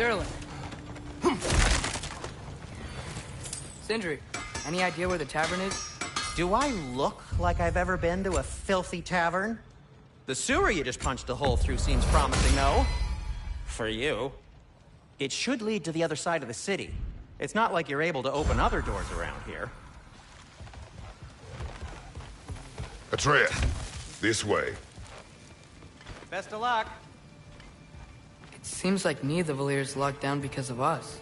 Durlin. Sindri, any idea where the tavern is? Do I look like I've ever been to a filthy tavern? The sewer you just punched a hole through seems promising, though. For you. It should lead to the other side of the city. It's not like you're able to open other doors around here. Atreya, this way. Best of luck. It seems like neither of the Valyr's locked down because of us.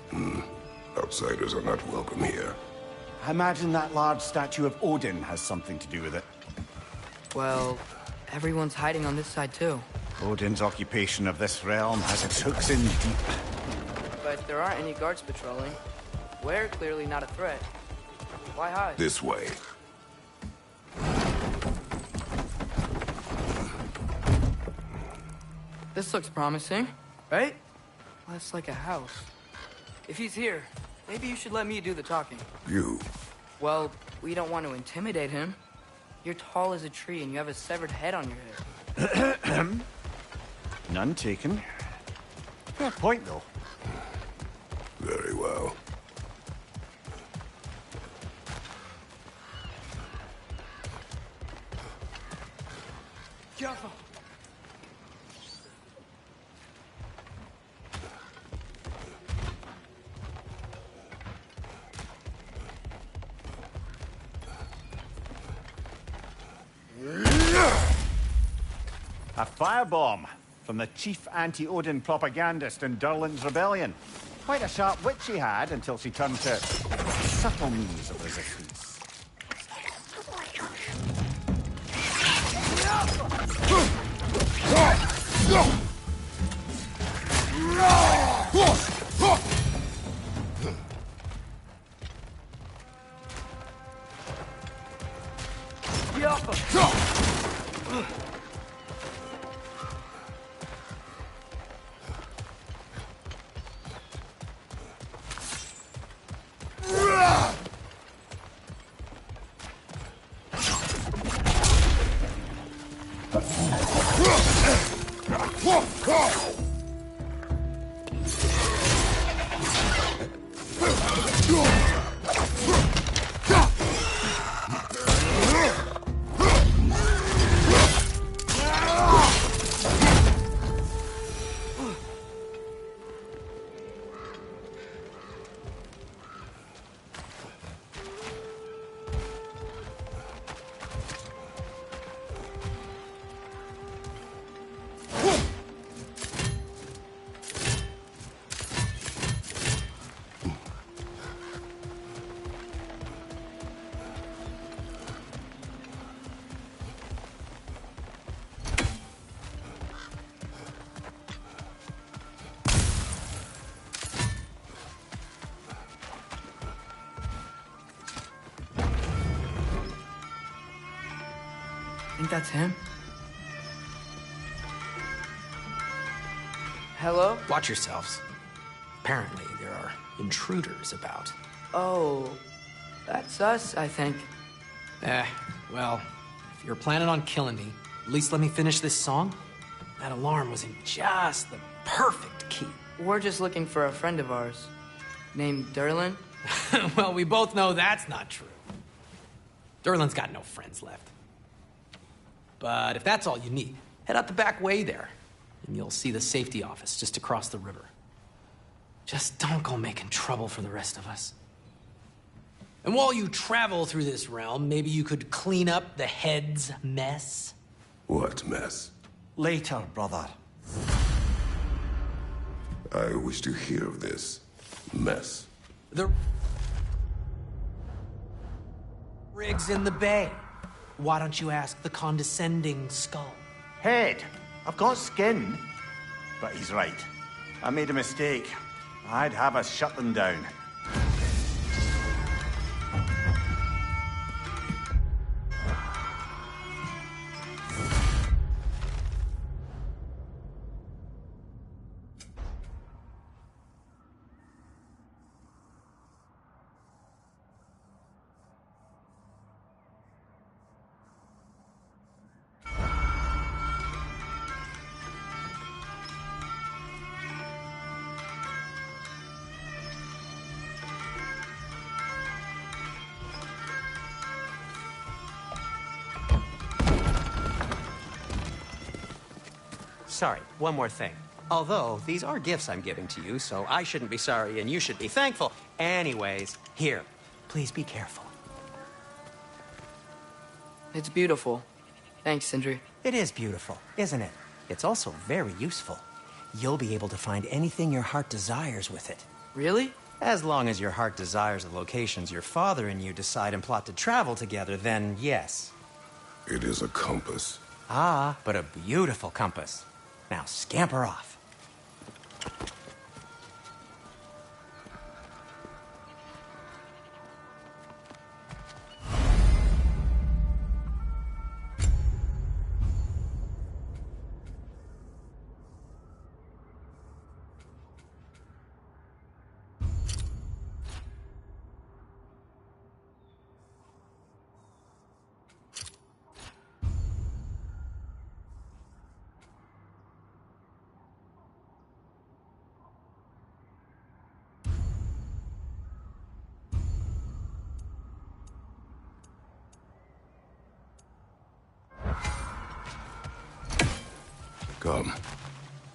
Outsiders are not welcome here. I imagine that large statue of Odin has something to do with it. Well, everyone's hiding on this side too. Odin's occupation of this realm has its hooks in deep. But there aren't any guards patrolling. We're clearly not a threat. Why hide? This way. This looks promising, right? Less like a house. If he's here, maybe you should let me do the talking. You. Well, we don't want to intimidate him. You're tall as a tree and you have a severed head on your head. None taken. Fair point, though. Very well. Careful. A firebomb from the chief anti-Odin propagandist in Durlin's rebellion. Quite a sharp wit she had until she turned to subtle means of resistance. Think that's him? Hello? Watch yourselves. Apparently, there are intruders about. Oh, that's us, I think. Well, if you're planning on killing me, at least let me finish this song. That alarm was in just the perfect key. We're just looking for a friend of ours, named Durlin. Well, we both know that's not true. Durlin's got no friends left. But if that's all you need, head out the back way there, and you'll see the safety office just across the river. Just don't go making trouble for the rest of us. And while you travel through this realm, maybe you could clean up the head's mess? What mess? Later, brother. I wish to hear of this mess. The rig's in the bay. Why don't you ask the condescending skull? Head. I've got skin. But he's right. I made a mistake. I'd have us shut them down. sorry, one more thing. Although, these are gifts I'm giving to you, so I shouldn't be sorry and you should be thankful. Anyways, here, please be careful. It's beautiful. Thanks, Sindri. It is beautiful, isn't it? It's also very useful. You'll be able to find anything your heart desires with it. Really? As long as your heart desires the locations your father and you decide and plot to travel together, then yes. It is a compass. Ah, but a beautiful compass. Now scamper off. Come.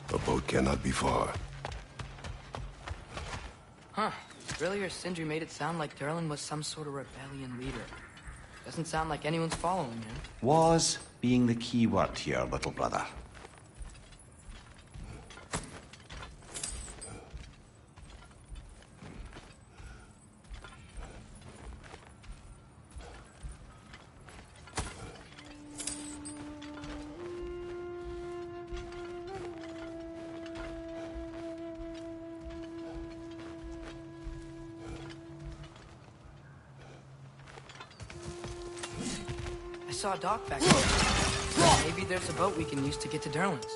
The boat cannot be far. Huh. Earlier, Sindri made it sound like Durlin was some sort of rebellion leader. Doesn't sound like anyone's following him. Was being the key word here, little brother. I saw a dock back there. Maybe there's a boat we can use to get to Durlin's.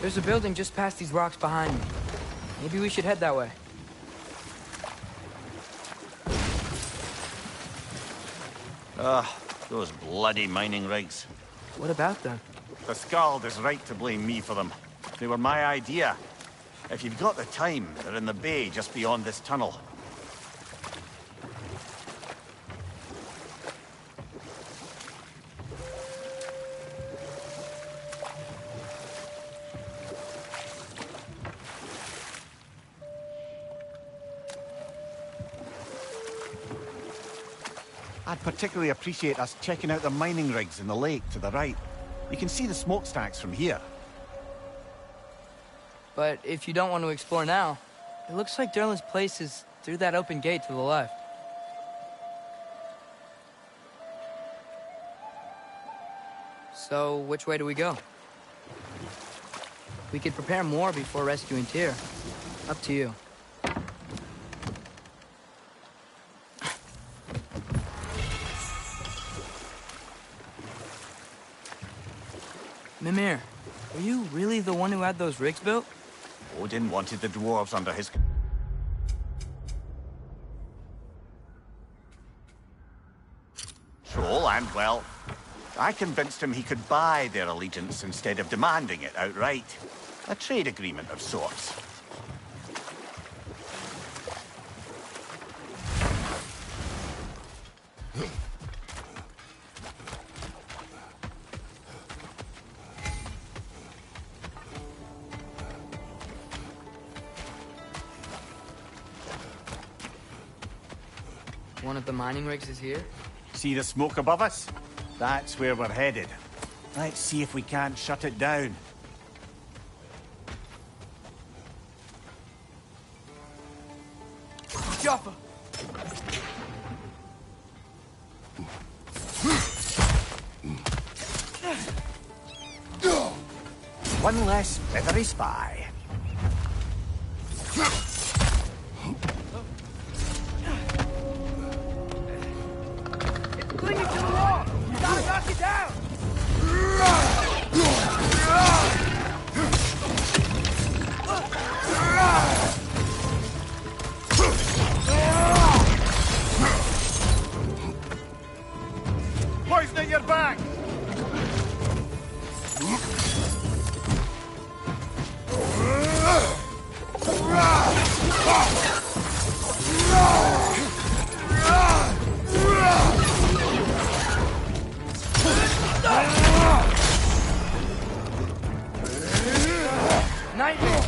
There's a building just past these rocks behind me. Maybe we should head that way. Those bloody mining rigs. What about them? The Skald is right to blame me for them. They were my idea. If you've got the time, they're in the bay just beyond this tunnel. I'd particularly appreciate us checking out the mining rigs in the lake to the right. You can see the smokestacks from here. But if you don't want to explore now, it looks like Durlin's place is through that open gate to the left. So, which way do we go? We could prepare more before rescuing Tyr. Up to you. Mimir, were you really the one who had those rigs built? Odin wanted the dwarves under his control, and well, I convinced him he could buy their allegiance instead of demanding it outright. A trade agreement of sorts. One of the mining rigs is here? See the smoke above us? That's where we're headed. Let's see if we can't shut it down. Jaffa! One less feathery spy. Clinging to the wall! You gotta knock it down! Poison at your back! Nightmare!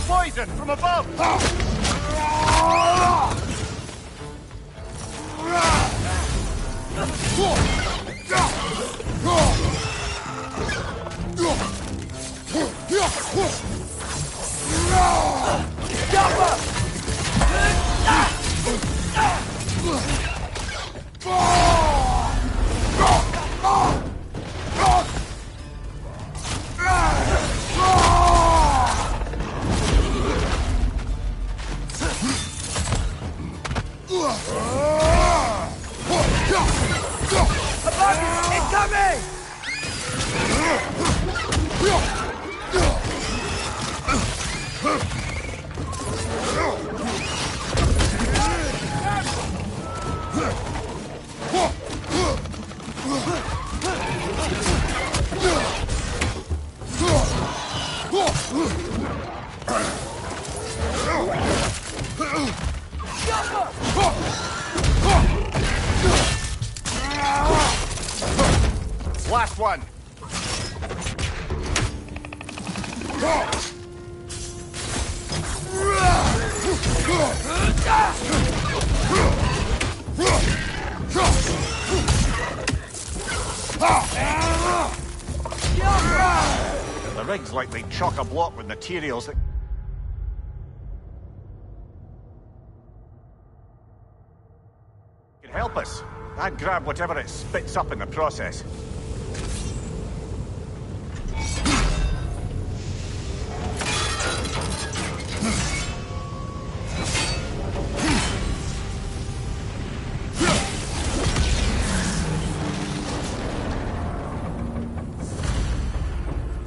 Poison from above! Incoming! Last one! The rig's like they chock-a-block with materials that can help us. I'd grab whatever it spits up in the process.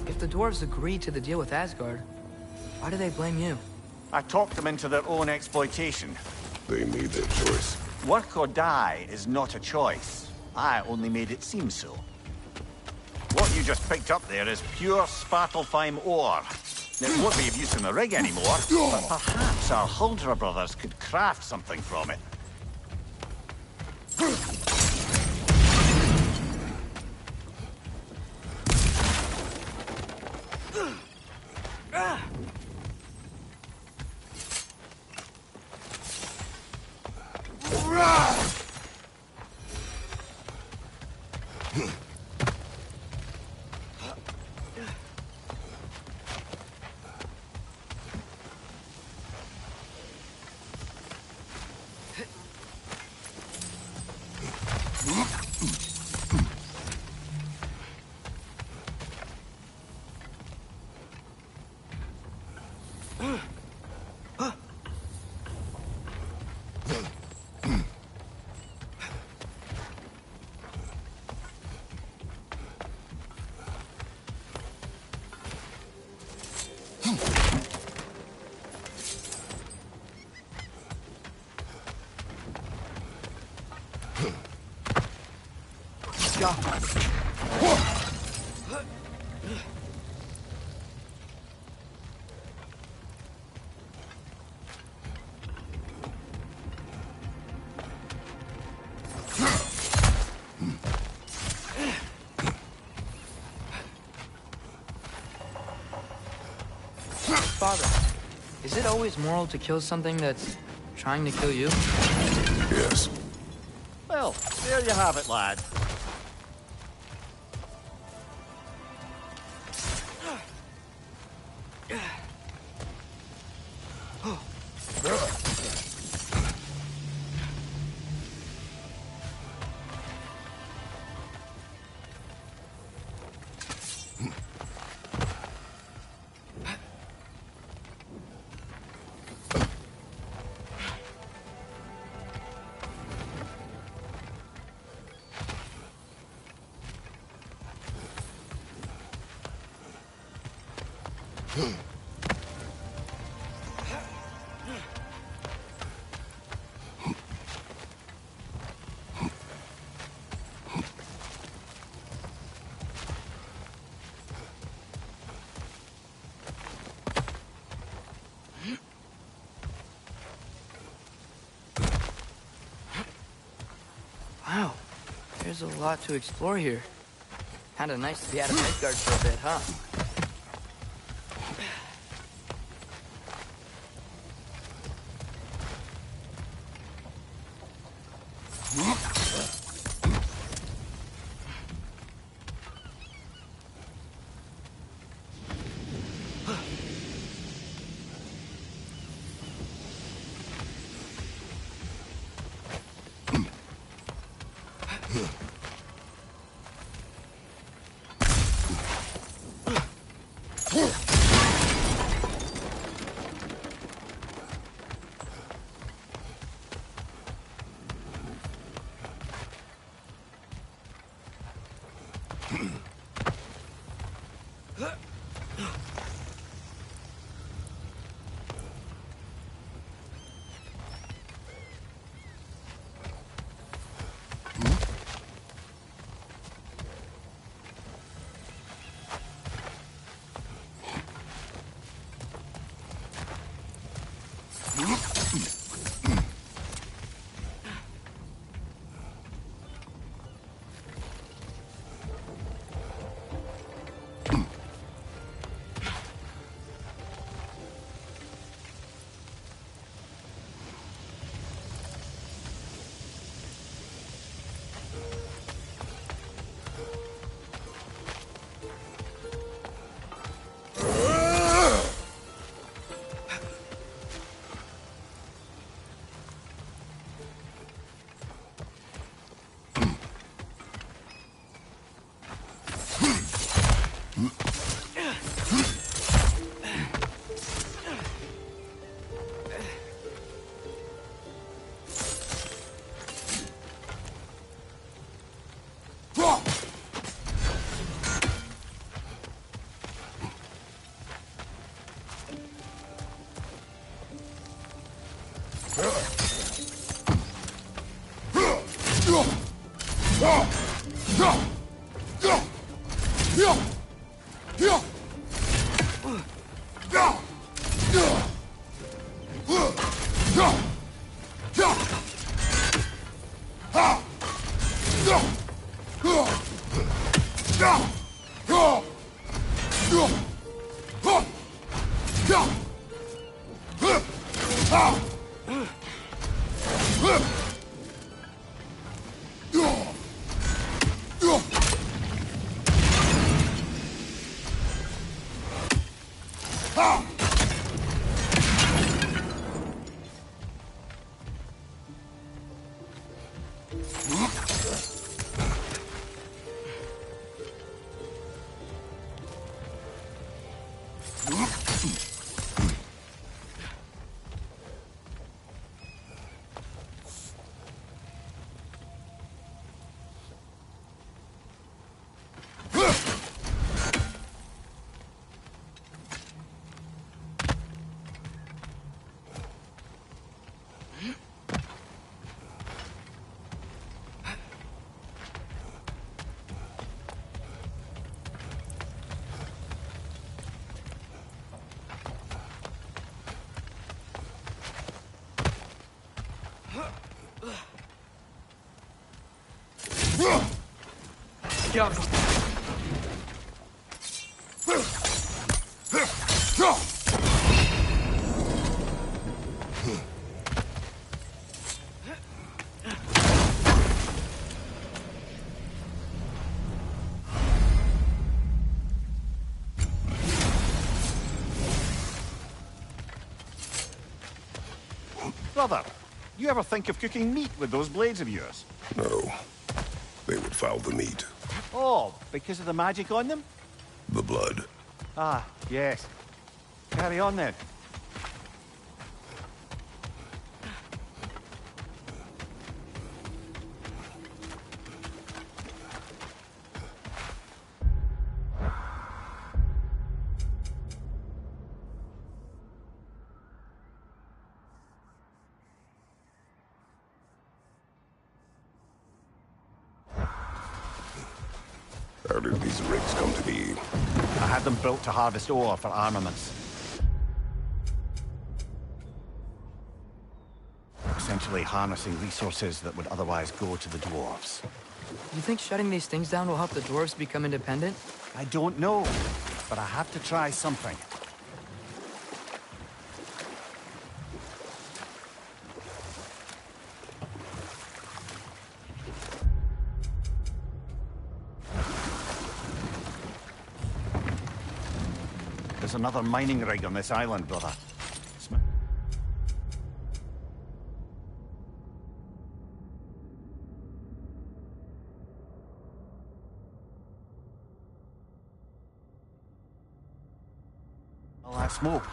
If the dwarves agreed to the deal with Asgard, why do they blame you? I talked them into their own exploitation. They made their choice. Work or die is not a choice. I only made it seem so. What you just picked up there is pure Svartalfheim ore. It won't be of use in the rig anymore, but perhaps our Huldra brothers could craft something from it. Father, is it always moral to kill something that's trying to kill you? Yes. Well, there you have it, lad. Wow, there's a lot to explore here. Kinda nice to be out of Midgard for a bit, huh? Yo. Brother, you ever think of cooking meat with those blades of yours? No. They would foul the meat. Oh, because of the magic on them? The blood. Ah, yes. Carry on then. How did these rigs come to be? I had them built to harvest ore for armaments. Essentially harnessing resources that would otherwise go to the dwarves. You think shutting these things down will help the dwarves become independent? I don't know, but I have to try something. There's another mining rig on this island, brother. All that smoke.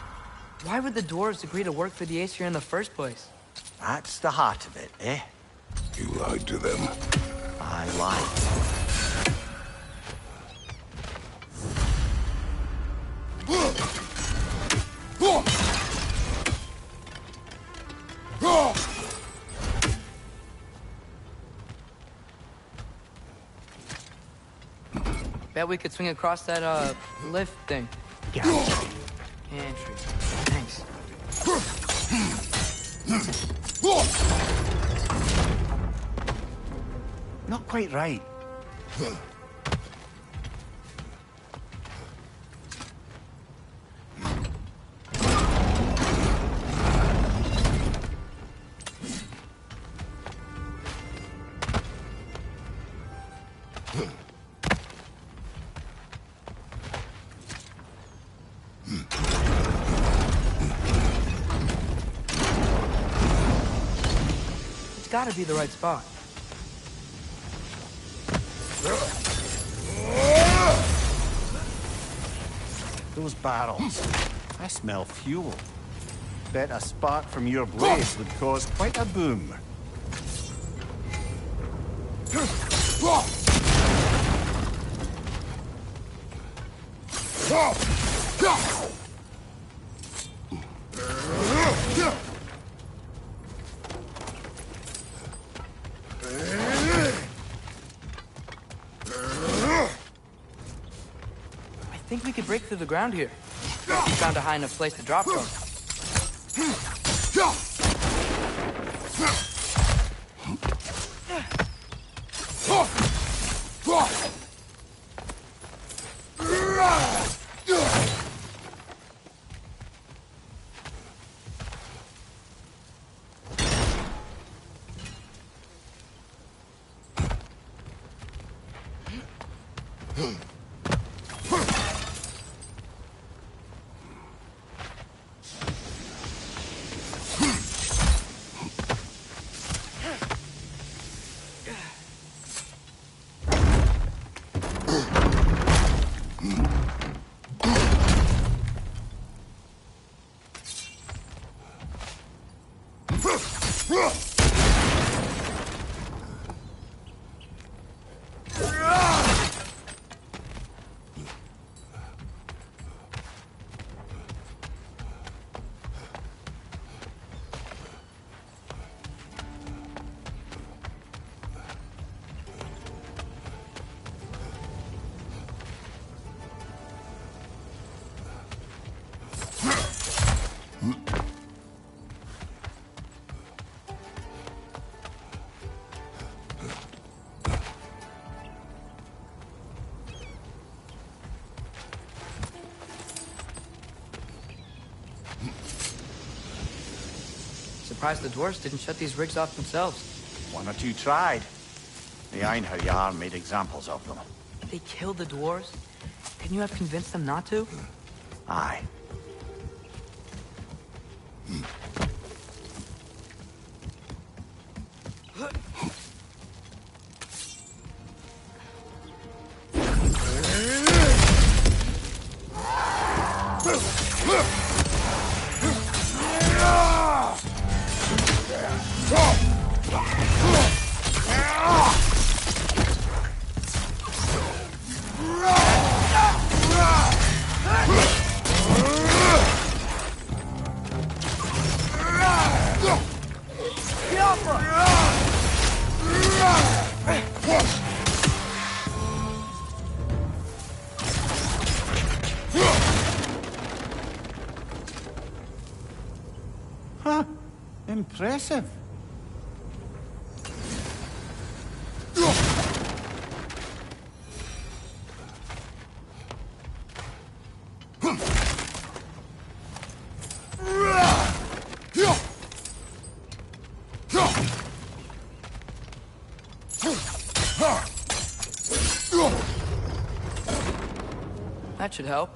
Why would the dwarves agree to work for the Aesir in the first place? That's the heart of it, eh? You lied to them. I lied. Bet we could swing across that, lift thing. Gantry. Gantry. Thanks. Not quite right. It's gotta be the right spot. Those barrels. I smell fuel. Bet a spark from your blaze would cause quite a boom. I think we could break through the ground here. If we found a high enough place to drop from. surprised the dwarves didn't shut these rigs off themselves. One or two tried. The Einherjar made examples of them. They killed the dwarves? Couldn't you have convinced them not to? Aye. Huh. Impressive. That should help.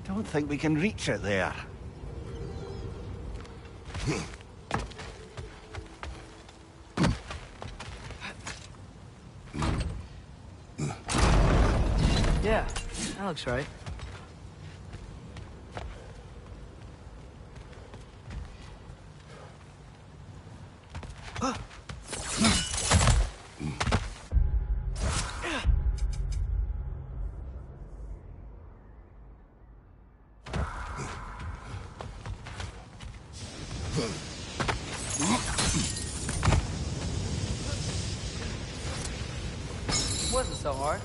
Don't think we can reach it there. Yeah, that looks right. Wasn't so hard.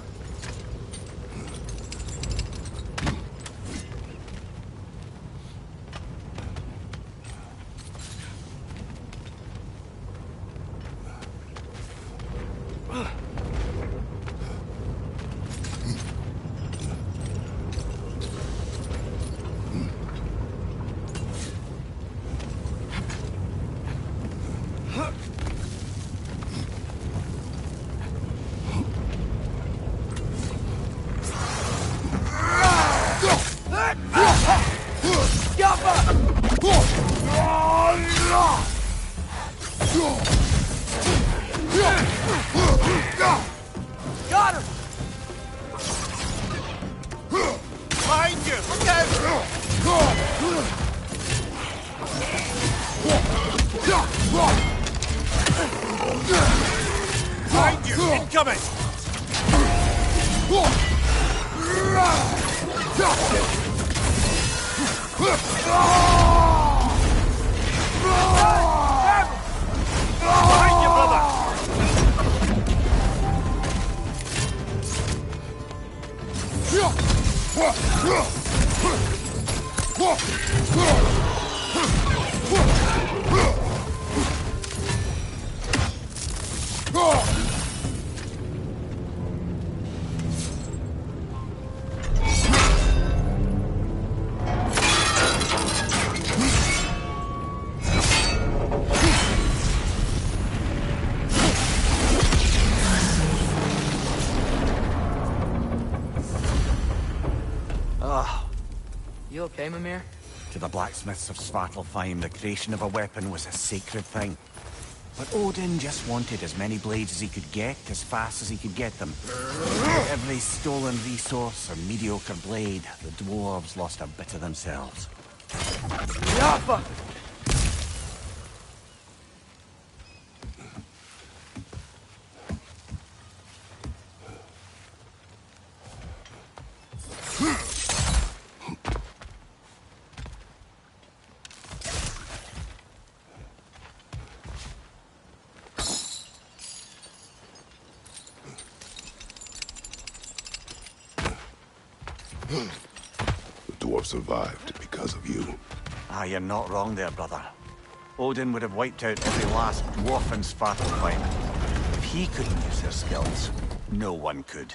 Got him! Behind you! Look out! Behind you! Incoming! Behind you, brother! you okay, Mimir? To the blacksmiths of Svartalfheim, the creation of a weapon was a sacred thing. But Odin just wanted as many blades as he could get, as fast as he could get them. For every stolen resource or mediocre blade, the dwarves lost a bit of themselves. Yappa! The dwarf survived because of you. Ah, you're not wrong there, brother. Odin would have wiped out every last dwarf in Svartalfheim. If he couldn't use their skills, no one could.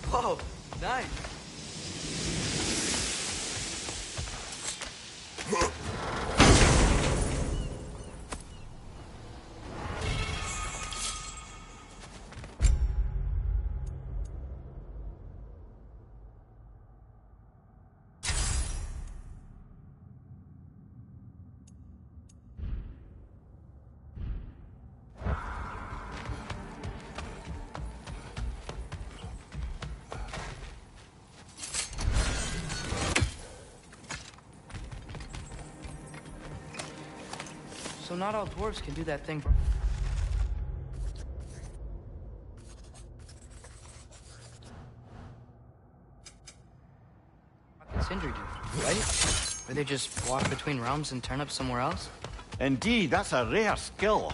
Whoa, nice. So not all dwarves can do that thing. Sindri do, right? Where they just walk between realms and turn up somewhere else? Indeed, that's a rare skill.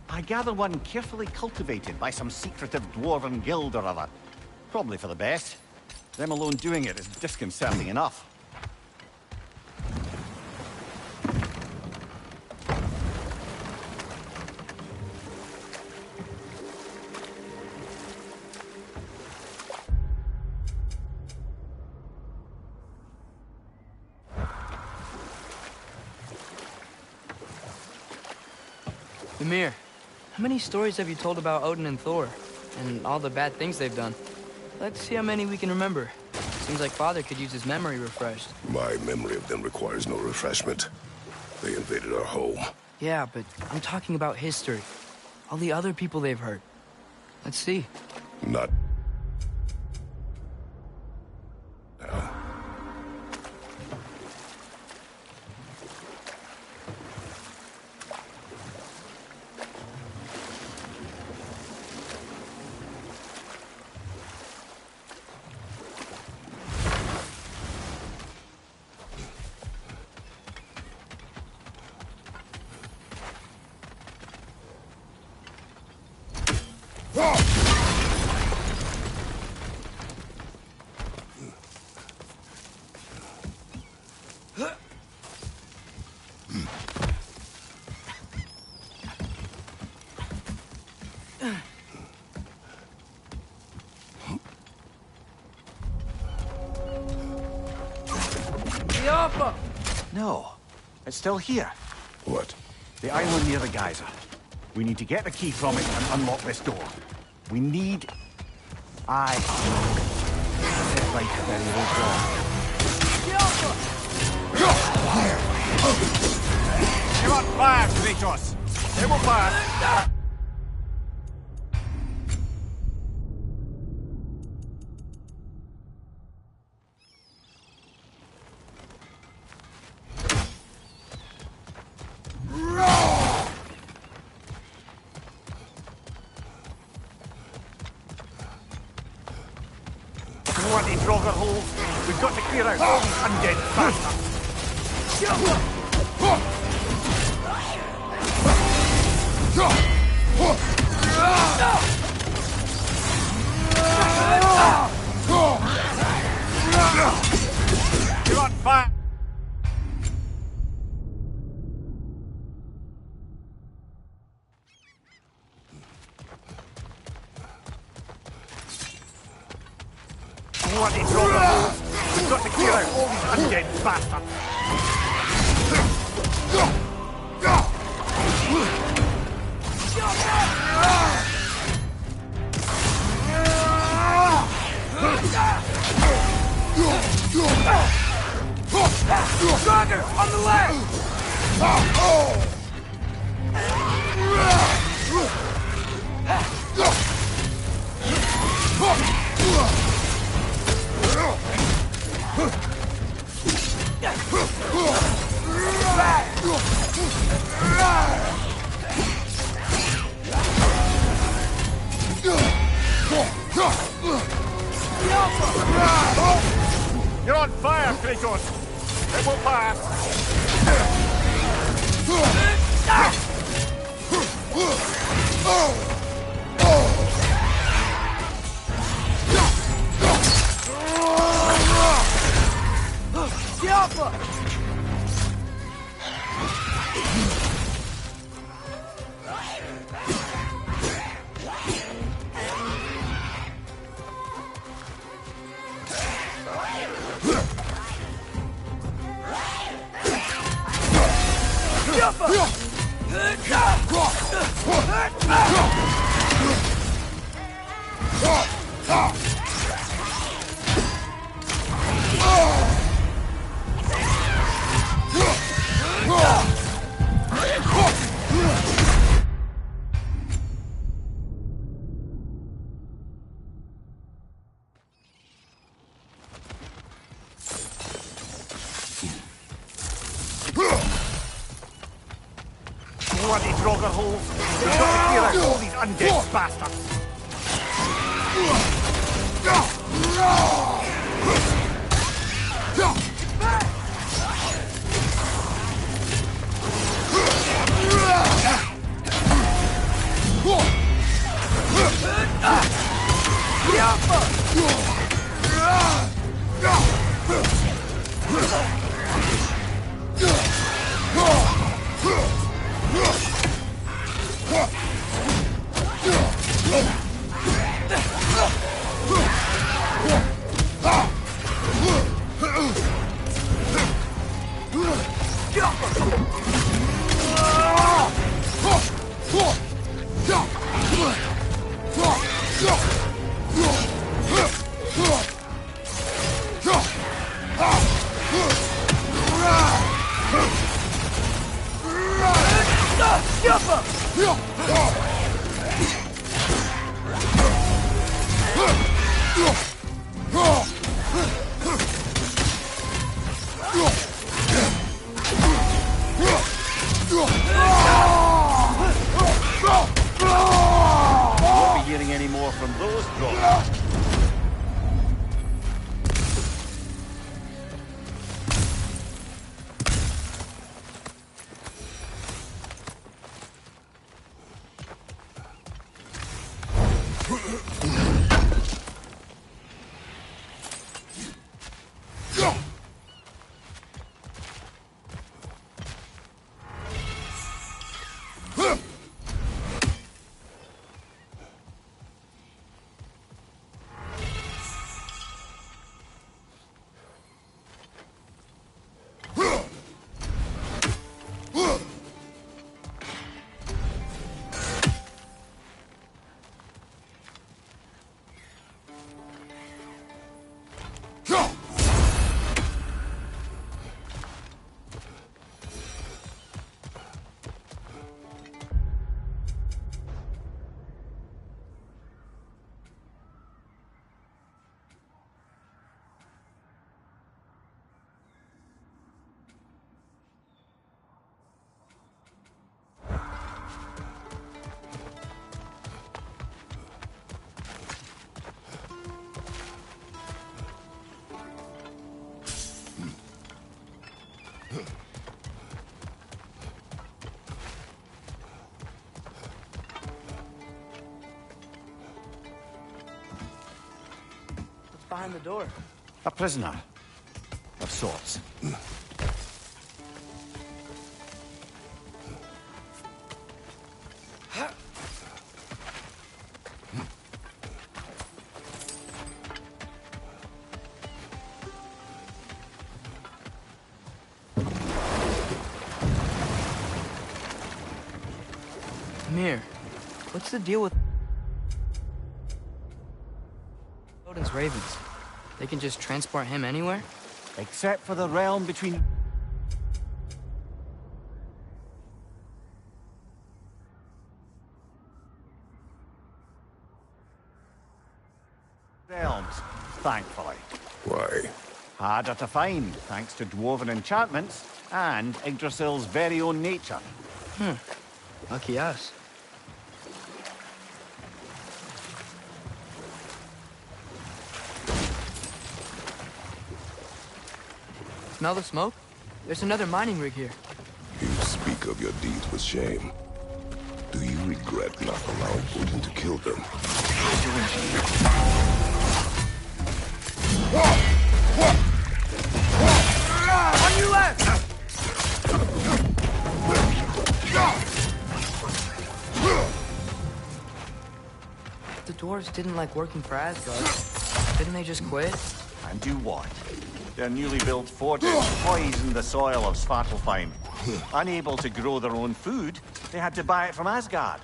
I gather one carefully cultivated by some secretive dwarven guild or other. Probably for the best. Them alone doing it is disconcerting enough. Ymir, how many stories have you told about Odin and Thor? And all the bad things they've done? Let's see how many we can remember. Seems like Father could use his memory refreshed. My memory of them requires no refreshment. They invaded our home. Yeah, but I'm talking about history. All the other people they've hurt. Let's see. Not now. No. It's still here. What? The island near the geyser. We need to get the key from it and unlock this door. We need... Aye. Set right to bury those doors. You're on fire, Kratos! They will fire! Bloody Draugr holes! We've got to clear out all these undead bastards! You're on fire! Bloody Draugr holes! We've got to clear out all these undead bastards! Draugr, on the left! You're on fire, Kratos! It will pass! Bloody Draugr holes! We've got to clear out all these undead bastards! Won't be hearing any more from those Draugr. What's behind the door? A prisoner. Of sorts. Mir, what's the deal with Odin's ravens? They can just transport him anywhere? Except for the realm between... realms, thankfully. Why? Harder to find, thanks to dwarven enchantments and Yggdrasil's very own nature. Lucky us. Smell the smoke? There's another mining rig here. You speak of your deeds with shame. Do you regret not allowing Odin to kill them? On your left! The dwarves didn't like working for Asgard. Didn't they just quit? And do what? Their newly built fortress poisoned the soil of Svartalfheim. Unable to grow their own food, they had to buy it from Asgard.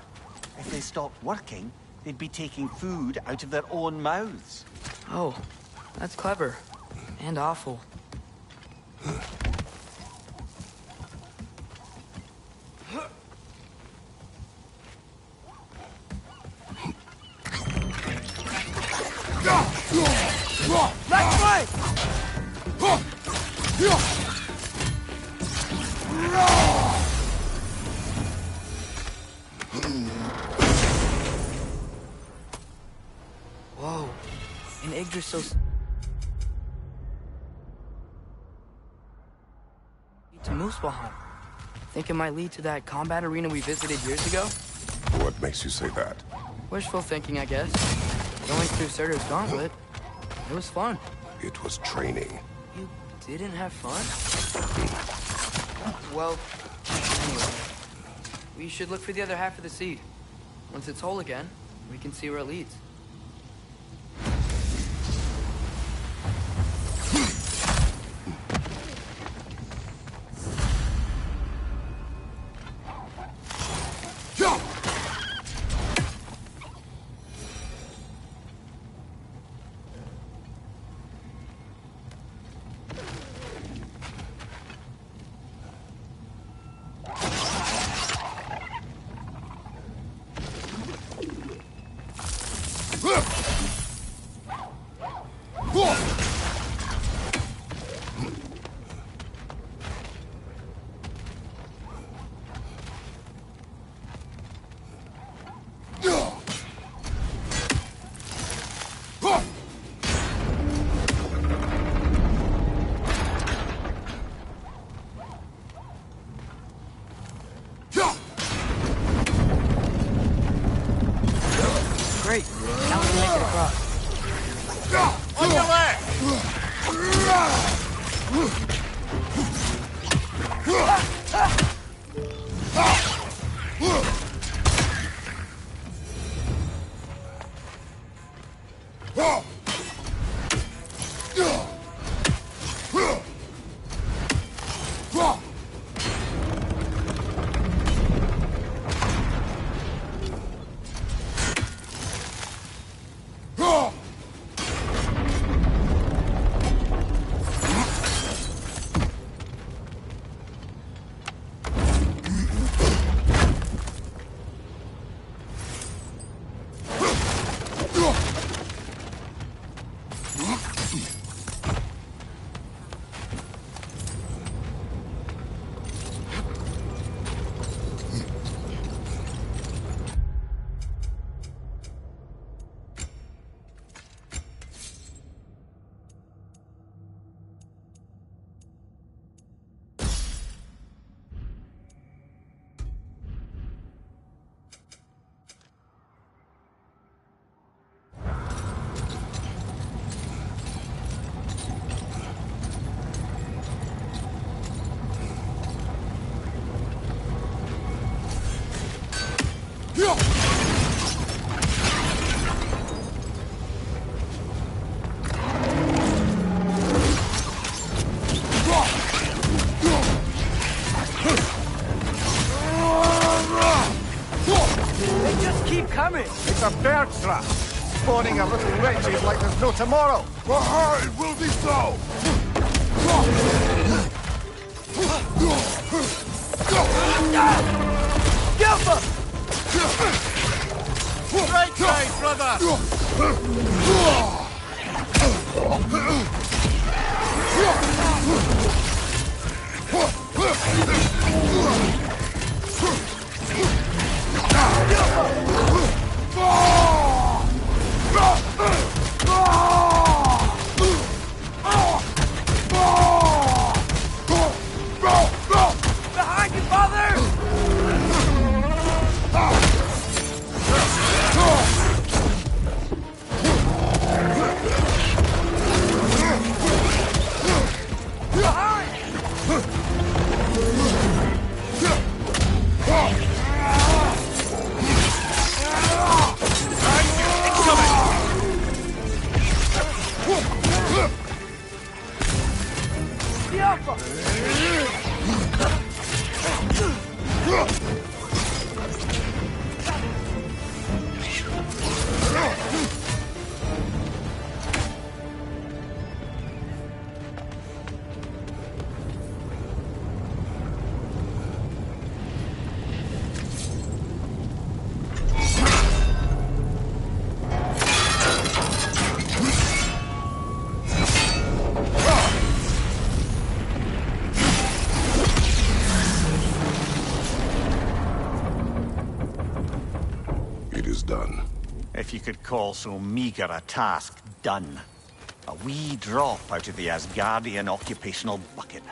If they stopped working, they'd be taking food out of their own mouths. Oh, that's clever. And awful. Left, right! Whoa, an Yggdrasil to Muspelheim. Think it might lead to that combat arena we visited years ago? What makes you say that? Wishful thinking, I guess. Going through Surtur's gauntlet. It was fun. It was training. You didn't have fun? Well, anyway. We should look for the other half of the seed. Once it's whole again, we can see where it leads. Great. Now we can make it across. On your left! They just keep coming. It's a bird trap, spawning a little wretches like there's no tomorrow. It will be so! Right side, brother! Behind you, father! Done. If you could call so meager a task done. A wee drop out of the Asgardian occupational bucket.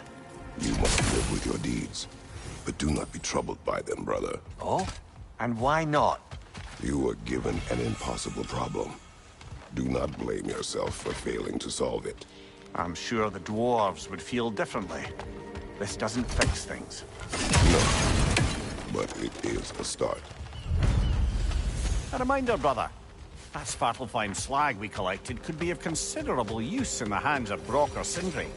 You must live with your deeds, but do not be troubled by them, brother. Oh? And why not? You were given an impossible problem. Do not blame yourself for failing to solve it. I'm sure the dwarves would feel differently. This doesn't fix things. No, but it is a start. A reminder, brother. That Svartalfheim slag we collected could be of considerable use in the hands of Brock or Sindri.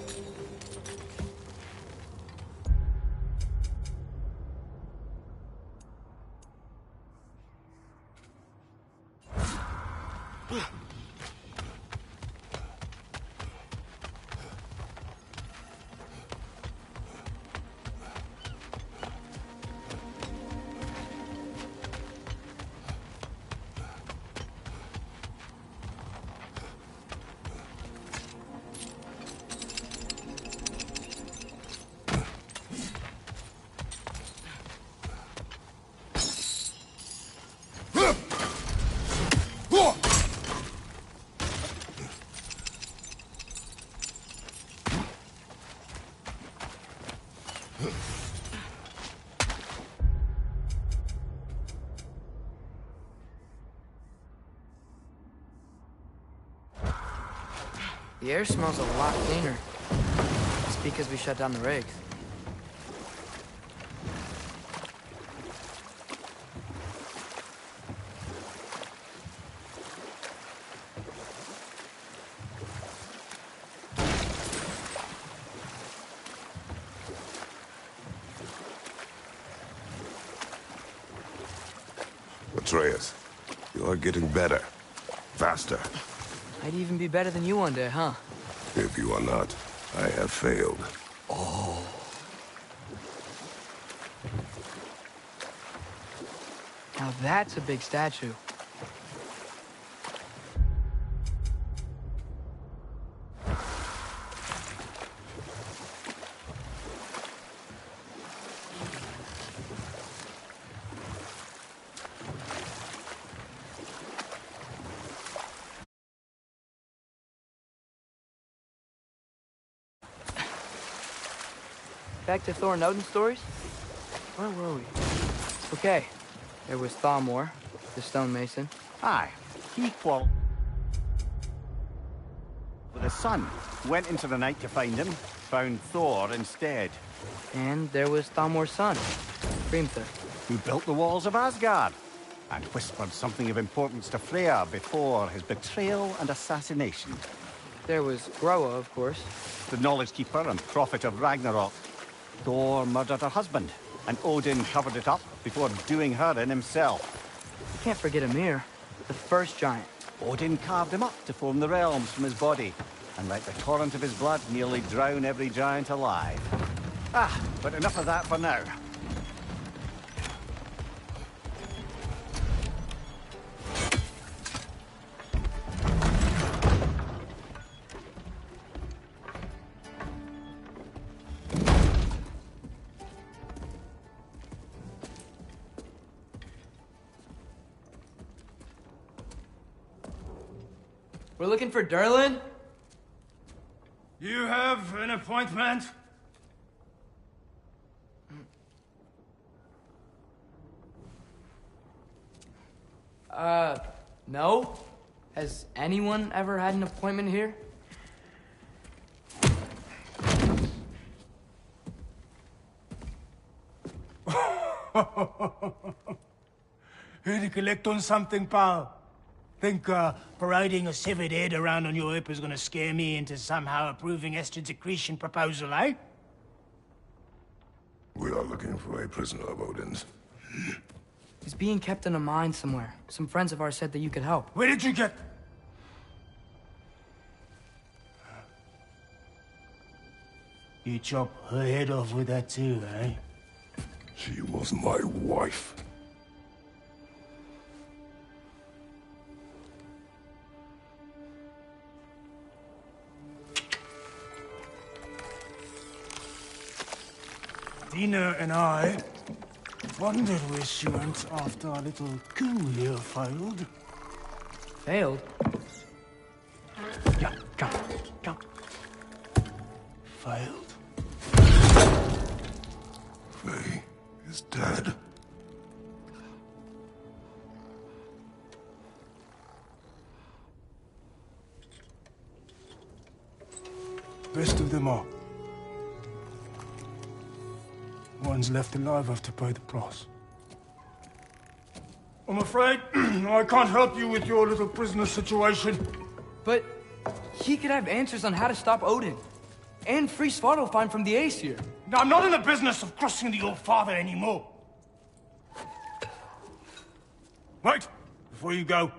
The air smells a lot cleaner. It's because we shut down the rigs. Atreus, you are getting better. Faster. I'd even be better than you one day, huh? If you are not, I have failed. Now that's a big statue. Back to Thor and Odin stories? Where were we? Okay, there was Thalmor, the stonemason. Aye, he quarreled with his son. Went into the night to find him, found Thor instead. And there was Thalmor's son, Hrimthur. Who built the walls of Asgard. and whispered something of importance to Freya before his betrayal and assassination. There was Groa, of course. The Knowledge Keeper and Prophet of Ragnarok. Thor murdered her husband, and Odin covered it up before doing her in himself. You can't forget Ymir, the first giant. Odin carved him up to form the realms from his body, and let the torrent of his blood nearly drown every giant alive. But enough of that for now. We're looking for Durlin? You have an appointment? No? Has anyone ever had an appointment here? Here to collect on something, pal? Think parading a severed head around on your hip is gonna scare me into somehow approving Estrid's accretion proposal, eh? We are looking for a prisoner of Odin's. He's being kept in a mine somewhere. Some friends of ours said that you could help. Where did you get... You chop her head off with that too, eh? She was my wife. Dina and I wondered where she went after our little coup here failed. Failed? Yeah, come, come. Failed. Faye is dead. Best of them all. One's left alive have to pay the price. I'm afraid I can't help you with your little prisoner situation. But he could have answers on how to stop Odin. And free Svartalfheim from the Aesir. Now, I'm not in the business of crossing the old father anymore. Wait, before you go.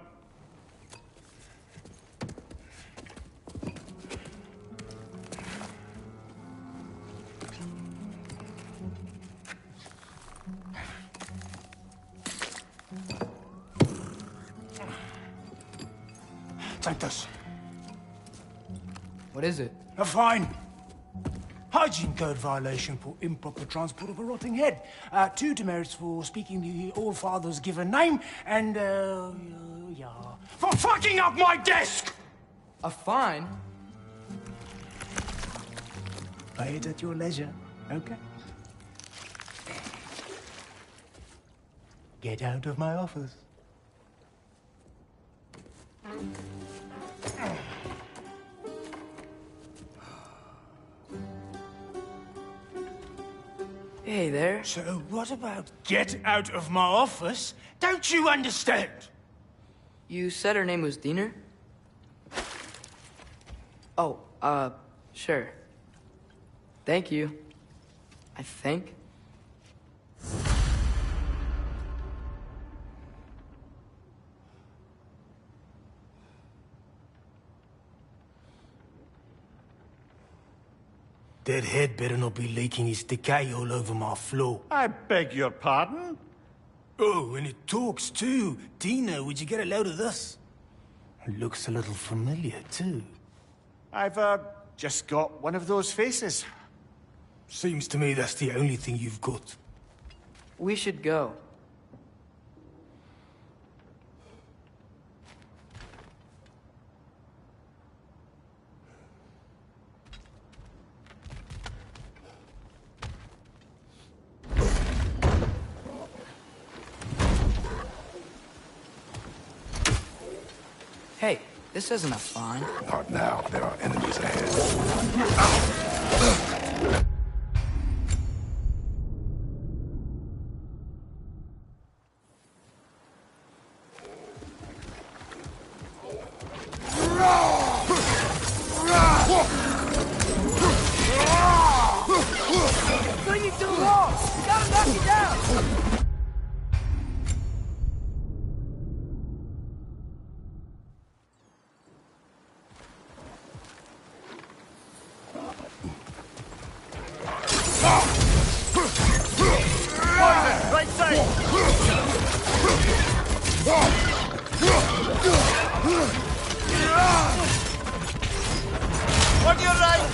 Take this. What is it? A fine. Hygiene code violation for improper transport of a rotting head. 2 demerits for speaking the All-Father's given name, and, yeah... for fucking up my desk! A fine? Pay it at your leisure, okay? Get out of my office. Hey there. So what about get out of my office? Don't you understand? You said her name was Diener? Oh, sure. Thank you. I think. That head better not be leaking his decay all over my floor. I beg your pardon? Oh, and it talks too. Dina, would you get a load of this? It looks a little familiar too. I've, just got one of those faces. Seems to me that's the only thing you've got. We should go. Hey, this isn't a fine. Not now. There are enemies ahead. gotta knock you down! Right side! On your right!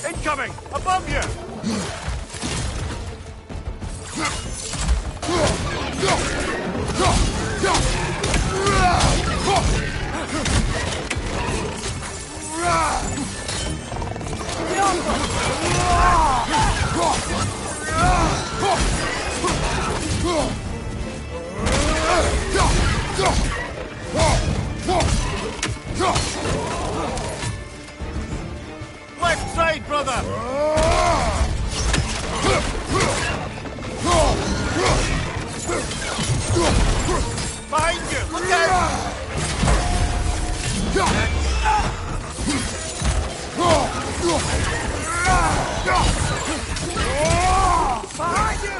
Incoming! Above you! Left side, brother! Behind you! Look out! Behind you!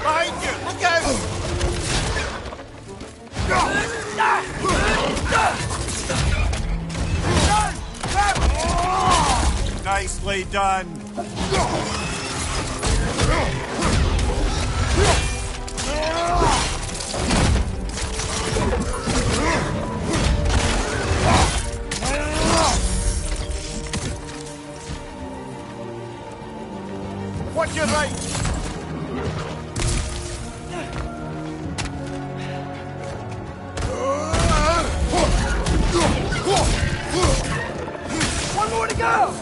Behind you! Look out! Nicely done. Watch your right. One more to go!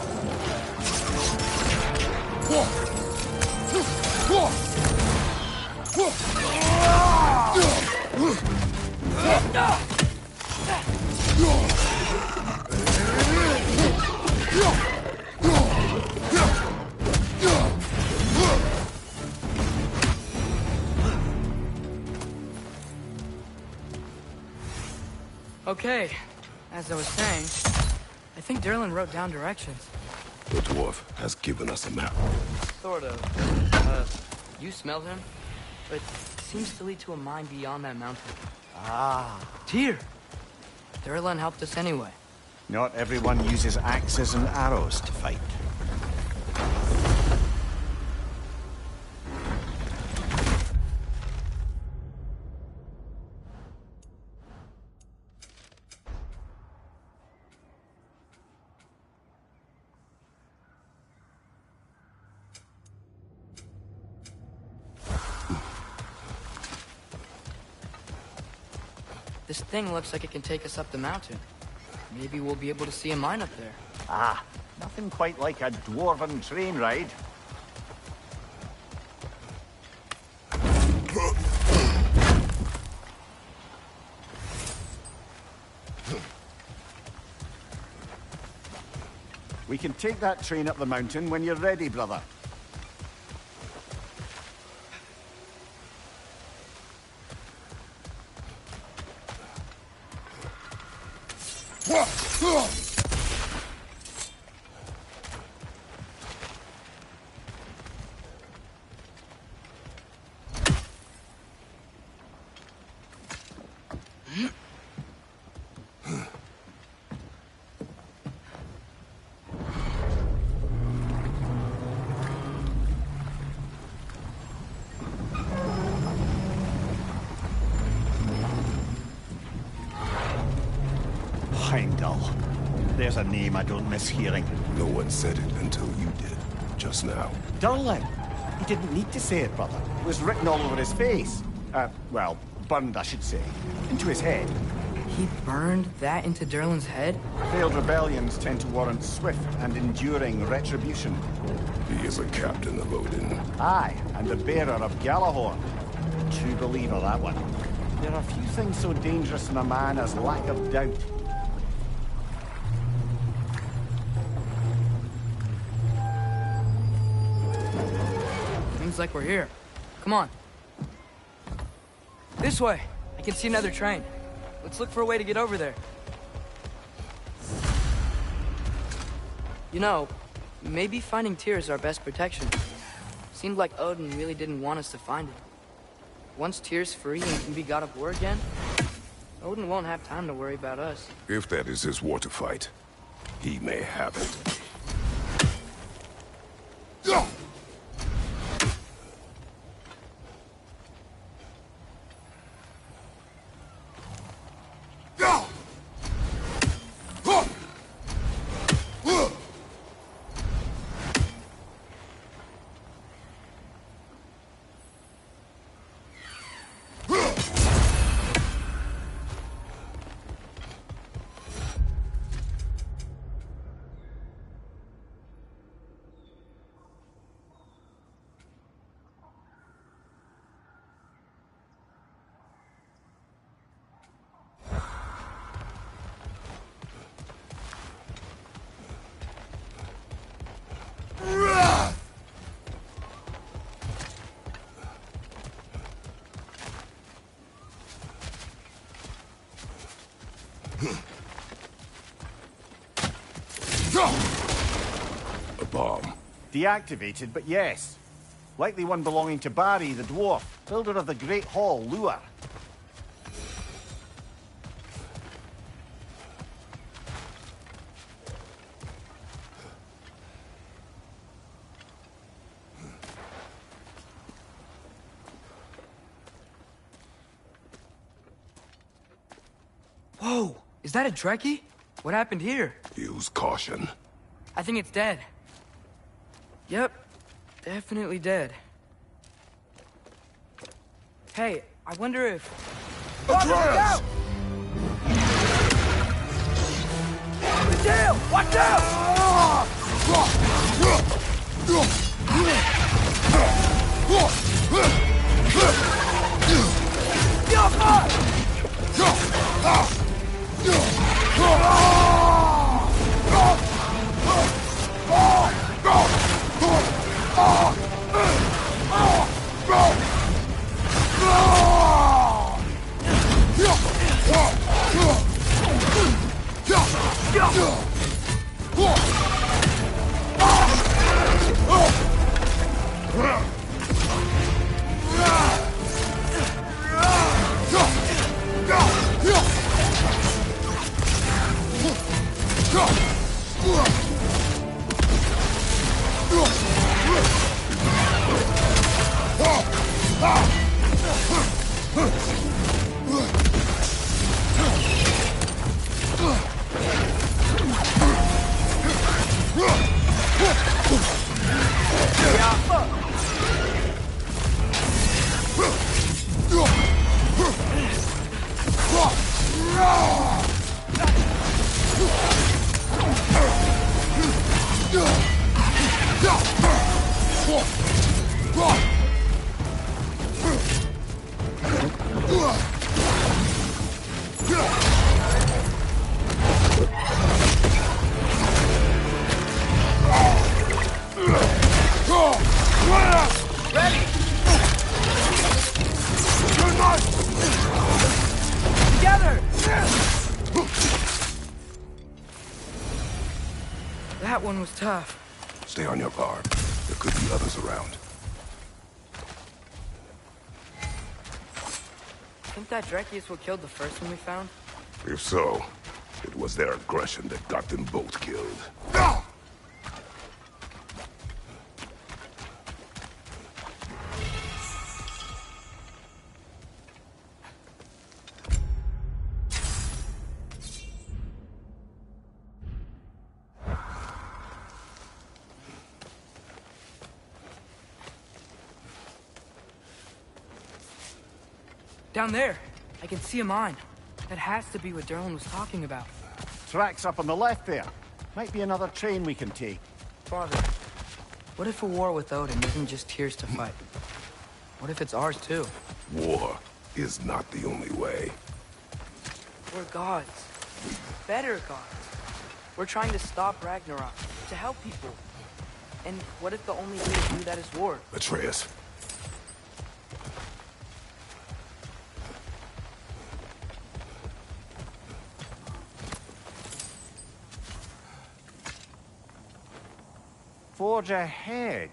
Okay, as I was saying, I think Derlin wrote down directions. The dwarf has given us a map. Sort of. You smelled him? But it seems to lead to a mine beyond that mountain. Ah. Tyr! Derlin helped us anyway. Not everyone uses axes and arrows to fight. This thing looks like it can take us up the mountain. Maybe we'll be able to see a mine up there. Ah, nothing quite like a dwarven train ride. We can take that train up the mountain when you're ready, brother. Heimdall. There's a name I don't miss hearing. No one said it until you did, just now. Durlin! He didn't need to say it, brother. It was written all over his face. Well, burned, I should say. Into his head. He burned that into Durlin's head? Failed rebellions tend to warrant swift and enduring retribution. He is a captain of Odin. Aye, and the bearer of Gjallarhorn. True believer, that one. There are few things so dangerous in a man as lack of doubt. Seems like we're here. Come on. This way. I can see another train. Let's look for a way to get over there. You know, maybe finding Tyr is our best protection. Seemed like Odin really didn't want us to find it. Once Tyr's free and can be God of War again, Odin won't have time to worry about us. If that is his war to fight, he may have it. A bomb. Deactivated, but yes. Likely one belonging to Barry, the dwarf, builder of the Great Hall, Lua. Whoa! Is that a Trekkie? What happened here? Use caution. I think it's dead. Yep. Definitely dead. Hey, I wonder if... Atreus! Tail! Watch That one was tough. Stay on your guard. There could be others around. Think that Dreki is what killed the first one we found? If so, it was their aggression that got them both killed. Down there. I can see a mine. That has to be what Derlin was talking about. Tracks up on the left there. Might be another train we can take. Father, what if a war with Odin isn't just Tears to fight? What if it's ours too? War is not the only way. We're gods. Better gods. We're trying to stop Ragnarok, to help people. And what if the only way to do that is war? Atreus. Forge ahead.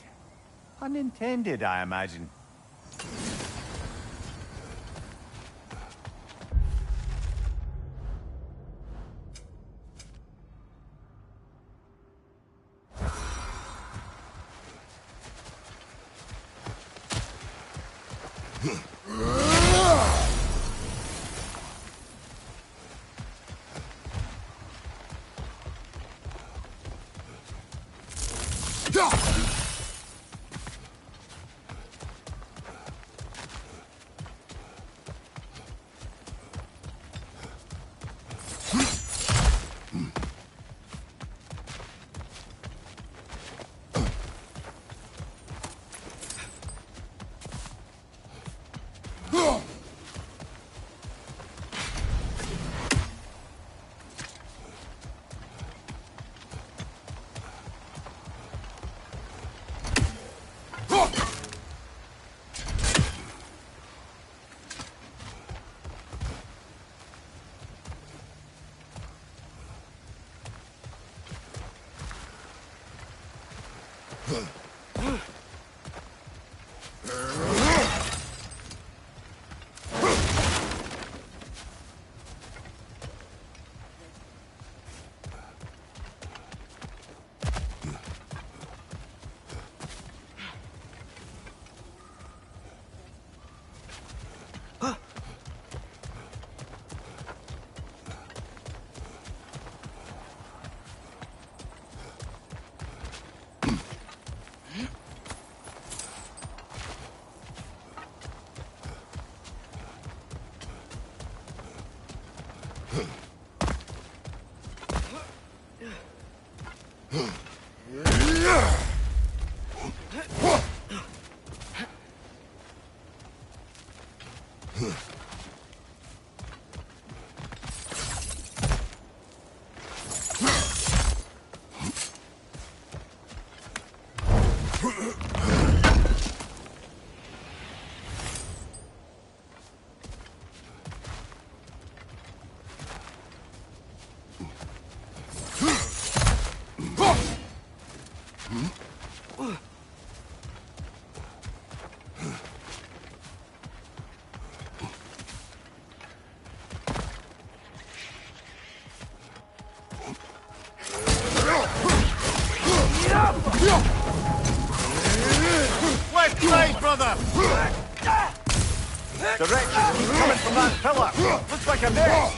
Unintended, I imagine. Left side, brother! Direction coming from that pillar. Looks like a nest.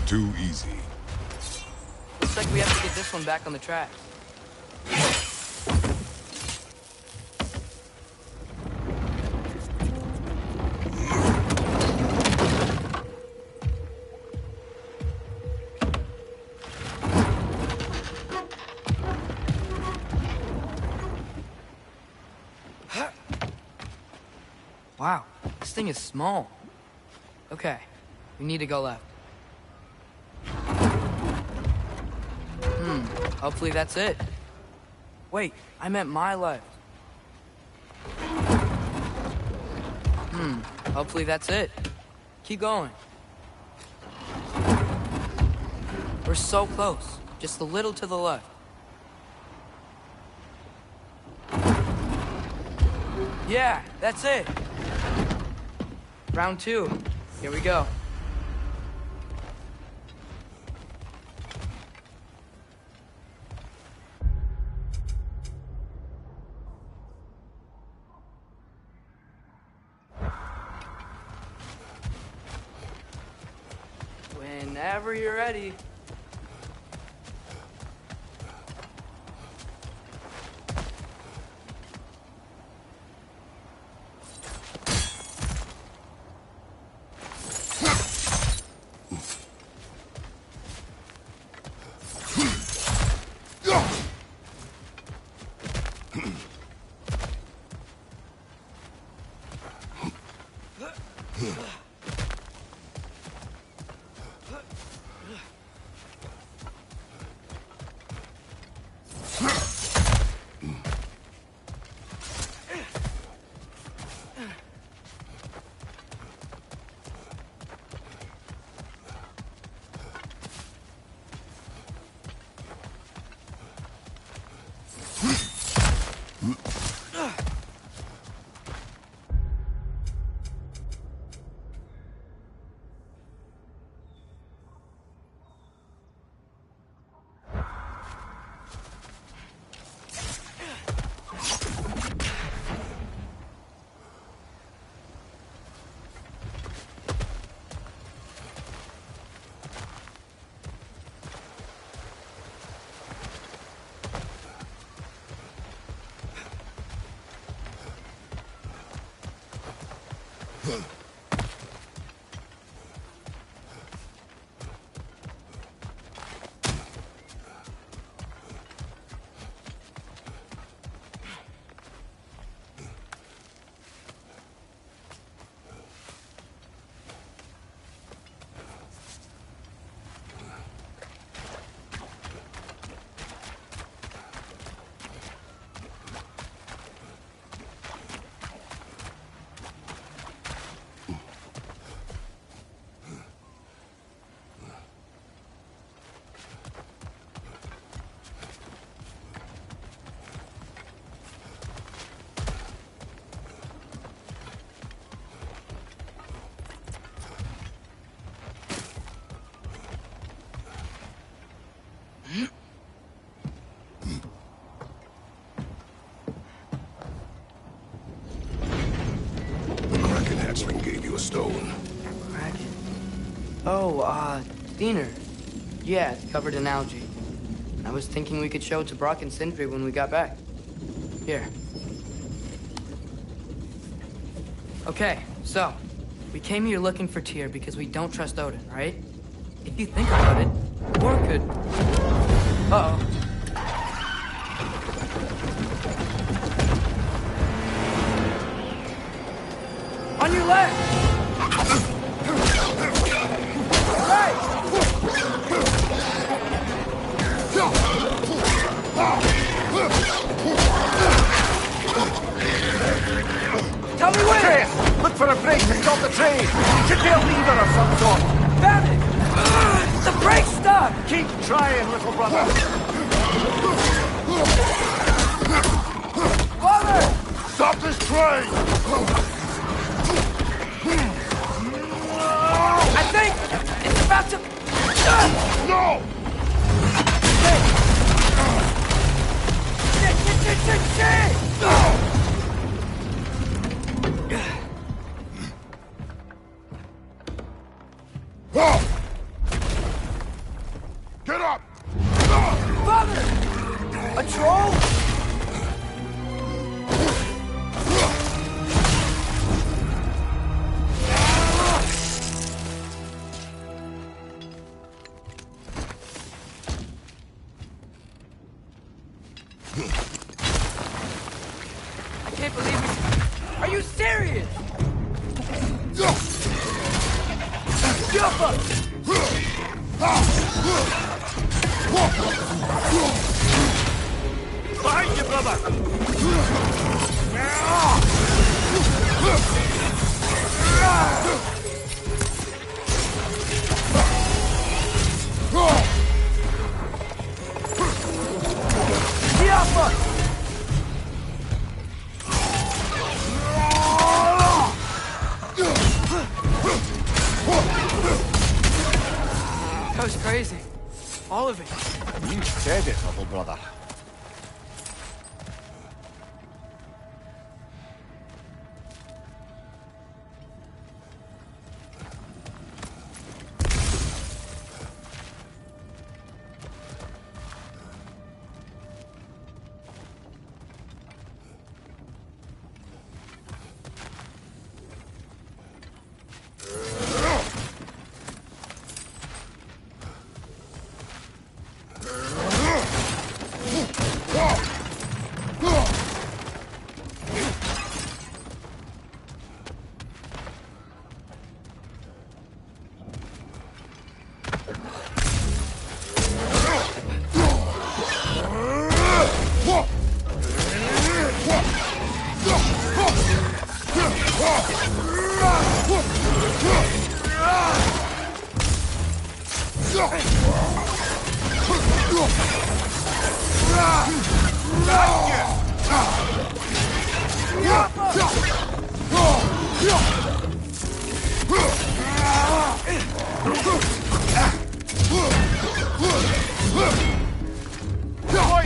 Too easy. Looks like we have to get this one back on the tracks. Wow, this thing is small. Okay, we need to go left. Hopefully that's it. Wait, I meant my left. Hopefully that's it. Keep going. We're so close. Just a little to the left. Yeah, that's it. Round 2. Here we go. Whenever you're ready. Gave you a stone. Kraken. Oh, Diener. Yeah, it's covered in algae. I was thinking we could show it to Brock and Sindri when we got back. Here. Okay, so, we came here looking for Tyr because we don't trust Odin, right? If you think about it, war could... Uh-oh. On your left! Right! Tell me where! Chase! Look for a brake to stop the train! Should be a lever of some sort! Found it! The brake's stuck! Keep trying, little brother! Father! Stop this train! I think it's about to... No! Shit! Get up! Father! A troll? I can't believe it. Are you serious? Jump up! Behind you, brother! That was crazy. All of it. You said it, little brother.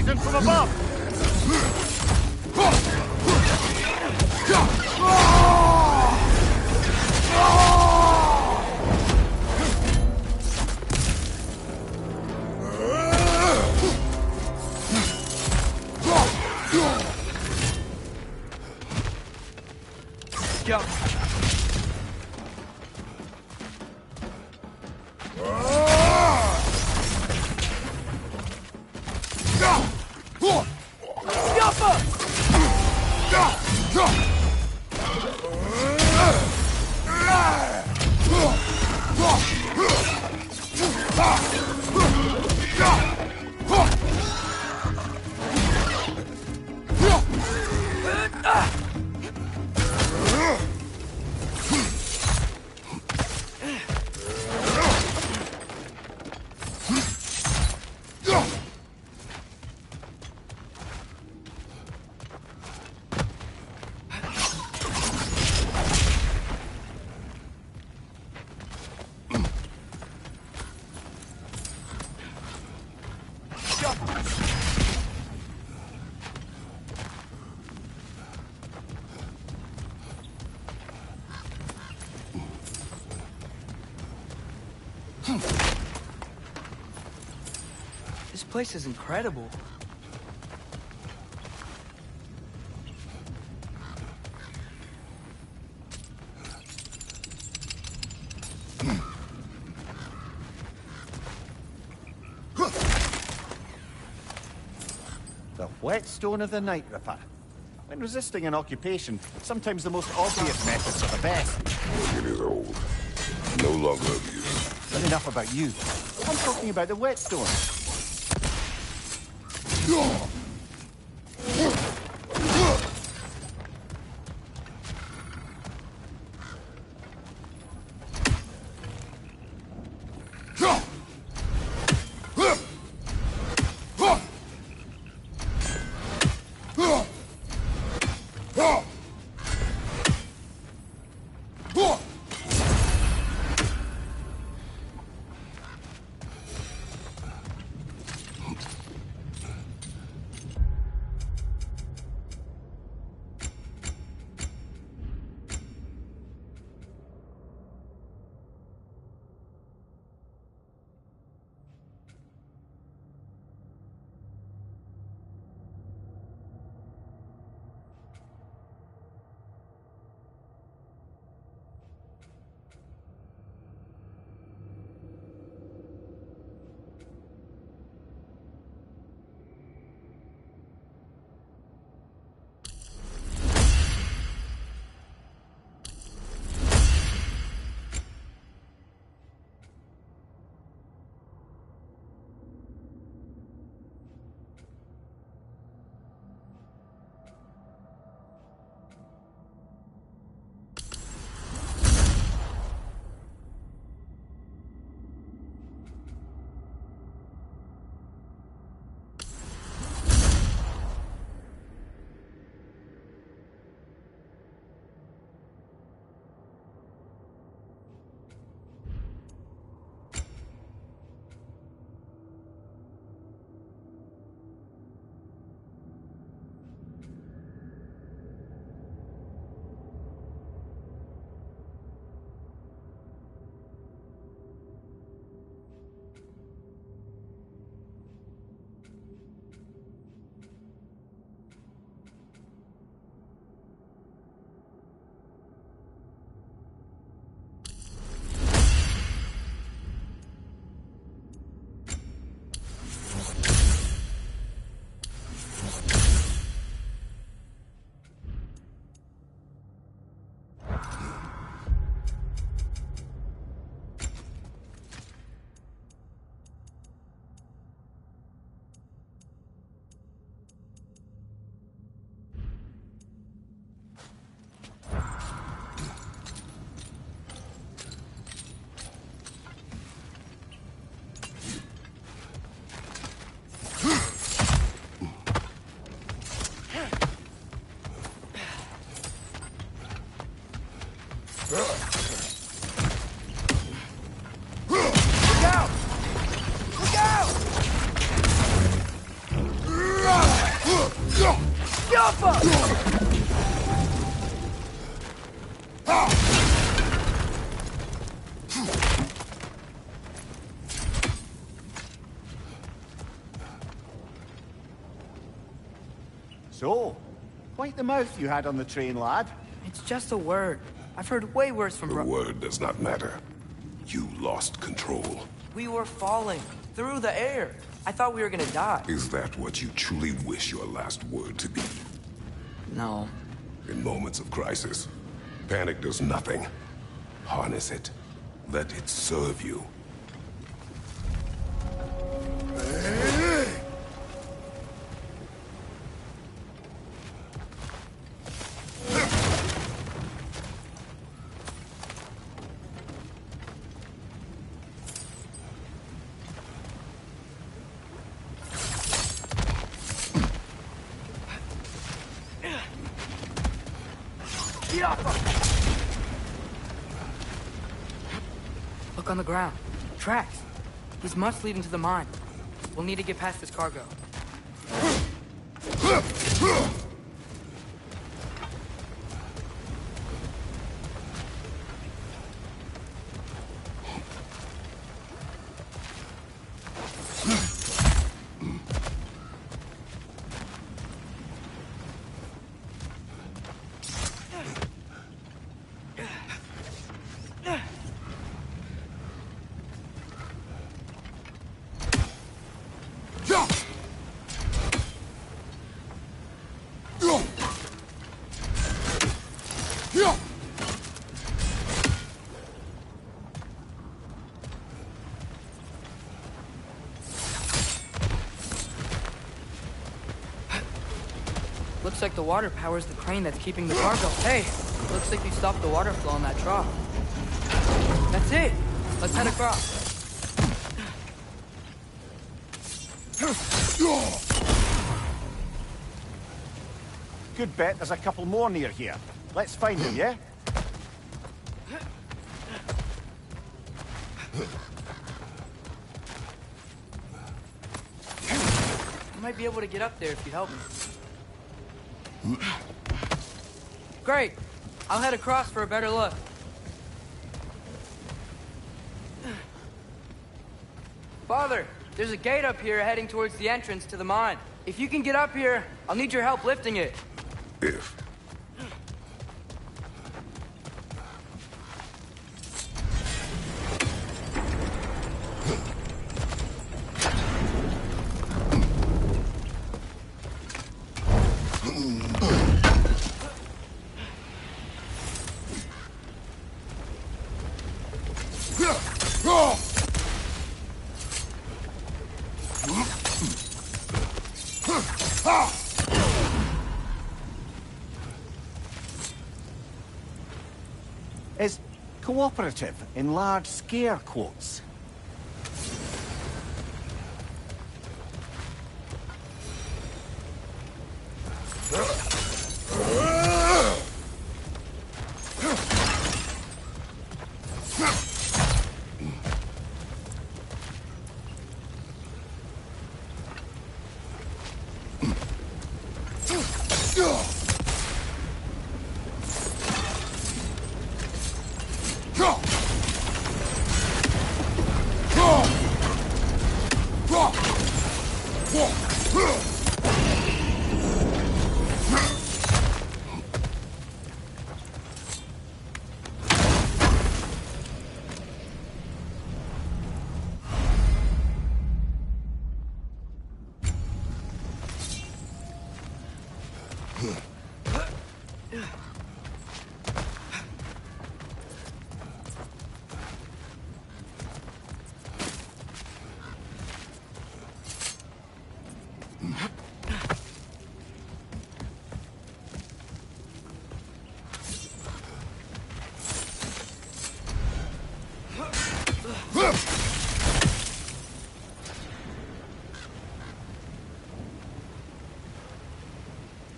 Poison from above! Go. This place is incredible. The whetstone of the Night Ripper. When resisting an occupation, sometimes the most obvious methods are the best. It is old. No longer of use. But enough about you. I'm talking about the whetstone. So, quite the mouth you had on the train, lad. It's just a word. I've heard way worse from The word does not matter. You lost control. We were falling through the air. I thought we were gonna die. Is that what you truly wish your last word to be? No. In moments of crisis, panic does nothing. Harness it. Let it serve you. Look on the ground. Tracks. These must lead into the mine. We'll need to get past this cargo. Looks like the water powers the crane that's keeping the cargo. Hey, looks like you stopped the water flow in that trough. That's it. Let's head across. Good bet there's a couple more near here. Let's find them, yeah? I might be able to get up there if you help me. Great. I'll head across for a better look. Father, there's a gate up here heading towards the entrance to the mine. If you can get up here, I'll need your help lifting it. If. Is cooperative in large scare quotes.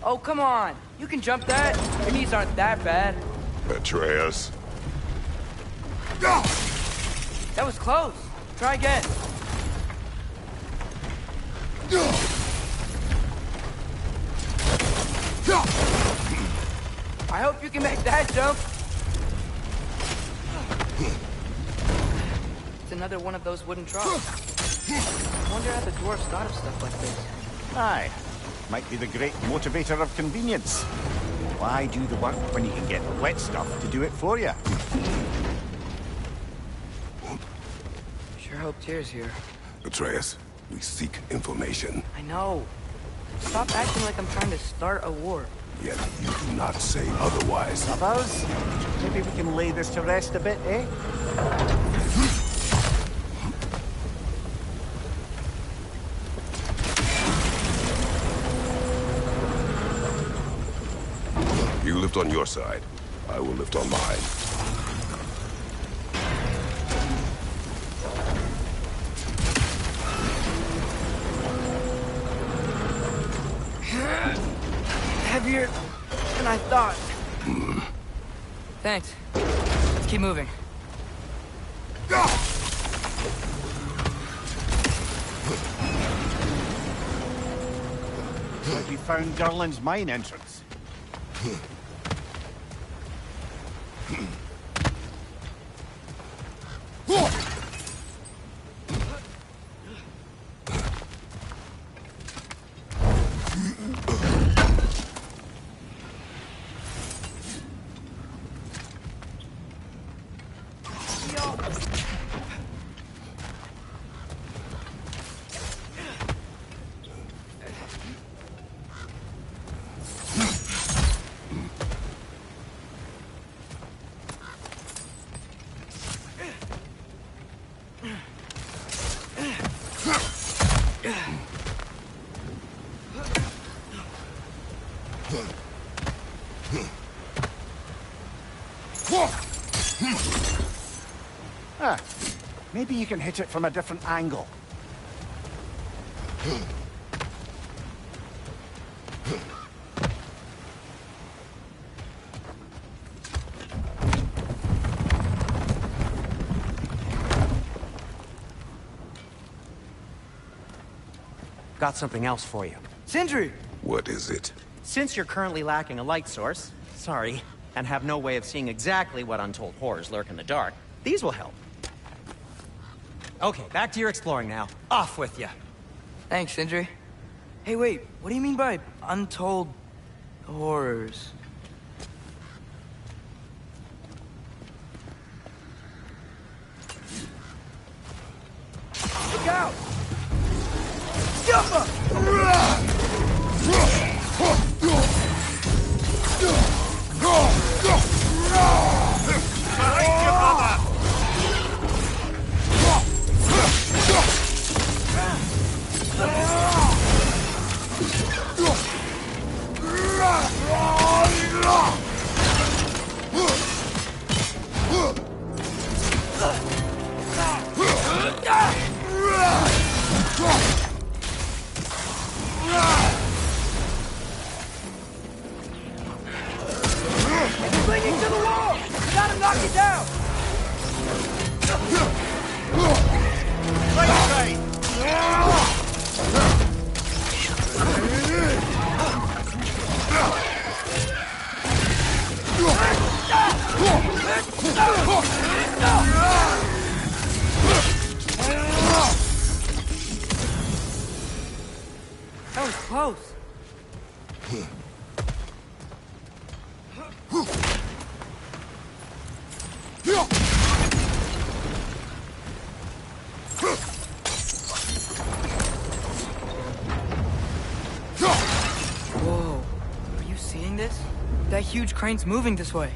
Oh, come on. You can jump that. Your knees aren't that bad. Atreus. That was close. Try again. I hope you can make that jump. It's another one of those wooden troughs. I wonder how the dwarves thought of stuff like this. Aye. might be the great motivator of convenience. Why do the work when you can get the wet stuff to do it for you? Sure hope Tyr's here. Atreus, we seek information. I know. Stop acting like I'm trying to start a war. Yet you do not say otherwise. Others? Maybe we can lay this to rest a bit, eh? You lift on your side. I will lift on mine. Heavier than I thought. Thanks. Let's keep moving. Like we found Durlin's mine entrance. Maybe you can hit it from a different angle. Got something else for you. Sindri! What is it? Since you're currently lacking a light source, sorry, and have no way of seeing exactly what untold horrors lurk in the dark, these will help. Okay, back to your exploring now. Off with you. Thanks, Sindri. Hey, wait, what do you mean by untold horrors? Look out! It's clinging to the wall! You gotta knock it down! Right side! That was close. Whoa. Are you seeing this? That huge crane's moving this way.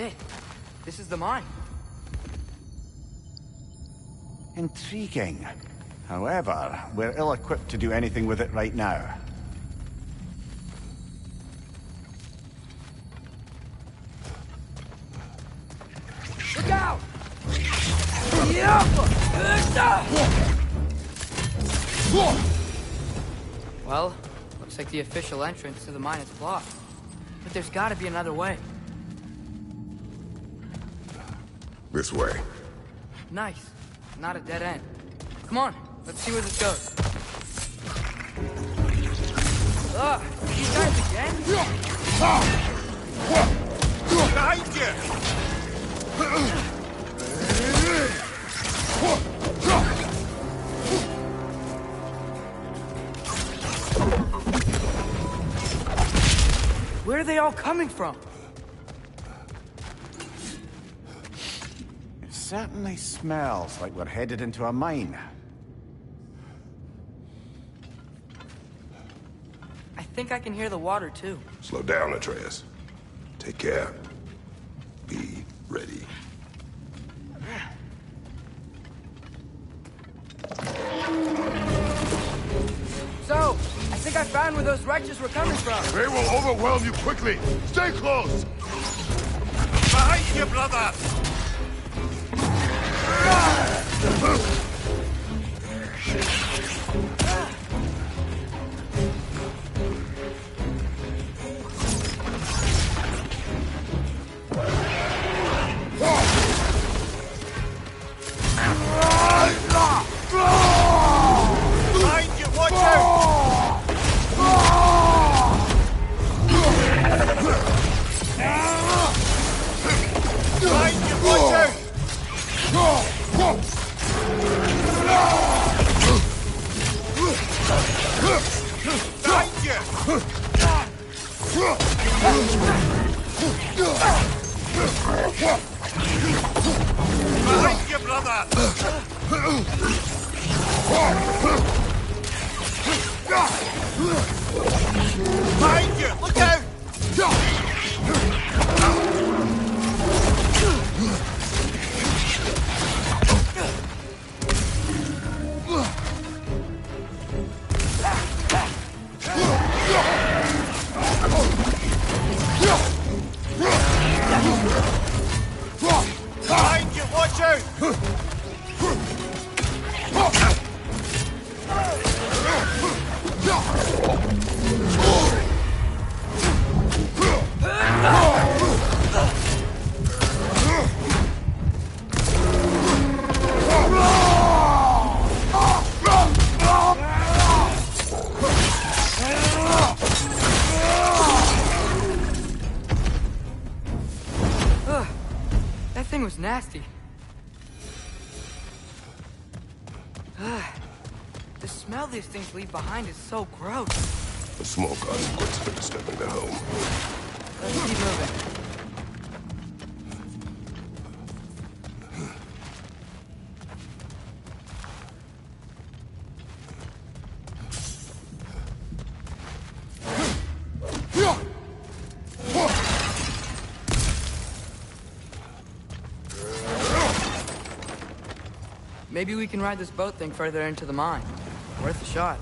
it. This is the mine. Intriguing. However, we're ill-equipped to do anything with it right now. Look out! Well, looks like the official entrance to the mine is blocked. But there's gotta be another way. This way. Nice. Not a dead end. Come on, let's see where this goes. Ugh, these guys again? Behind you! Where are they all coming from? It certainly smells like we're headed into a mine. I think I can hear the water too. Slow down, Atreus. Take care. Be ready. So, I think I found where those wretches were coming from. They will overwhelm you quickly. Stay close. Behind you, brother! Behind you, watch out! Behind you, watch out! Behind you! Behind you, brother! Behind you! Look out! Behind you! Watch out! That thing was nasty. The smell these things leave behind is so gross. A small consequence for disturbing their home. Let's keep moving. Maybe we can ride this boat thing further into the mine. Worth a shot.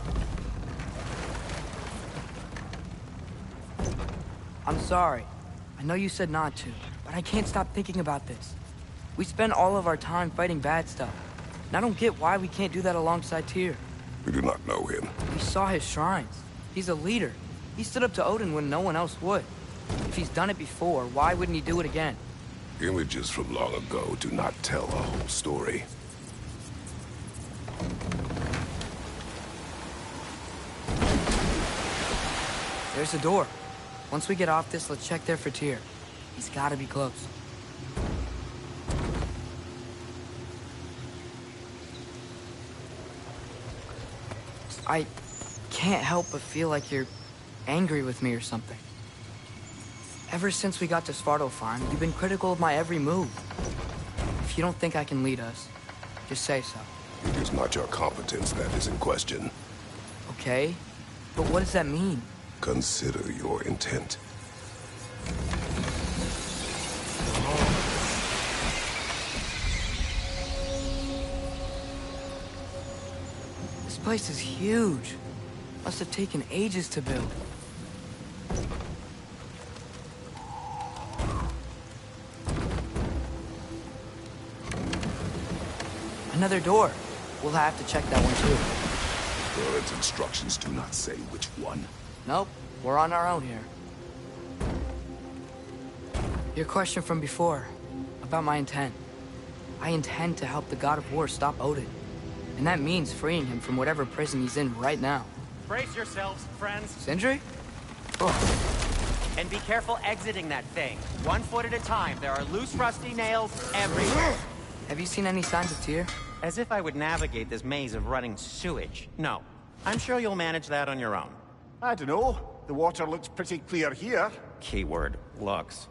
I'm sorry. I know you said not to, but I can't stop thinking about this. We spend all of our time fighting bad stuff. And I don't get why we can't do that alongside Tyr. We do not know him. We saw his shrines. He's a leader. He stood up to Odin when no one else would. If he's done it before, why wouldn't he do it again? Images from long ago do not tell a whole story. There's a door. Once we get off this, let's check there for Tyr. He's gotta be close. I can't help but feel like you're angry with me or something. Ever since we got to Svartalfheim, you've been critical of my every move. If you don't think I can lead us, just say so. It is not your competence that is in question. Okay? But what does that mean? Consider your intent. This place is huge. Must have taken ages to build. Another door. We'll have to check that one too. Current instructions do not say which one. Nope, we're on our own here. Your question from before, about my intent. I intend to help the God of War stop Odin. And that means freeing him from whatever prison he's in right now. Brace yourselves, friends. Sindri? Oh. And be careful exiting that thing. 1 foot at a time. There are loose, rusty nails everywhere. Have you seen any signs of Tyr? As if I would navigate this maze of running sewage. No. I'm sure you'll manage that on your own. I don't know. The water looks pretty clear here. Keyword, looks.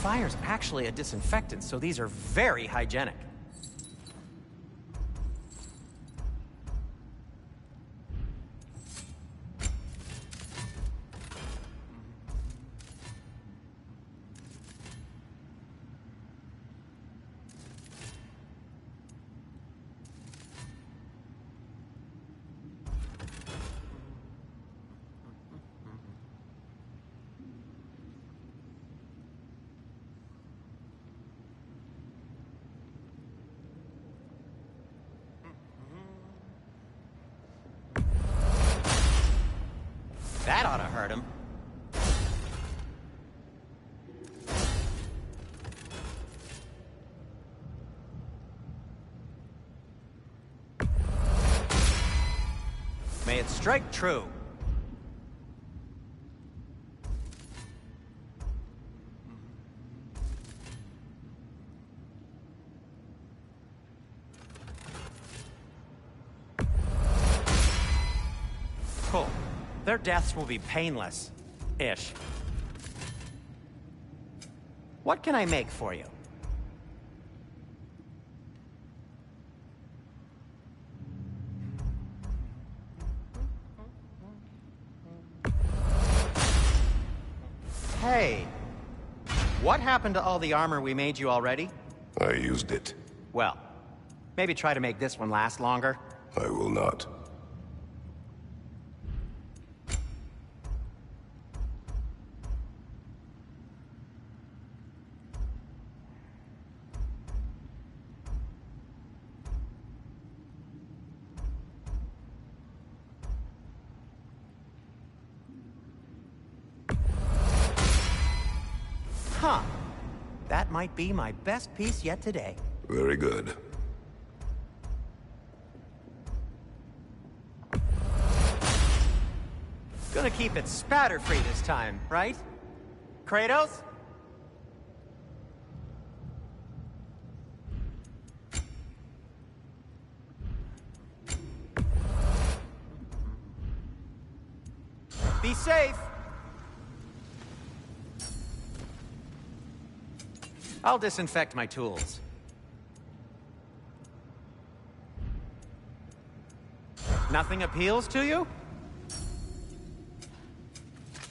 Fire's actually a disinfectant, so these are very hygienic. That ought to hurt him. May it strike true. Cool. Their deaths will be painless-ish. What can I make for you? Hey, what happened to all the armor we made you already? I used it. Well, maybe try to make this one last longer. I will not. Huh. That might be my best piece yet today. Very good. Gonna keep it spatter-free this time, right? Kratos? Be safe! I'll disinfect my tools. Nothing appeals to you?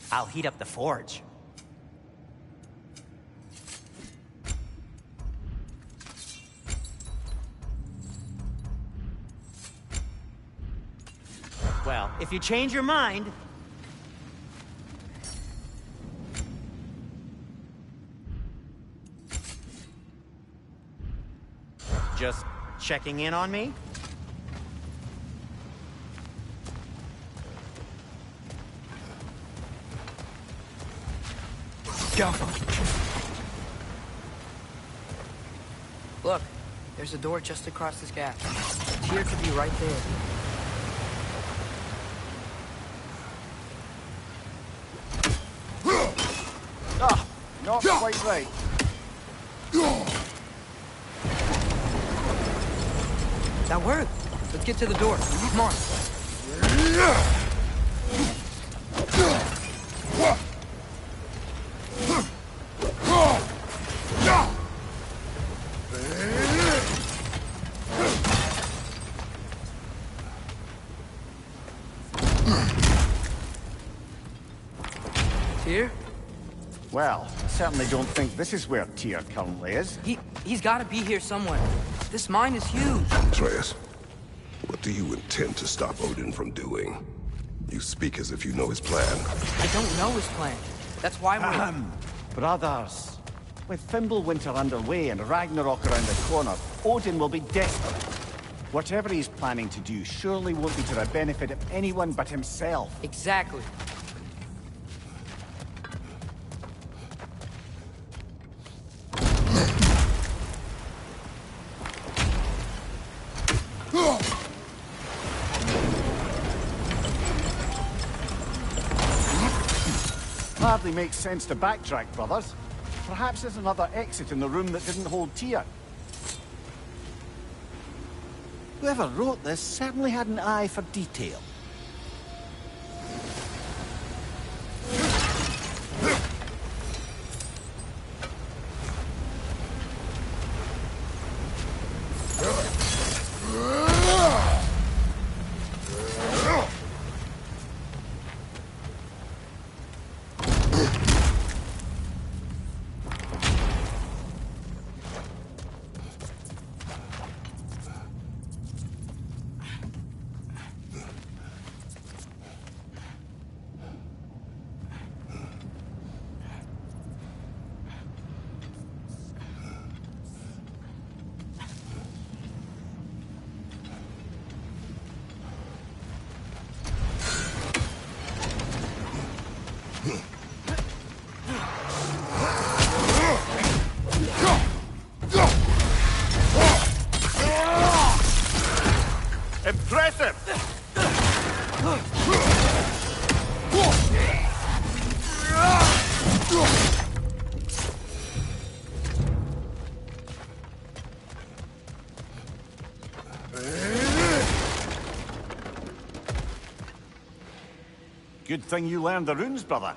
I'll heat up the forge. Well, if you change your mind... Just checking in on me? Go. Look, there's a door just across this gap. Tyr could be right there. Ah, not quite right. That worked. Let's get to the door. Come on. Tyr? Well, I certainly don't think this is where Tyr currently is. He's got to be here somewhere. This mine is huge. Atreus, what do you intend to stop Odin from doing? You speak as if you know his plan. I don't know his plan. That's why we're... Brothers, with Fimbulwinter underway and Ragnarok around the corner, Odin will be desperate. Whatever he's planning to do surely won't be to the benefit of anyone but himself. Exactly. Hardly makes sense to backtrack, brothers. Perhaps there's another exit in the room that didn't hold Tyr. Whoever wrote this certainly had an eye for detail. Impressive! Good thing you learned the runes, brother.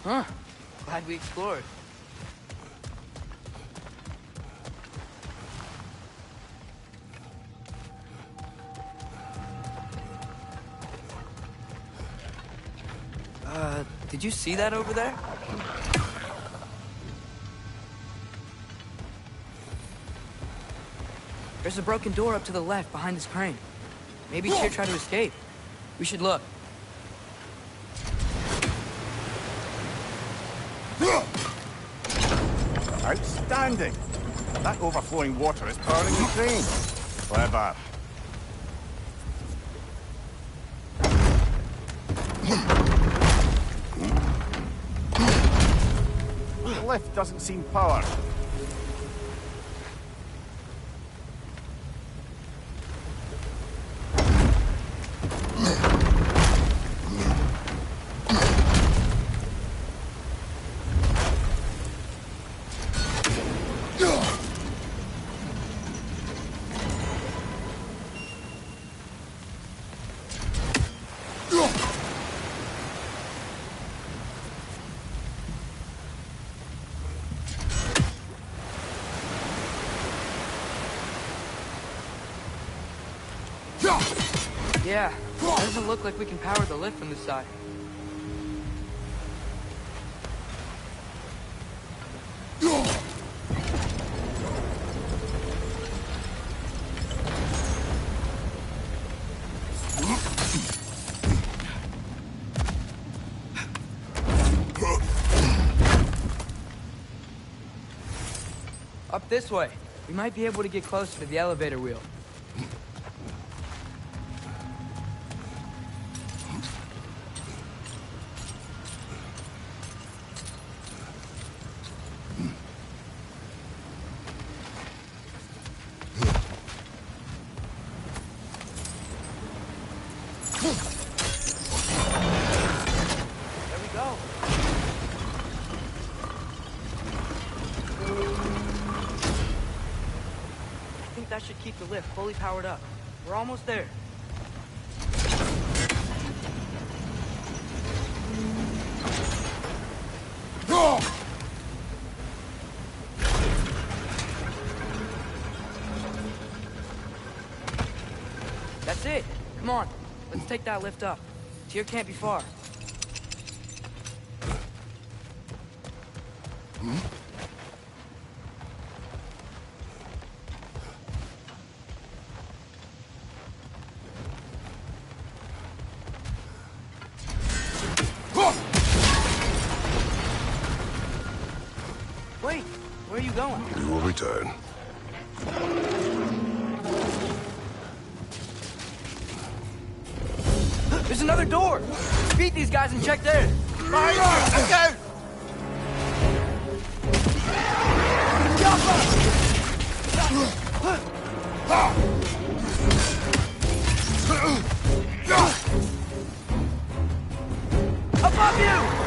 Huh. Glad we explored. Did you see that over there? There's a broken door up to the left behind this crane. Maybe Tyr tried to escape. We should look. Outstanding! That overflowing water is powering the crane. Clever. The lift doesn't seem powered. Yeah, doesn't look like we can power the lift from this side. Up this way. We might be able to get closer to the elevator wheel. That should keep the lift fully powered up. We're almost there. That's it. Come on. Let's take that lift up. Tyr can't be far. Wait, where are you going? We will return. There's another door! Beat these guys and check there! Behind you! Let's go! Above you!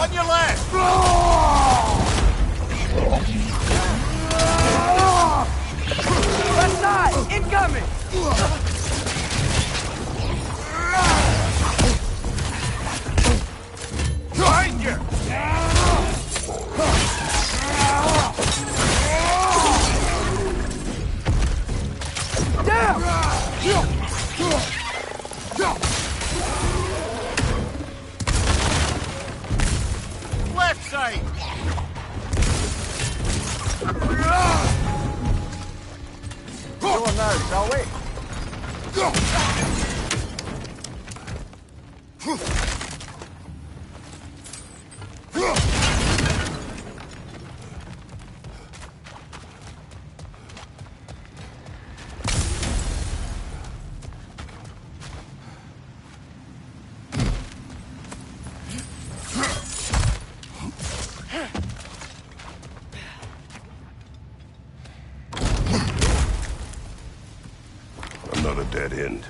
On your left! Left side! Incoming! Behind you! Down! Left side! Go on now, shall we? Another dead end.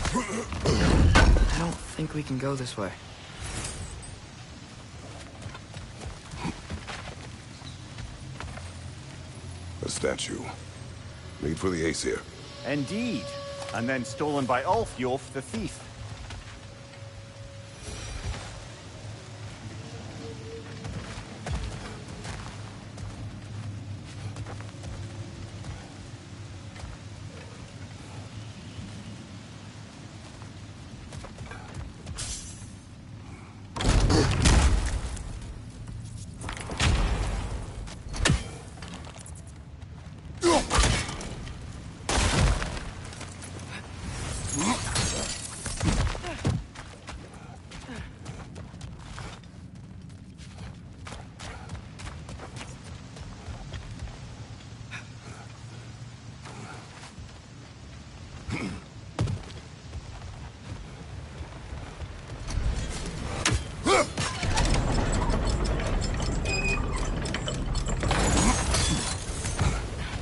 I don't think we can go this way. A statue. Made for the Aesir. Indeed. And then stolen by Ulfjolf the thief.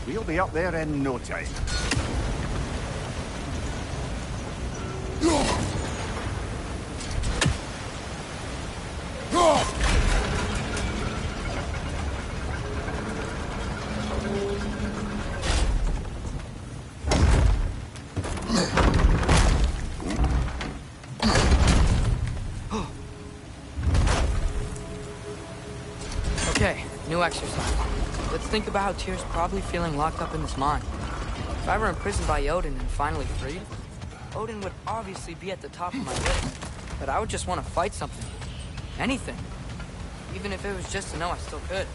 We'll be up there in no time. Okay, new exercise. Let's think about how Tyr's probably feeling locked up in this mine. If I were imprisoned by Odin and finally freed, Odin would obviously be at the top of my list. But I would just want to fight something. Anything. Even if it was just to know I still could.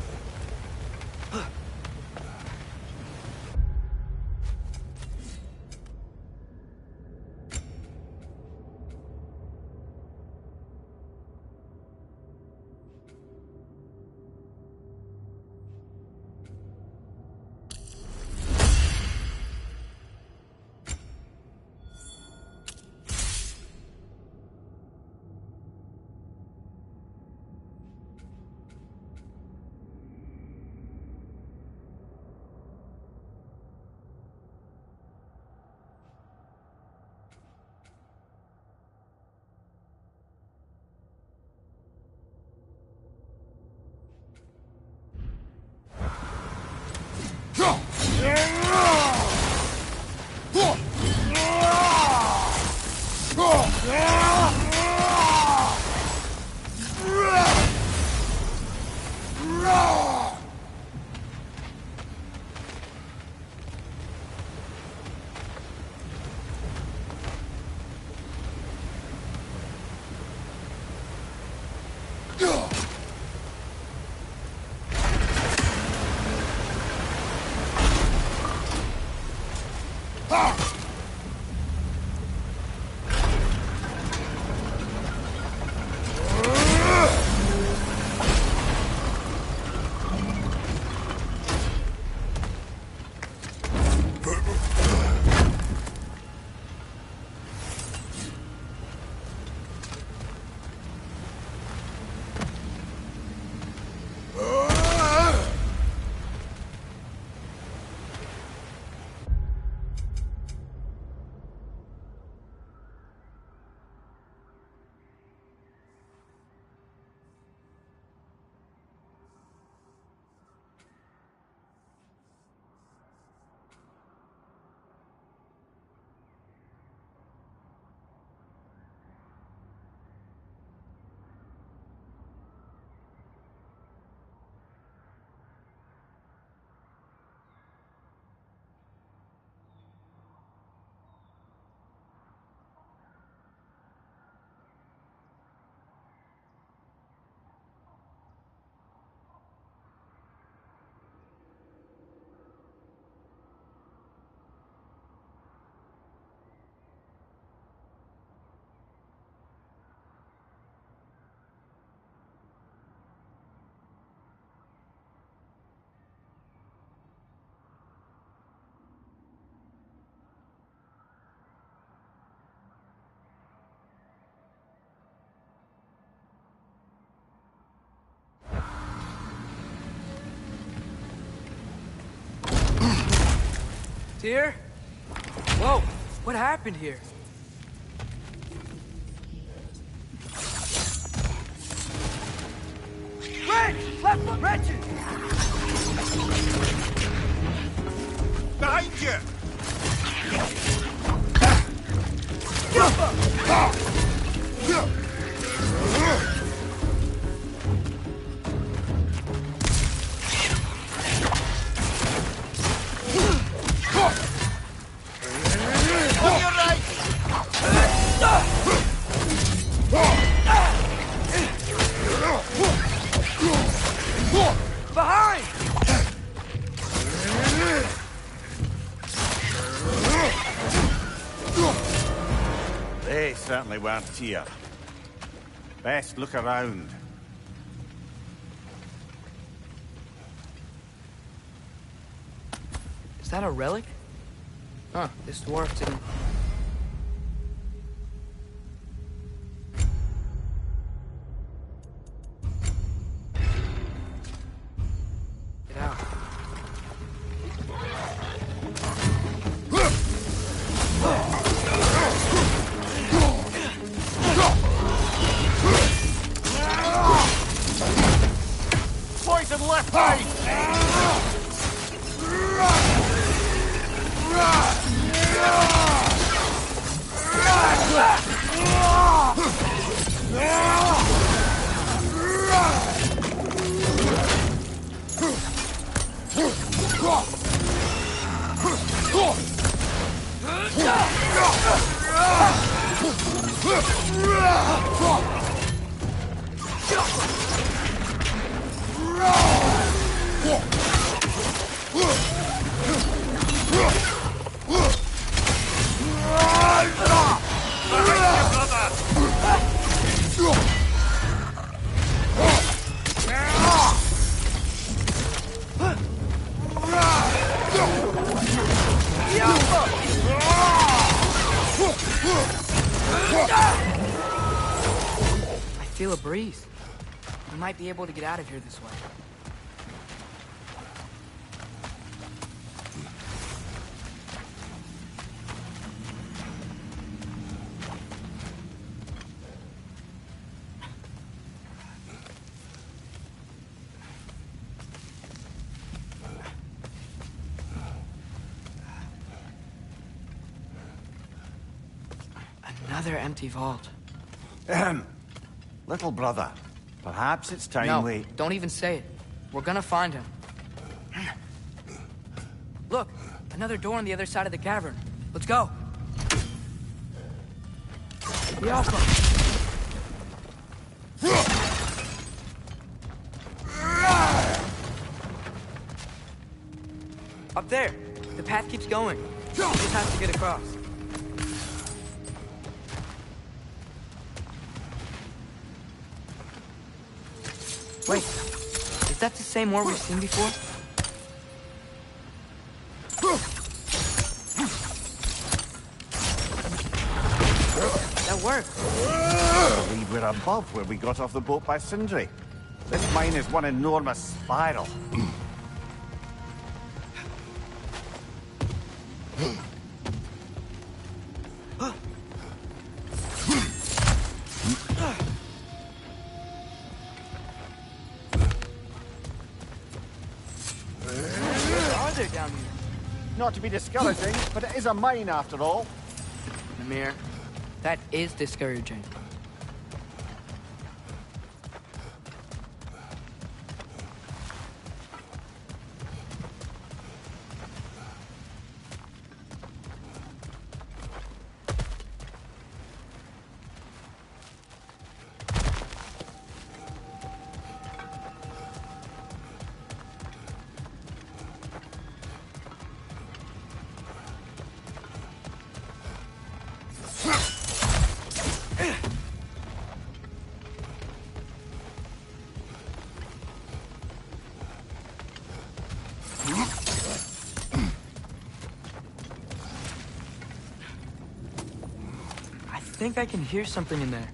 Tyr? Whoa, what happened here? Wrench! Left foot wrenches! Behind you! On your right! Behind! They certainly weren't here. Best look around. Is that a relic? Huh, this dwarf didn't... Get out. Poison left side! I feel a breeze. We might be able to get out of here this way. Another empty vault. Little brother, perhaps it's time No, we... don't even say it. We're gonna find him. Look, another door on the other side of the cavern. Let's go. The Alpha. Up there. The path keeps going. We just have to get across. Wait, is that the same war we've seen before? That worked. I believe we're above where we got off the boat by Sindri. This mine is one enormous spiral. What are there down here? Not to be discouraging, but it is a mine after all. Namir, that is discouraging. I think I can hear something in there.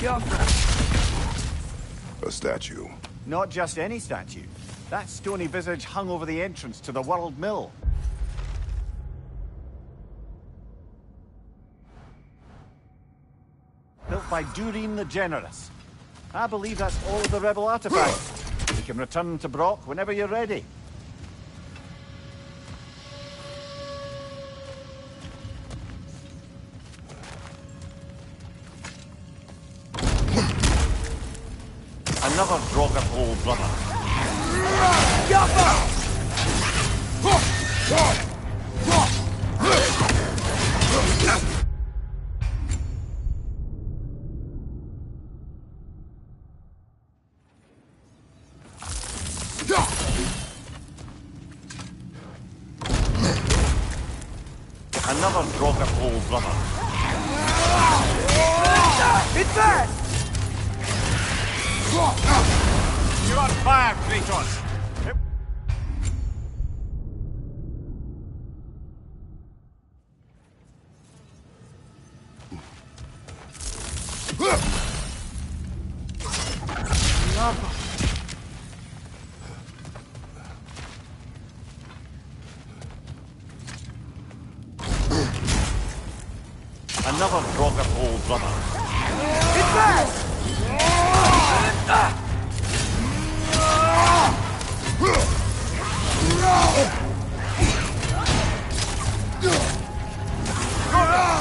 A statue. Not just any statue. That stony visage hung over the entrance to the World Mill. Built by Durin the Generous. I believe that's all of the rebel artifacts. You can return them to Brock whenever you're ready. Another Drogon old brother. Another Drogon old brother. It's bad! You're on fire, Kratos! Another Drogon old brother. It's bad!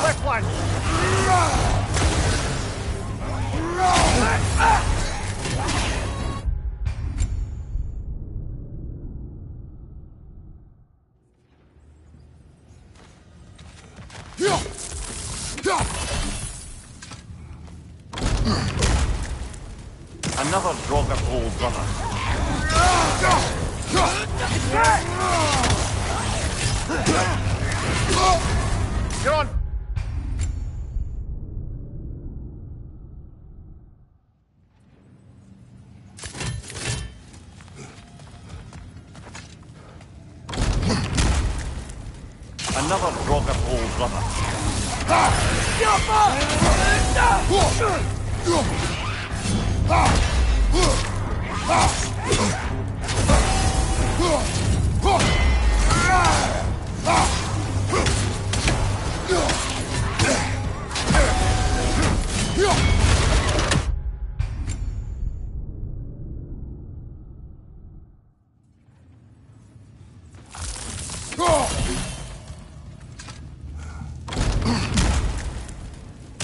Quick one! Another Drogon old brother. You're on! Another Drogon old brother.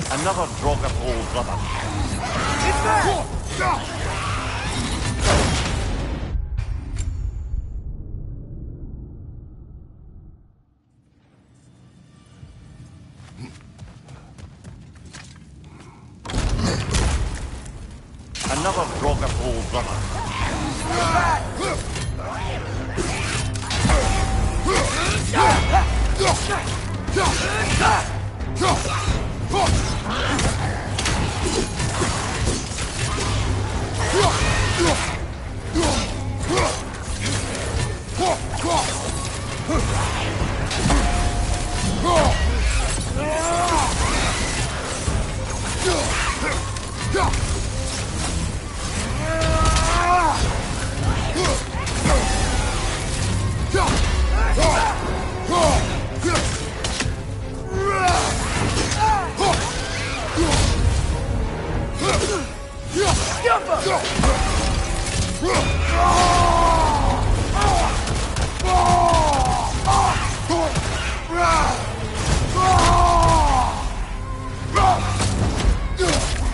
Another Drogon old brother. Another Drogon old brother.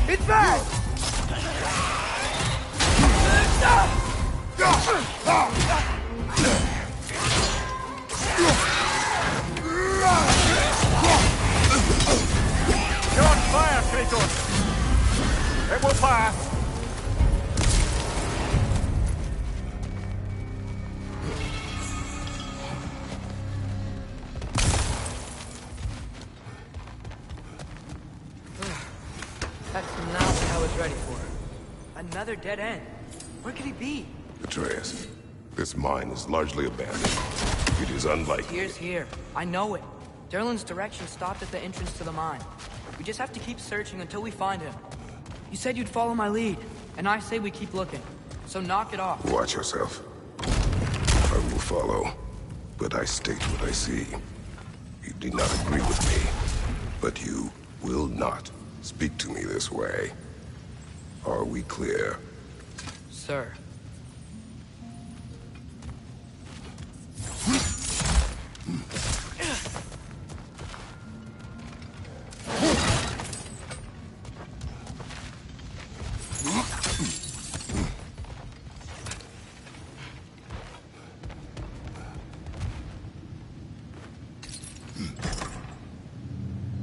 It's bad! You're on fire, Kratos! It will pass! That's not what I was ready for. Another dead end. Where could he be? Atreus, this mine is largely abandoned. It is unlikely. Here's here. I know it. Derlin's direction stopped at the entrance to the mine. We just have to keep searching until we find him. You said you'd follow my lead, and I say we keep looking. So knock it off. Watch yourself. I will follow, but I state what I see. You do not agree with me, but you will not speak to me this way. Are we clear? Sir.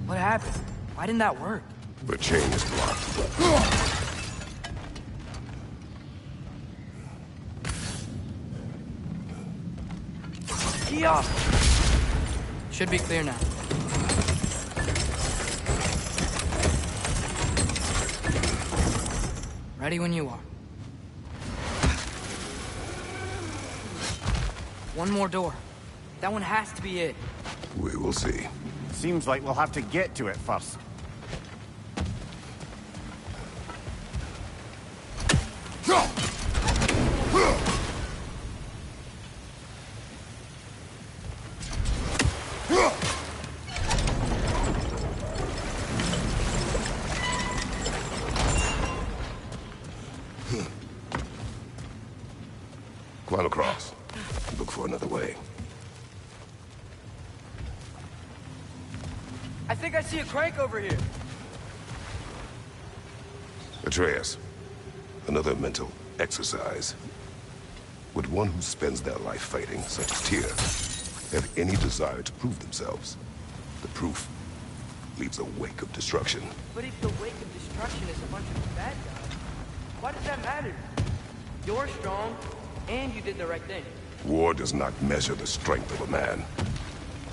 What happened? Why didn't that work? The chain is blocked. Key off! Should be clear now. Ready when you are. One more door. That one has to be it. We will see. Seems like we'll have to get to it first. Climb across. Look for another way. I think I see a crank over here. Atreus, another mental exercise. Would one who spends their life fighting, such as Tyr, have any desire to prove themselves? The proof leaves a wake of destruction. But if the wake of destruction is a bunch of bad guys, why does that matter? You're strong, and you did the right thing. War does not measure the strength of a man.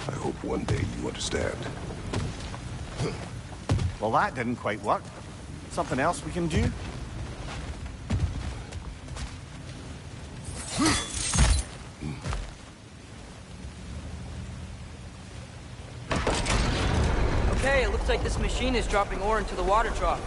I hope one day you understand. Well, that didn't quite work. Something else we can do? Okay, it looks like this machine is dropping ore into the water trough.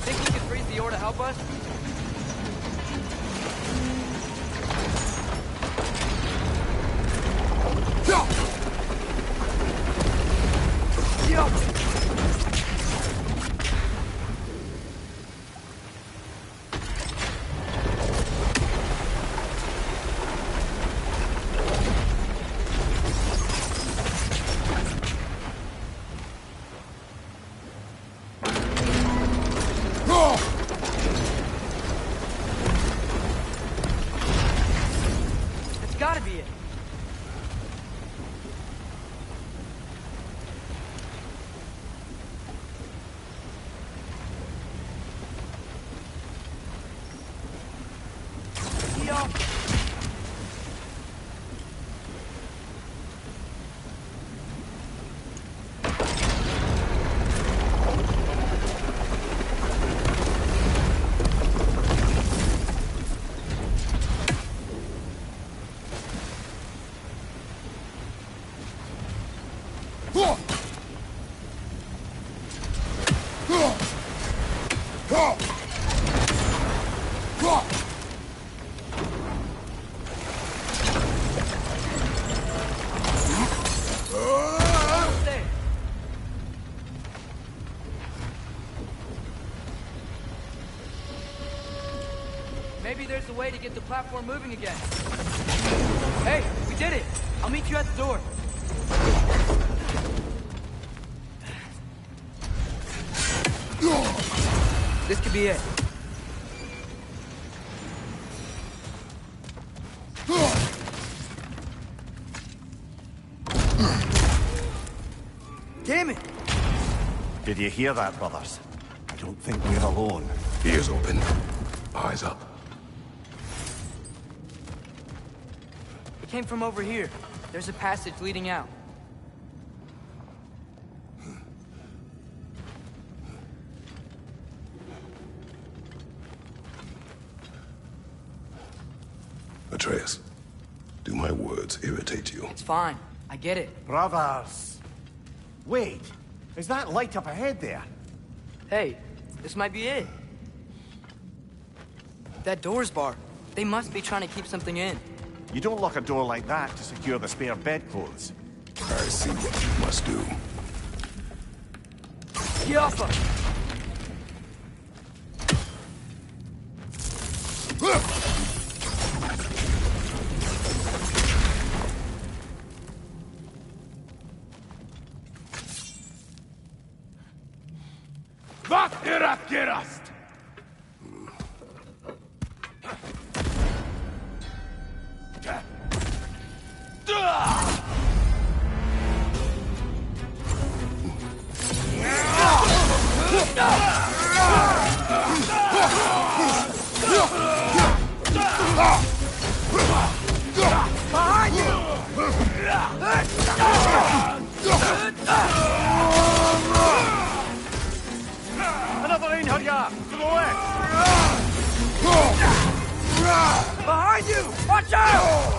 Think we can freeze the ore to help us? It's gotta be it. Maybe there's a way to get the platform moving again. Hey, we did it! I'll meet you at the door. This could be it. Did you hear that, brothers? I don't think we're alone. Ears open, eyes up. It came from over here. There's a passage leading out. Atreus, do my words irritate you? It's fine. I get it. Brothers! Wait, is that light up ahead there? Hey, this might be it. That door's barred. They must be trying to keep something in. You don't lock a door like that to secure the spare bedclothes. I see what you must do. Get off her! Was ihr das gerast? Another Einherjar! To the left! Behind you! Watch out!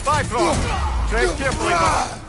Bifrost! Tread carefully, brother.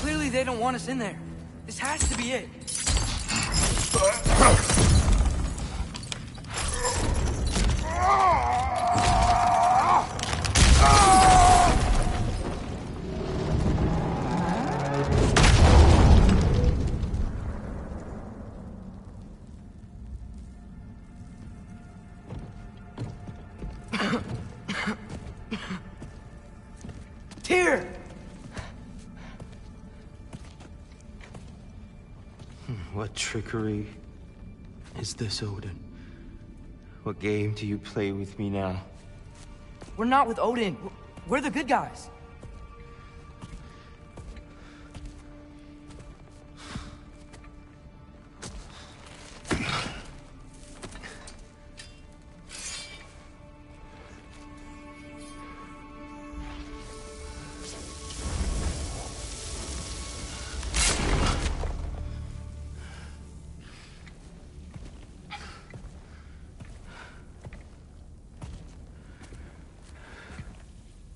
Clearly they don't want us in there. This has to be it. Tyr! What trickery is this, Odin? What game do you play with me now? We're not with Odin. We're the good guys.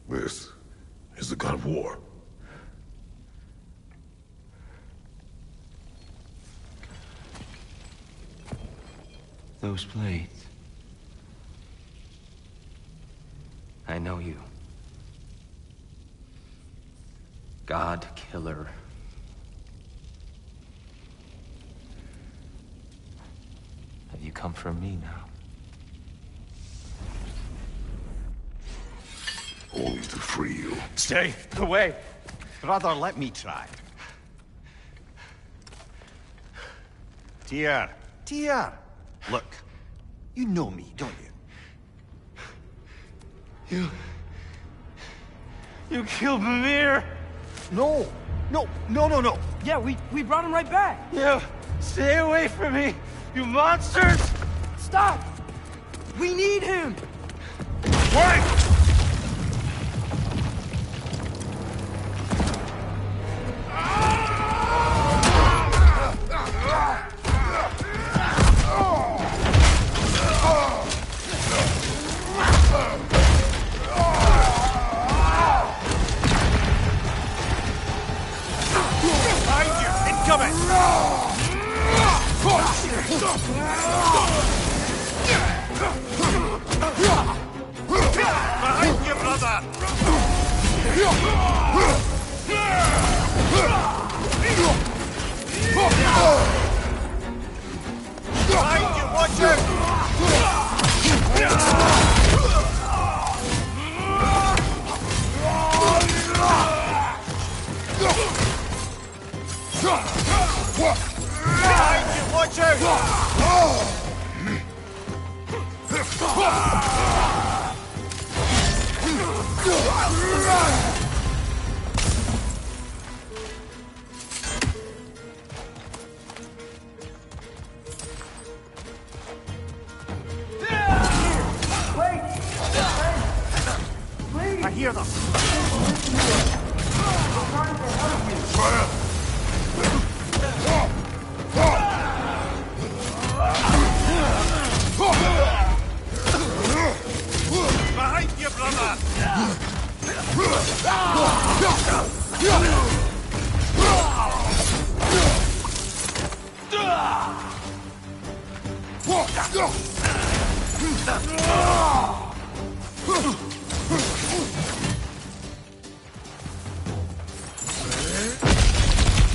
This is the god of war. Those blades. I know you. God killer. Have you come for me now? only to free you. Stay away. Brother, let me try. Tyr. Tyr! Look, you know me, don't you? You killed Mimir! No! No! Yeah, we brought him right back. You stay away from me, you monsters! Stop! We need him! Wait! Behind you, brother! Behind you, watch out! Behind you, watch out! I hear them. Behind you, brother!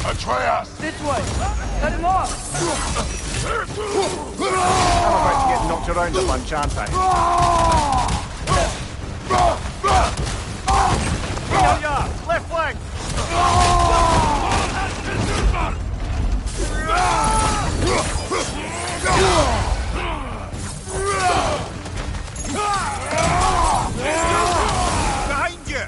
Atreus! This way! Cut him off! I'm about to get knocked around at lunch, aren't I? Yeah, left flank! Behind you!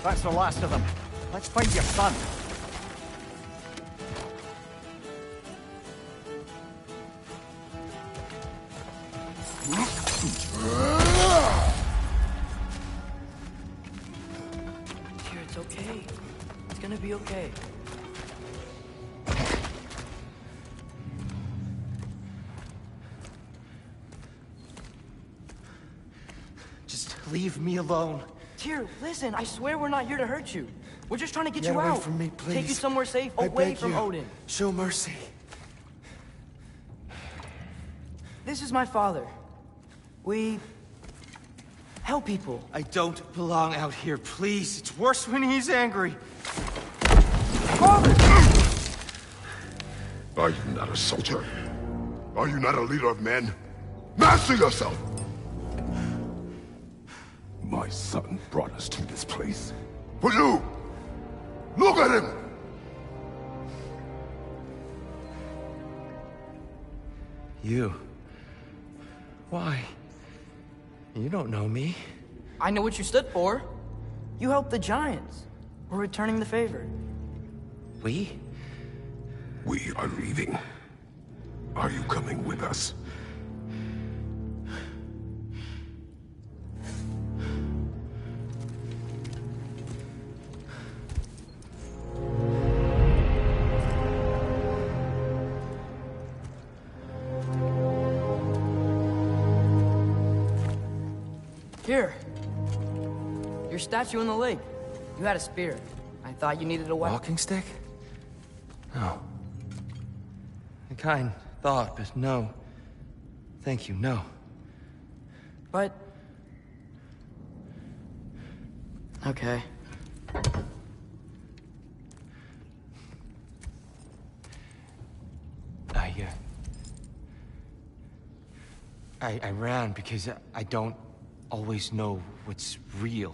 That's the last of them. Let's find your son. Here, it's okay. It's gonna be okay. Just leave me alone. Tyr, listen, I swear we're not here to hurt you. We're just trying to get Get you away out. from me, Take you please. somewhere safe, I away beg from you. Odin. Show mercy. This is my father. We help people. I don't belong out here, please. It's worse when he's angry. Father! Are you not a soldier? Are you not a leader of men? Master yourself! My son brought us to this place. For you! Look at him! You. Why? You don't know me. I know what you stood for. You helped the Giants. We're returning the favor. We? We are leaving. Are you coming with us? Here. Your statue in the lake. You had a spear. I thought you needed a weapon. Walking stick? No. A kind thought, but no. Thank you, no. But... Okay. I ran because I don't always know what's real.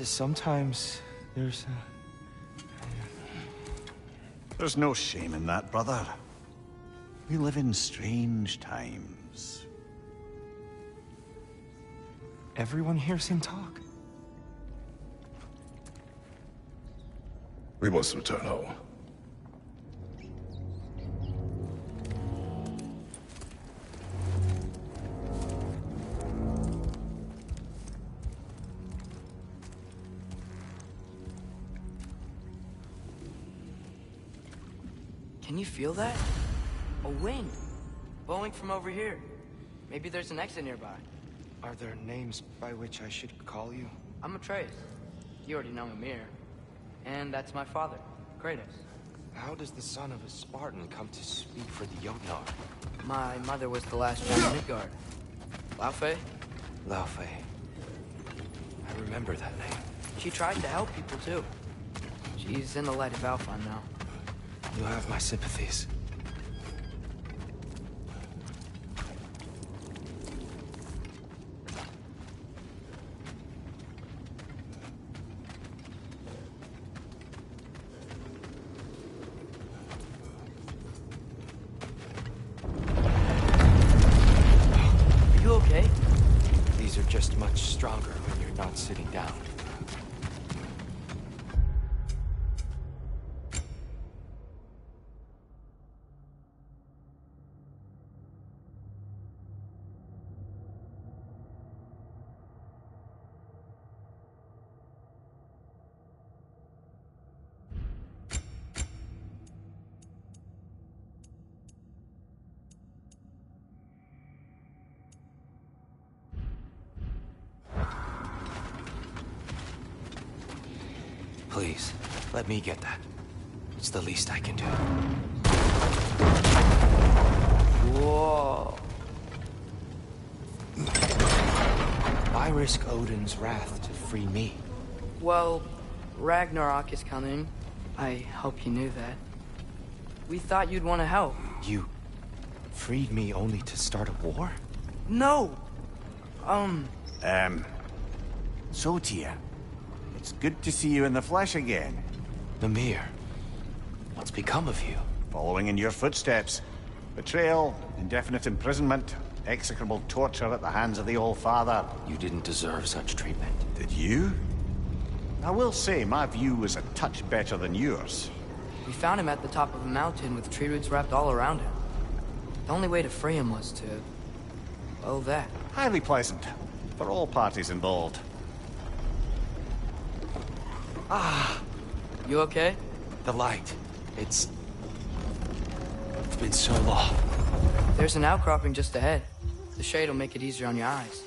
Sometimes there's There's no shame in that, brother. We live in strange times. Everyone hears him talk. We must return home. Can you feel that? A wind. Blowing from over here. Maybe there's an exit nearby. Are there names by which I should call you? I'm Atreus. You already know Mimir. And that's my father, Kratos. How does the son of a Spartan come to speak for the Jotnar? My mother was the last giant Midgard. Laufey? Laufey. I remember that name. She tried to help people too. She's in the light of Alphon now. You have my sympathies. Are you okay? These are just much stronger when you're not sitting down. Please, let me get that. It's the least I can do. Whoa. Why risk Odin's wrath to free me? Well, Ragnarok is coming. I hope you knew that. We thought you'd want to help. You freed me only to start a war? No! So, Tyr, it's good to see you in the flesh again. Mimir, what's become of you? Following in your footsteps. Betrayal, indefinite imprisonment, execrable torture at the hands of the Old Father. You didn't deserve such treatment. Did you? I will say, my view was a touch better than yours. We found him at the top of a mountain with tree roots wrapped all around him. The only way to free him was to... well, that. Highly pleasant, for all parties involved. You okay? The light. It's been so long. There's an outcropping just ahead. The shade will make it easier on your eyes.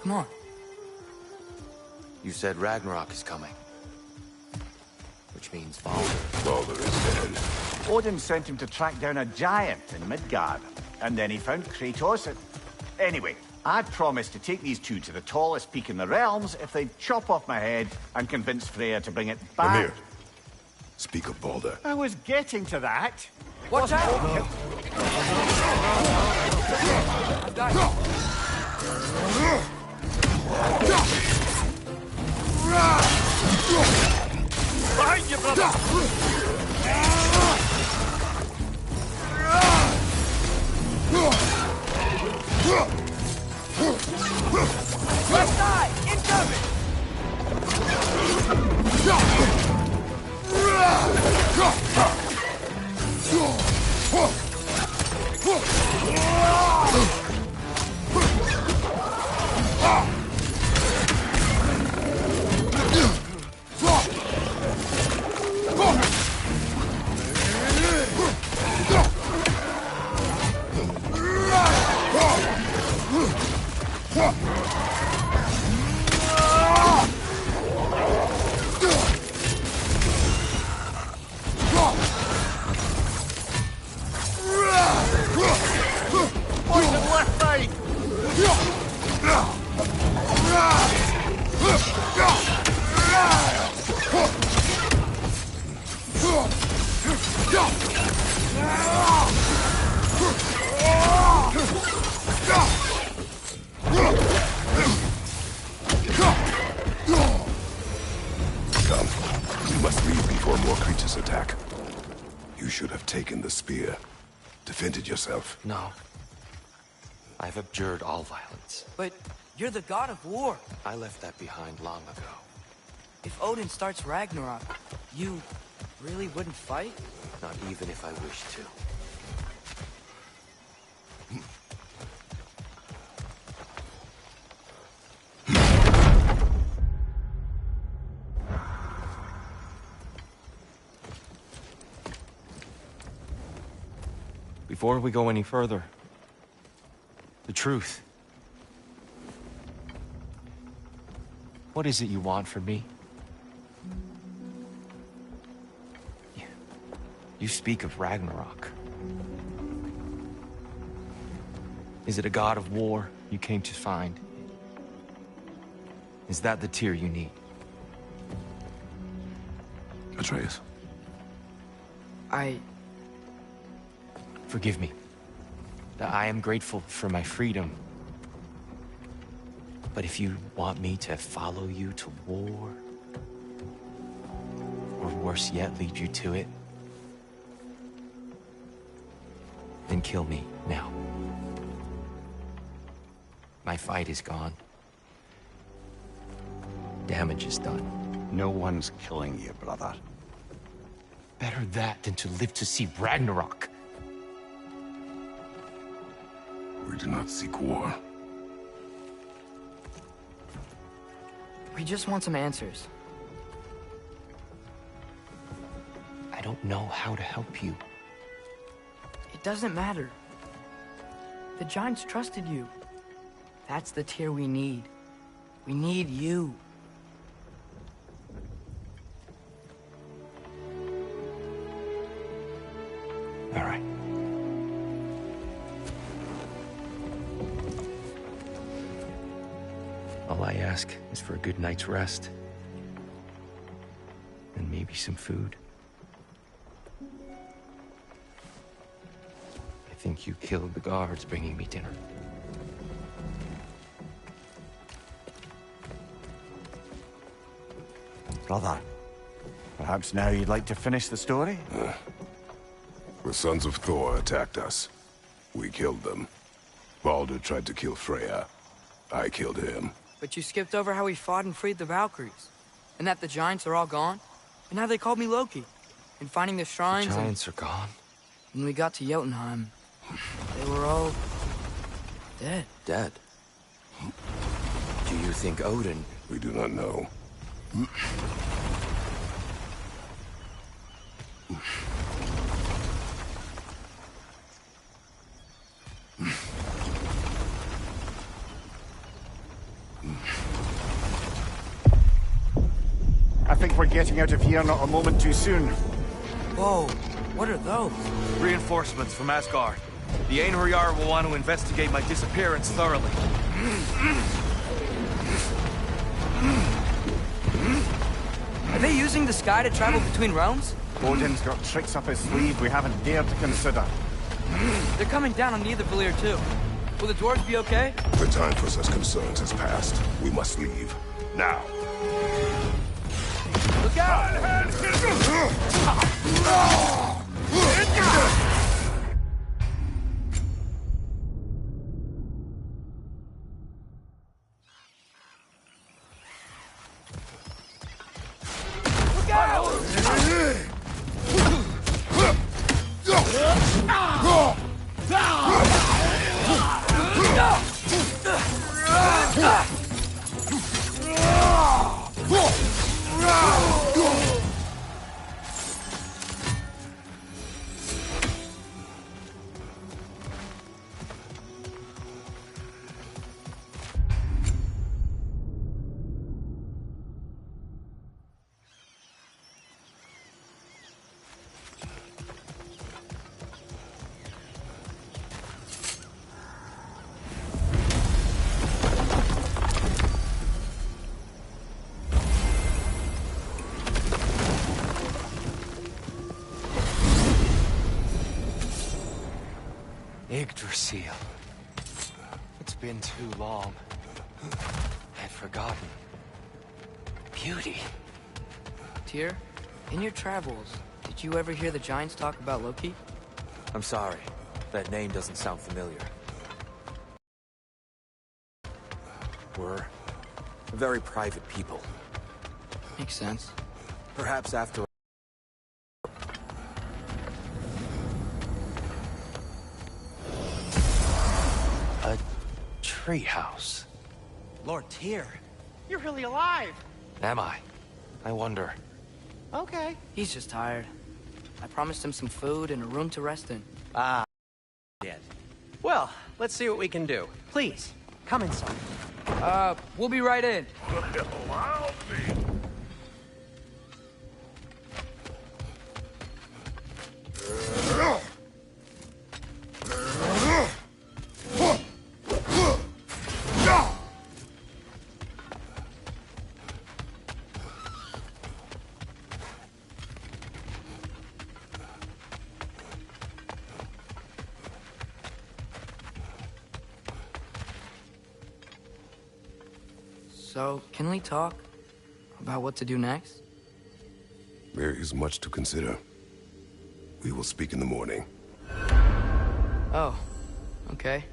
Come on. You said Ragnarok is coming. Which means Baldur. Baldur is dead. Odin sent him to track down a giant in Midgard, and then he found Kratos. Anyway, I'd promised to take these two to the tallest peak in the realms if they'd chop off my head and convince Freya to bring it back. Mimir, speak of Baldur. I was getting to that. Watch out! I've got you. Behind you, brother! Left side! Incoming! attack. You should have taken the spear. Defended yourself. No. I've abjured all violence. But you're the god of war. I left that behind long ago. If Odin starts Ragnarok, you really wouldn't fight? Not even if I wished to. Before we go any further, the truth. What is it you want from me? You speak of Ragnarok. Is it a god of war you came to find? Is that the tear you need? Atreus. Forgive me. I am grateful for my freedom. But if you want me to follow you to war, or worse yet, lead you to it, then kill me now. My fight is gone. Damage is done. No one's killing you, brother. Better that than to live to see Ragnarok. We do not seek war. We just want some answers. I don't know how to help you. It doesn't matter. The Giants trusted you. That's the tear we need. We need you. All right. All I ask is for a good night's rest. And maybe some food. I think you killed the guards bringing me dinner. Brother, perhaps now you'd like to finish the story? The sons of Thor attacked us. We killed them. Baldur tried to kill Freya. I killed him. But you skipped over how we fought and freed the Valkyries. And that the Giants are all gone. And how they called me Loki. And finding the shrines. The Giants are gone. When we got to Jotunheim, they were all dead. Dead? Do you think Odin... We do not know. I think we're getting out of here not a moment too soon. Whoa, what are those? Reinforcements from Asgard. The Einherjar will want to investigate my disappearance thoroughly. Are they using the sky to travel between realms? Odin's got tricks up his sleeve we haven't dared to consider. They're coming down on the Nidavellir too. Will the dwarves be okay? The time for such concerns has passed. We must leave. Now. Look out! Yggdrasil. It's been too long. I've forgotten. Beauty. Tyr, in your travels, did Did you ever hear the Giants talk about Loki? I'm sorry. That name doesn't sound familiar. We're very private people. Makes sense. Perhaps after... A treehouse. Lord Tyr, you're really alive. Am I? I wonder. Okay. He's just tired. I promised him some food and a room to rest in. Ah, dead. Well, let's see what we can do. Please, come inside. We'll be right in. Well, I'll be. So, can we talk about what to do next? There is much to consider. We will speak in the morning. Oh, okay.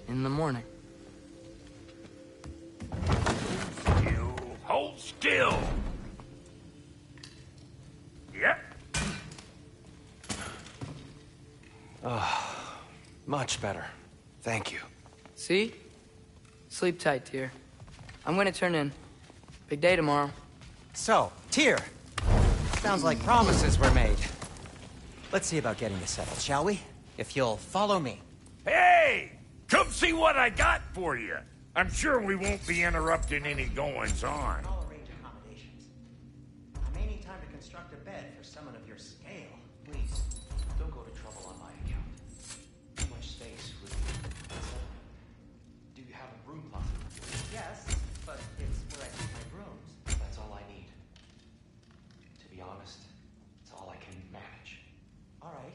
In the morning. Hold still. Yep. Much better. Thank you. See? Sleep tight, Tyr. I'm gonna turn in. Big day tomorrow. So, Tyr, sounds like promises were made. Let's see about getting this settled, shall we? If you'll follow me. Hey! Come see what I got for you. I'm sure we won't be interrupting any goings-on. I'll arrange accommodations. I may need time to construct a bed for someone of your scale. Please, don't go to trouble on my account. Too much space would be... Do you have a room closet? Yes, but it's where I keep my brooms. That's all I need. To be honest, it's all I can manage. All right.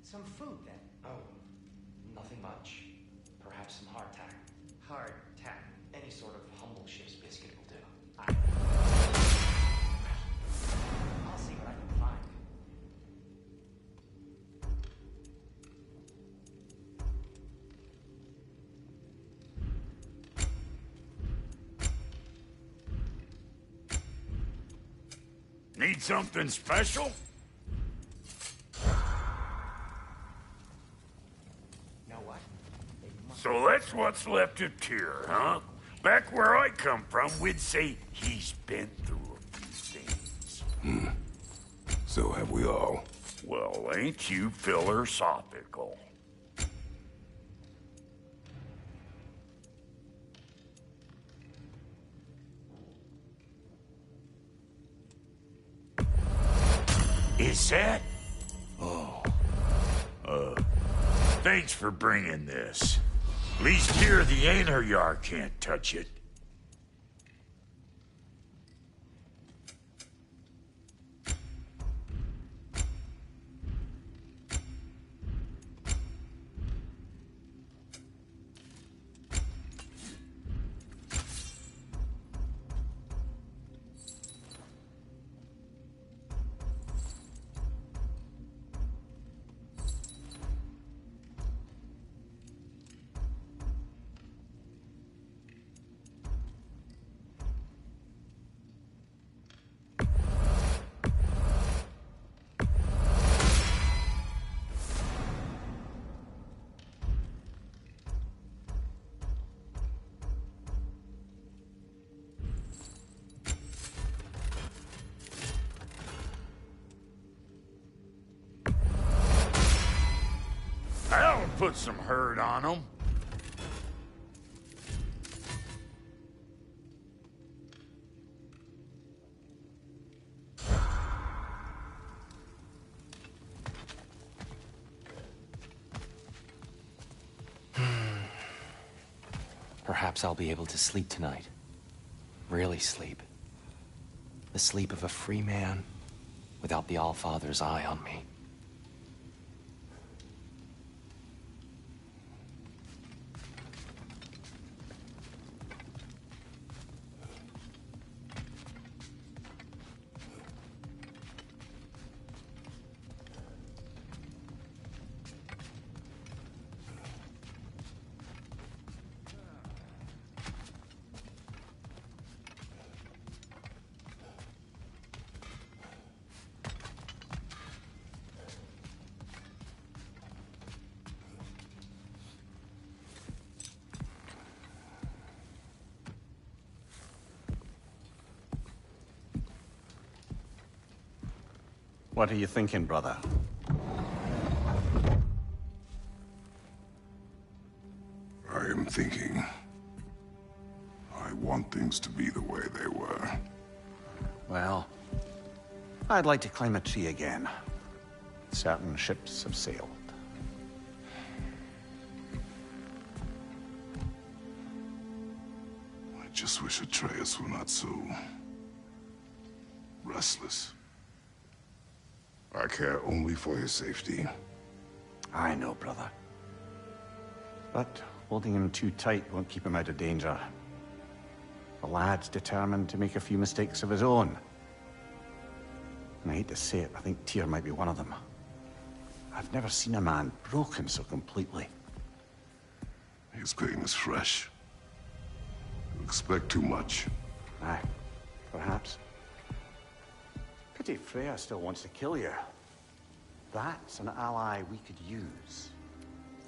Some food then. Oh, nothing much. Perhaps some hardtack. Hardtack. Any sort of humble ship's biscuit will do. I'll see what I can find. Need something special? Know what? So that's what's left of Tyr, huh? Back where I come from, we'd say he's been through a few things. So have we all. Well, ain't you philosophical? Is that? Oh. Thanks for bringing this. At least here the Einherjar can't touch it. That'll put some hurt on them. Perhaps I'll be able to sleep tonight. Really sleep. The sleep of a free man without the Allfather's eye on me. What are you thinking, brother? I am thinking. I want things to be the way they were. Well, I'd like to climb a tree again. Certain ships have sailed. I just wish Atreus were not so restless. I care only for his safety. I know, brother. But holding him too tight won't keep him out of danger. The lad's determined to make a few mistakes of his own. And I hate to say it, I think Tyr might be one of them. I've never seen a man broken so completely. His pain is fresh. You expect too much. Aye, perhaps. Pity Freya still wants to kill you. That's an ally we could use.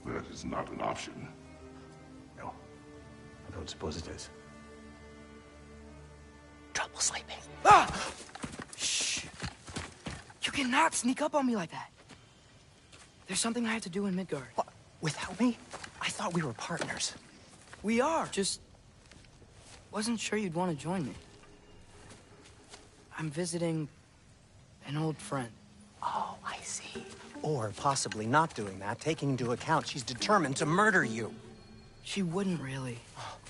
That is not an option. No, I don't suppose it is. Trouble sleeping. Ah! Shh. You cannot sneak up on me like that. There's something I have to do in Midgard. What? Without me? I thought we were partners. We are. Just wasn't sure you'd want to join me. I'm visiting an old friend. Oh, I see. Or possibly not doing that, taking into account she's determined to murder you. She wouldn't really.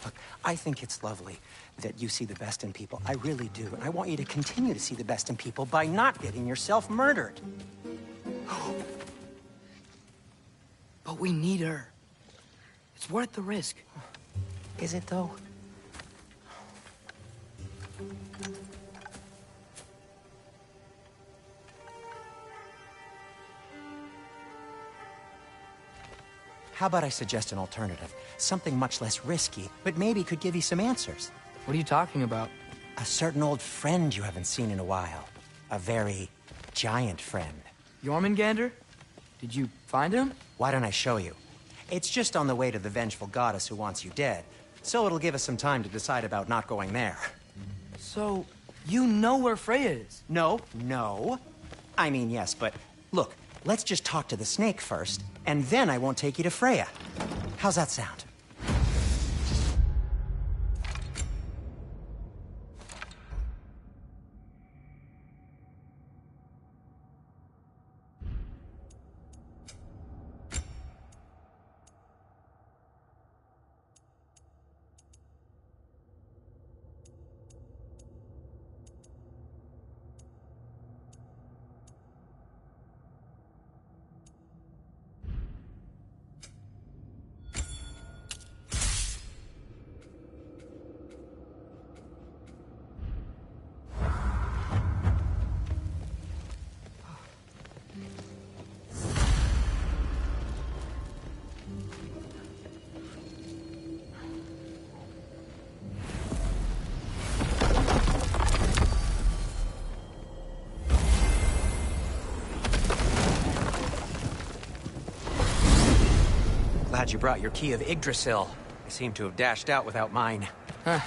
Look, I think it's lovely that you see the best in people. I really do. And I want you to continue to see the best in people by not getting yourself murdered. But we need her. It's worth the risk. Is it, though? How about I suggest an alternative? Something much less risky, but maybe could give you some answers. What are you talking about? A certain old friend you haven't seen in a while. A very giant friend. Jormungandr? Did you find him? Why don't I show you? It's just on the way to the vengeful goddess who wants you dead, so it'll give us some time to decide about not going there. So, you know where Freya is? No. I mean, yes, but look, let's just talk to the snake first, and then I won't take you to Freya. How's that sound? Glad you brought your key of Yggdrasil. I seem to have dashed out without mine. Huh.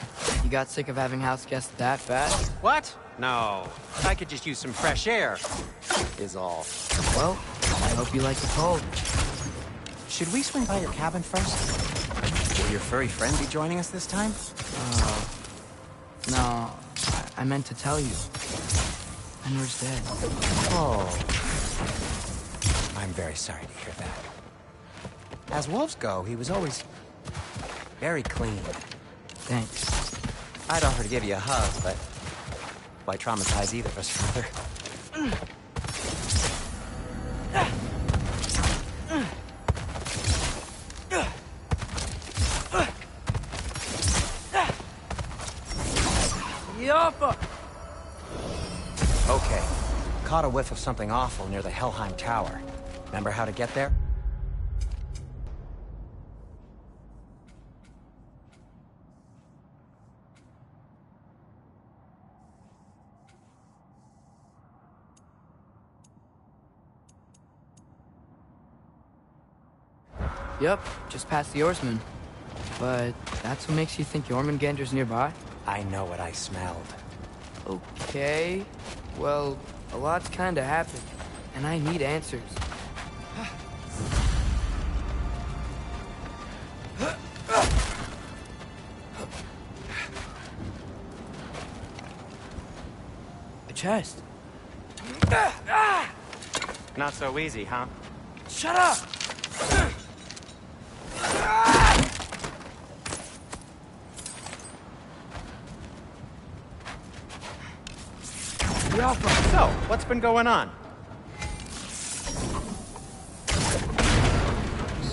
You got sick of having house guests that fast? What? No. I could just use some fresh air, is all. Well, I hope you like the cold. Should we swing by your cabin first? Will your furry friend be joining us this time? No, I meant to tell you. Fenrir's dead. Oh. I'm very sorry to hear that. As wolves go, he was always very clean. Thanks. I'd offer to give you a hug, but why traumatize either of us further? Yoppa! Okay. Caught a whiff of something awful near the Helheim Tower. Remember how to get there? Yep, just past the oarsman. But that's what makes you think Jormungandr's nearby? I know what I smelled. Okay. Well, A lot's kinda happened, and I need answers. A chest. Not so easy, huh? Shut up! So, what's been going on?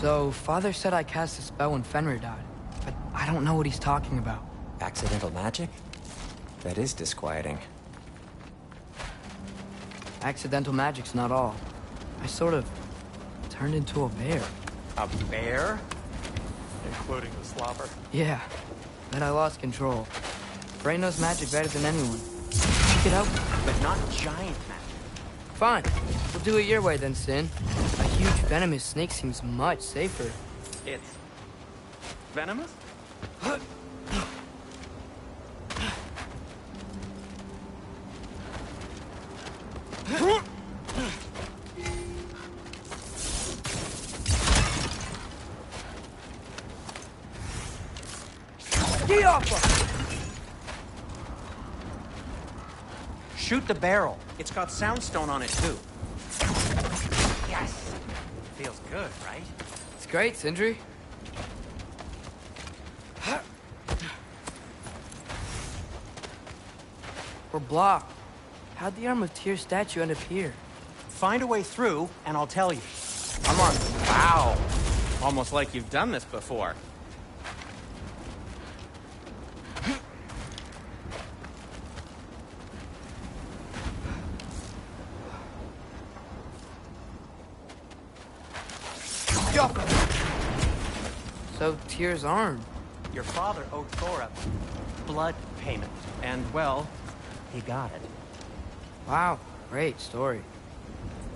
So, Father said I cast a spell when Fenrir died, but I don't know what he's talking about. Accidental magic? That is disquieting. Accidental magic's not all. I sort of turned into a bear. A bear? Including the slobber. Yeah, then I lost control. Bray knows magic better than anyone. Pick it up. But not giant magic. Fine. We'll do it your way then, Sin. A huge venomous snake seems much safer. It's venomous? Get off! Shoot the barrel. It's got soundstone on it, too. Yes! Feels good, right? It's great, Sindri. We're blocked. How'd the Arm of Tyr statue end up here? Find a way through, and I'll tell you. Come on. Wow. Almost like you've done this before. So, Tyr's arm. Your father owed Thor a blood payment, and, well, he got it. Wow, great story.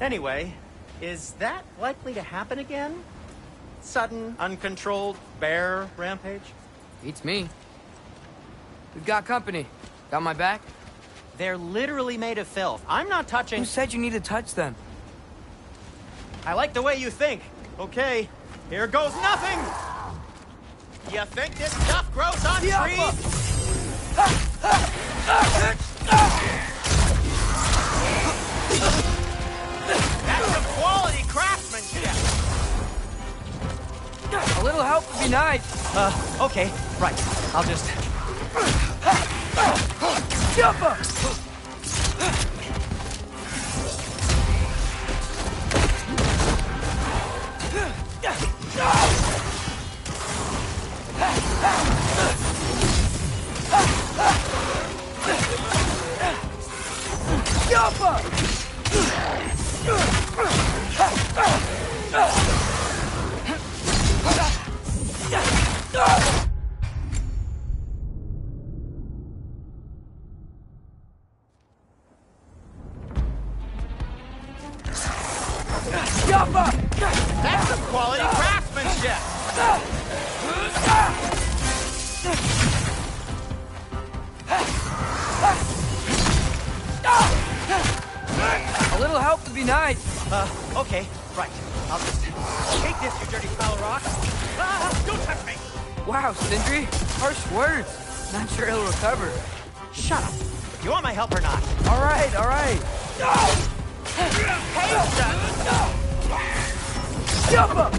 Anyway, is that likely to happen again? Sudden, uncontrolled bear rampage? Beats me. We've got company. Got my back? They're literally made of filth. I'm not touching... Who said you need to touch them? I like the way you think. Okay, here goes nothing! You think this stuff grows on trees? That's some quality craftsmanship! A little help would be nice. Okay, right. I'll just... Jump up! Jump up! That's some quality craftsmanship! A little help would be nice. Okay, right. I'll just take this, you dirty foul rock. Don't touch me! Wow, Sindri. Harsh words. Not sure he'll recover. Shut up. You want my help or not? All right, all right. Hey, Jump up!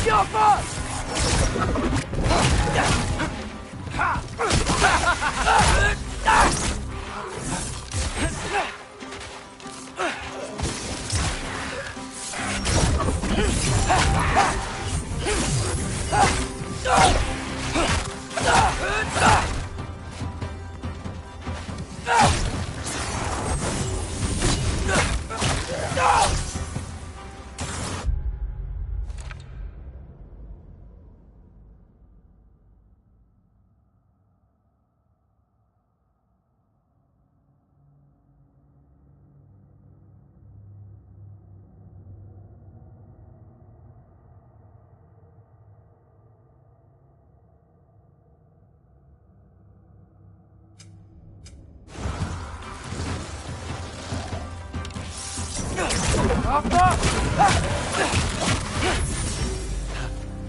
Jump up!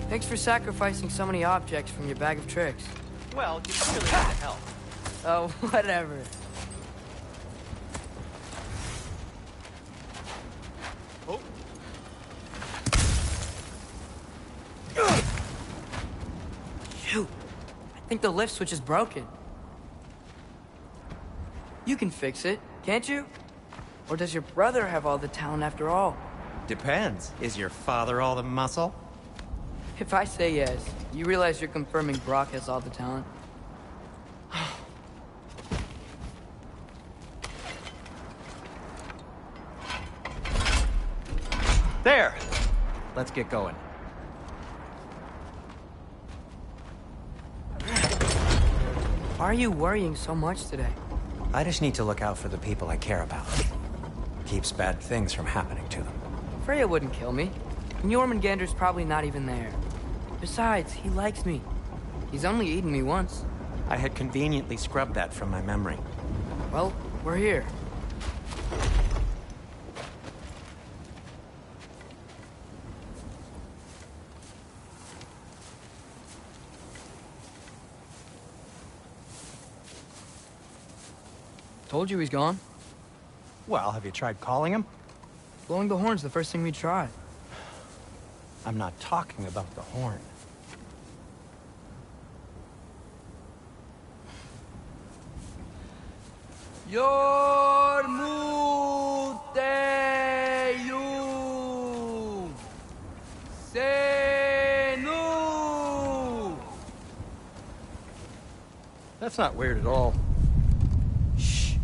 Thanks for sacrificing so many objects from your bag of tricks. Well, you really had to help. Oh, whatever. Oh. Shoot. I think the lift switch is broken. You can fix it, can't you? Or does your brother have all the talent after all? Depends. Is your father all the muscle? If I say yes, you realize you're confirming Brock has all the talent? There! Let's get going. Why are you worrying so much today? I just need to look out for the people I care about. Keeps bad things from happening to them. Freya wouldn't kill me. And Jormungandr's probably not even there. Besides, he likes me. He's only eaten me once. I had conveniently scrubbed that from my memory. Well, we're here. Told you he's gone. Well, have you tried calling him? Blowing the horn's the first thing we tried. I'm not talking about the horn. Yormuteyum Senu. That's not weird at all. Shh.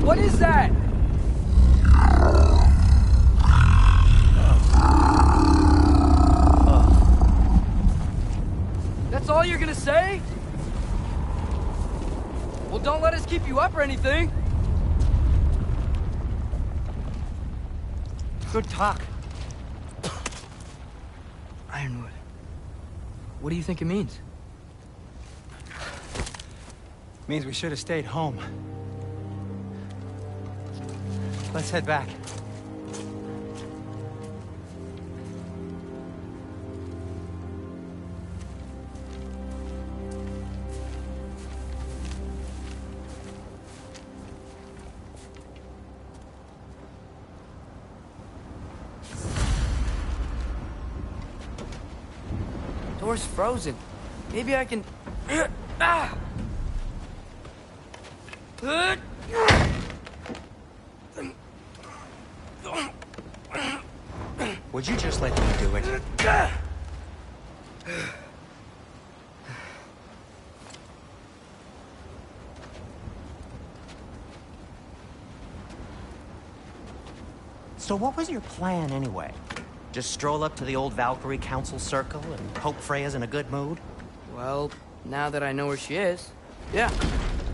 What is that? That's all you're gonna say? Well, don't let us keep you up or anything. Good talk. Ironwood. What do you think it means? Means we should have stayed home. Let's head back. Door's frozen. Maybe I can... Ah! Would you just let me do it? So what was your plan anyway? Just stroll up to the old Valkyrie Council Circle and hope Freya's in a good mood? Well, now that I know where she is, yeah,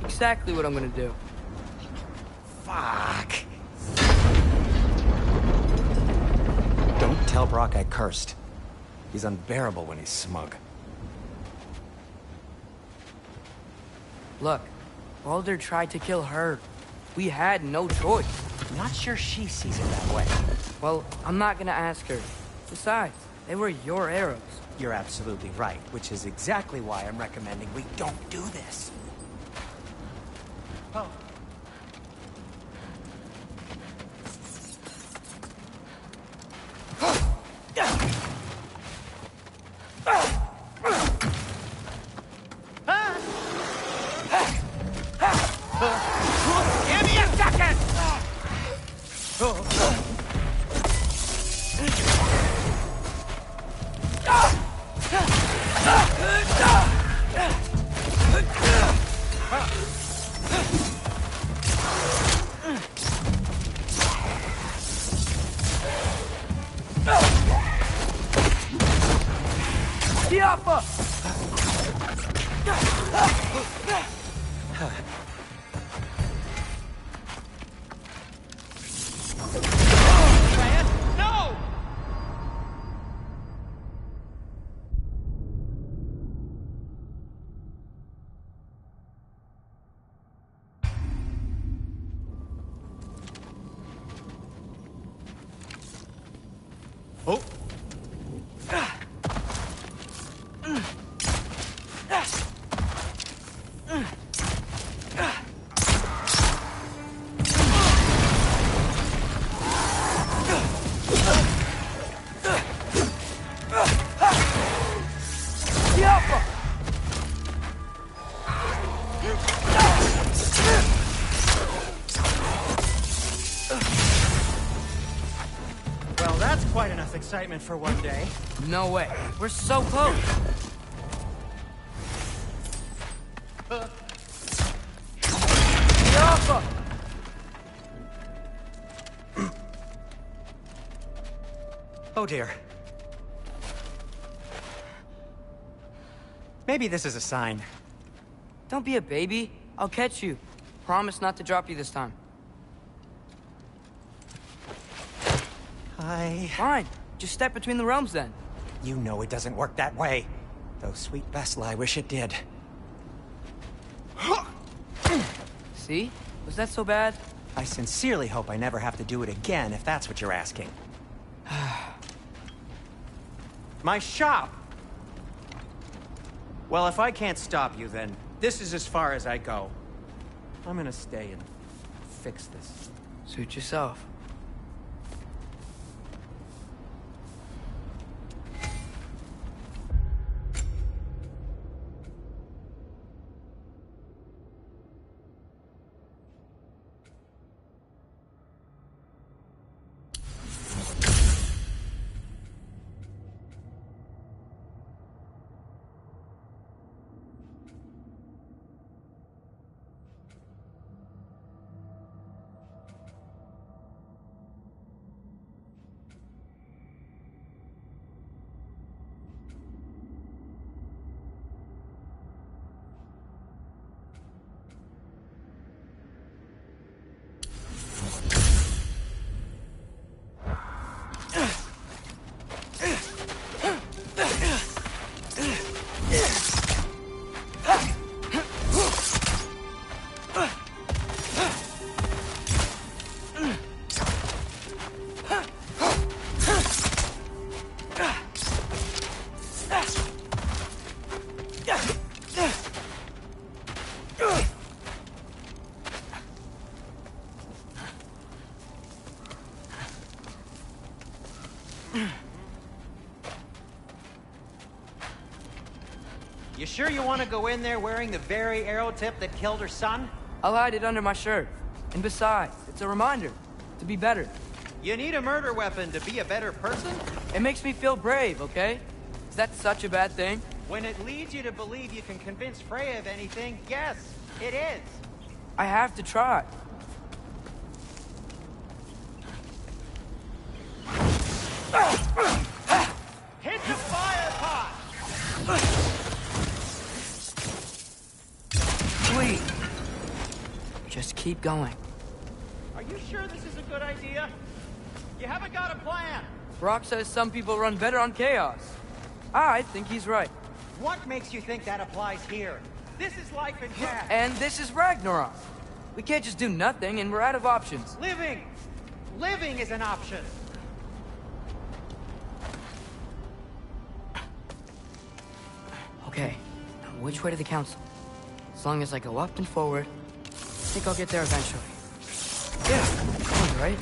exactly what I'm gonna do. Fuck. Don't tell Brock I cursed. He's unbearable when he's smug. Look, Baldur tried to kill her. We had no choice. I'm not sure she sees it that way. Well, I'm not gonna ask her. Besides, they were your arrows. You're absolutely right, which is exactly why I'm recommending we don't do this. Oh. Give me a second! Tiafa! No! Oh! Tiafa! Well, that's quite enough excitement for one day. No way. We're so close. Tiafa! Oh dear. Maybe this is a sign. Don't be a baby. I'll catch you. Promise not to drop you this time. Fine. Just step between the realms then. You know it doesn't work that way. Though sweet Bessel, I wish it did. See? Was that so bad? I sincerely hope I never have to do it again, if that's what you're asking. My shop! Well, if I can't stop you, then this is as far as I go. I'm gonna stay and fix this. Suit yourself. You sure you want to go in there wearing the very arrow tip that killed her son? I'll hide it under my shirt. And besides, it's a reminder to be better. You need a murder weapon to be a better person? It makes me feel brave, okay? Is that such a bad thing? When it leads you to believe you can convince Freya of anything, yes, it is. I have to try. Just keep going. Are you sure this is a good idea? You haven't got a plan. Brock says some people run better on chaos. I think he's right. What makes you think that applies here? This is life and death. And this is Ragnarok. We can't just do nothing, and we're out of options. Living! Living is an option. Okay, now which way to the council? As long as I go up and forward, I think I'll get there eventually. Yeah, sounds right.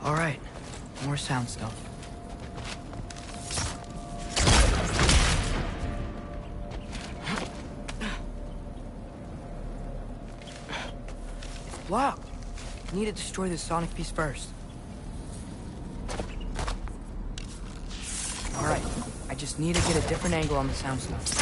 All right, more sound stuff. It's blocked. I need to destroy the sonic piece first. All right, I just need to get a different angle on the sound stuff.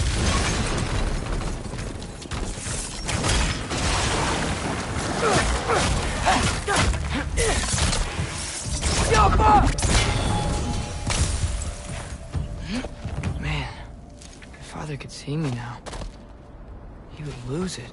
Man, if Father could see me now, he would lose it.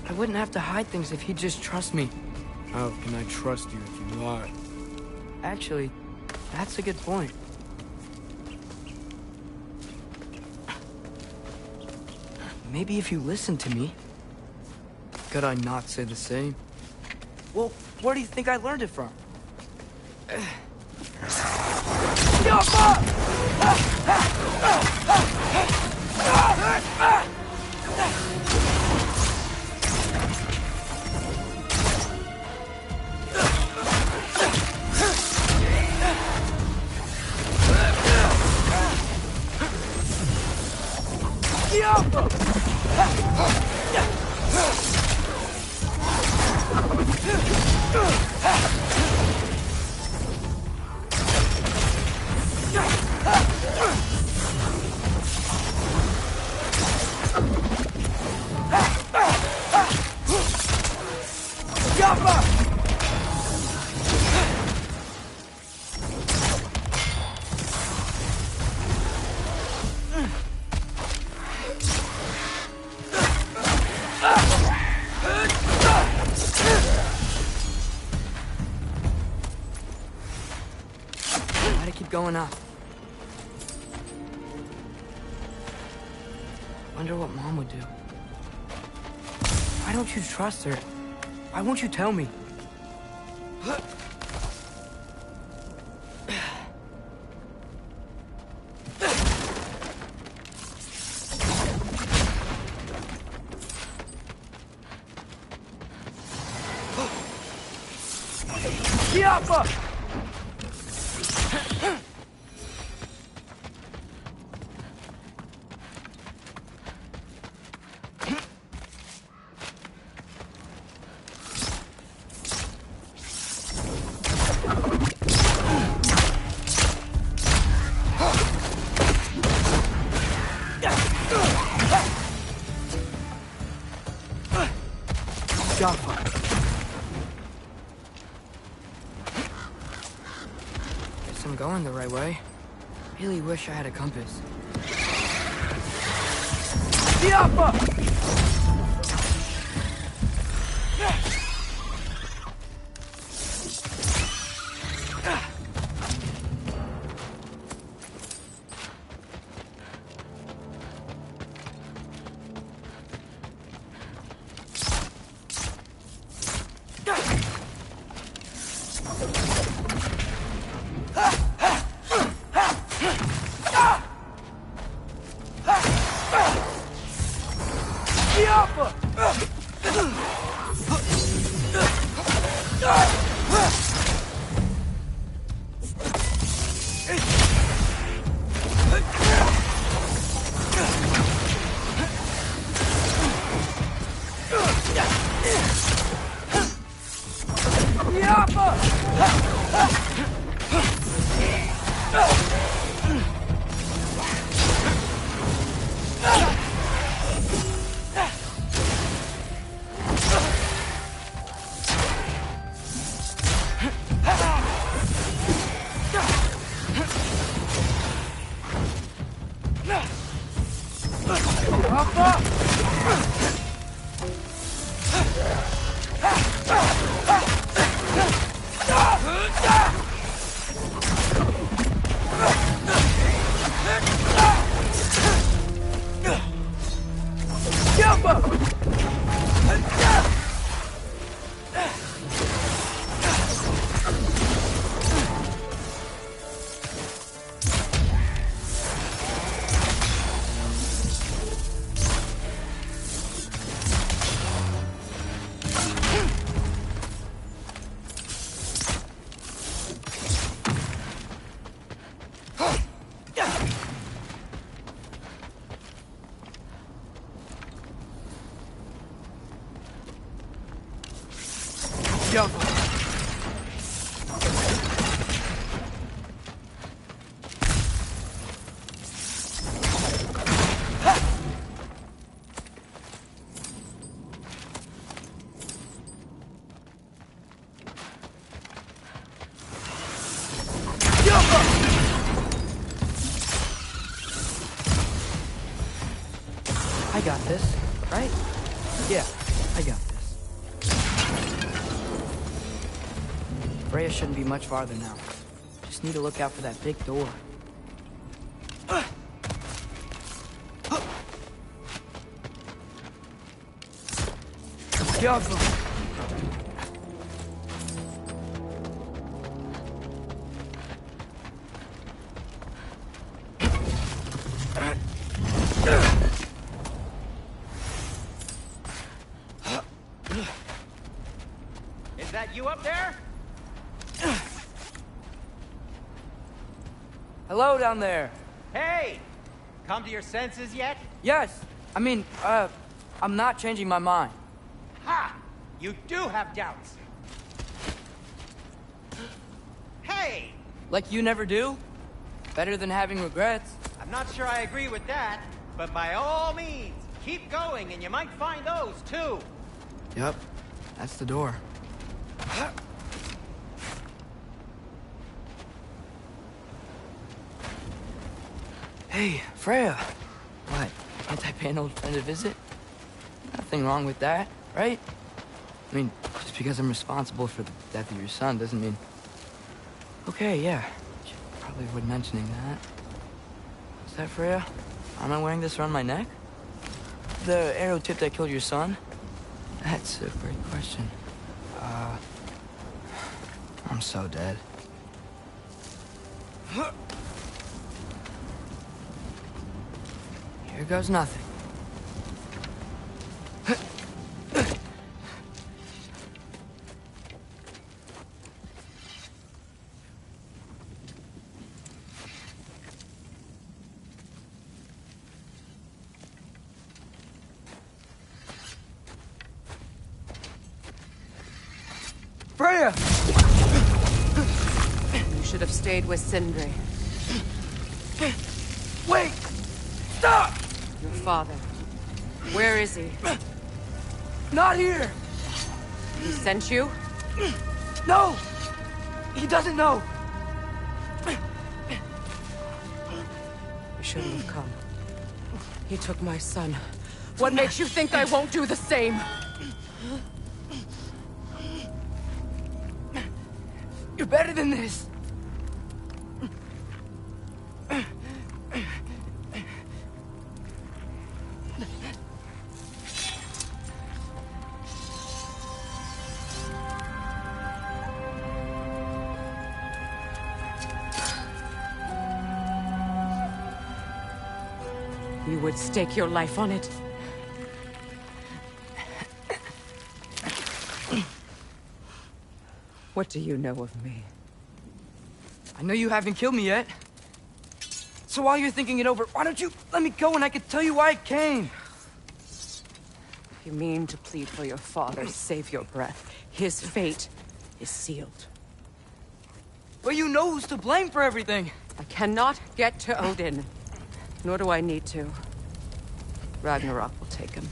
I wouldn't have to hide things if he'd just trust me. How can I trust you if you lie? Actually, that's a good point. Maybe if you listen to me. Could I not say the same? Well, where do you think I learned it from? Going up. Wonder what Mom would do. Why don't you trust her? Why won't you tell me? Guess I'm going the right way. Really wish I had a compass. I got this, right? Yeah, I got this. Freya shouldn't be much farther now. Just need to look out for that big door. Careful. Is that you up there? Hello down there. Hey! Come to your senses yet? Yes. I mean, I'm not changing my mind. Ha! You do have doubts. Hey! Like you never do? Better than having regrets. I'm not sure I agree with that, but by all means, keep going and you might find those too. Yep. That's the door. Hey, Freya. What? Can't I pay an old friend a visit? Nothing wrong with that, right? I mean, just because I'm responsible for the death of your son doesn't mean... Okay, yeah. Should probably avoid mentioning that. Is that Freya? Am I wearing this around my neck? The arrow tip that killed your son? That's a great question. I'm so dead. Here goes nothing. Freya! You should have stayed with Sindri. Wait! Stop! Your father. Where is he? Not here! He sent you? No! He doesn't know! You shouldn't have come. He took my son. What makes you think I won't do the same? You're better than this. You would stake your life on it? What do you know of me? I know you haven't killed me yet. So while you're thinking it over, why don't you let me go and I can tell you why I came? If you mean to plead for your father, save your breath. His fate is sealed. But you know who's to blame for everything. I cannot get to Odin. Nor do I need to. Ragnarök will take him.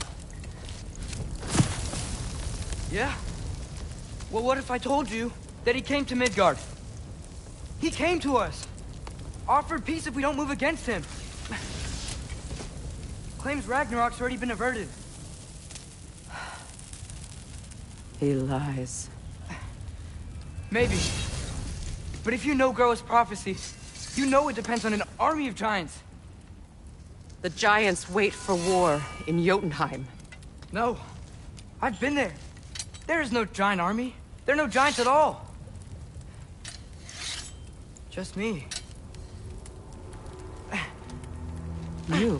Yeah? Well, what if I told you that he came to Midgard? He came to us. Offered peace if we don't move against him. Claims Ragnarok's already been averted. He lies. Maybe. But if you know Groa's prophecy, you know it depends on an army of giants. The giants wait for war in Jotunheim. No. I've been there. There is no giant army. There are no giants at all. Just me. You.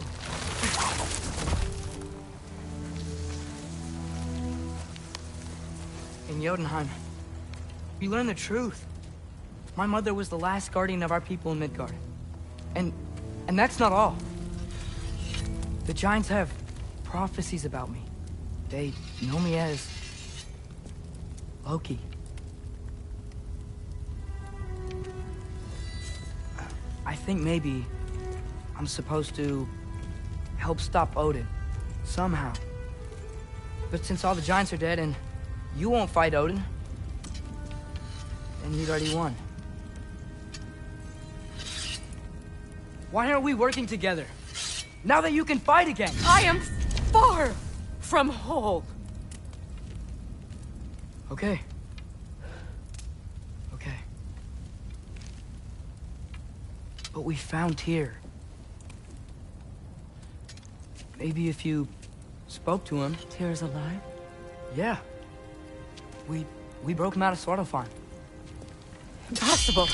In Jotunheim, we learn the truth. My mother was the last guardian of our people in Midgard. And that's not all. The giants have prophecies about me. They know me as Loki. I think maybe I'm supposed to help stop Odin, somehow. But since all the giants are dead and you won't fight Odin, then he'd already won. Why aren't we working together? Now that you can fight again! I am far from whole. Okay. Okay. But we found Tyr. Maybe if you spoke to him... Tyr's alive? Yeah. We broke him out of Svartalfheim. Impossible.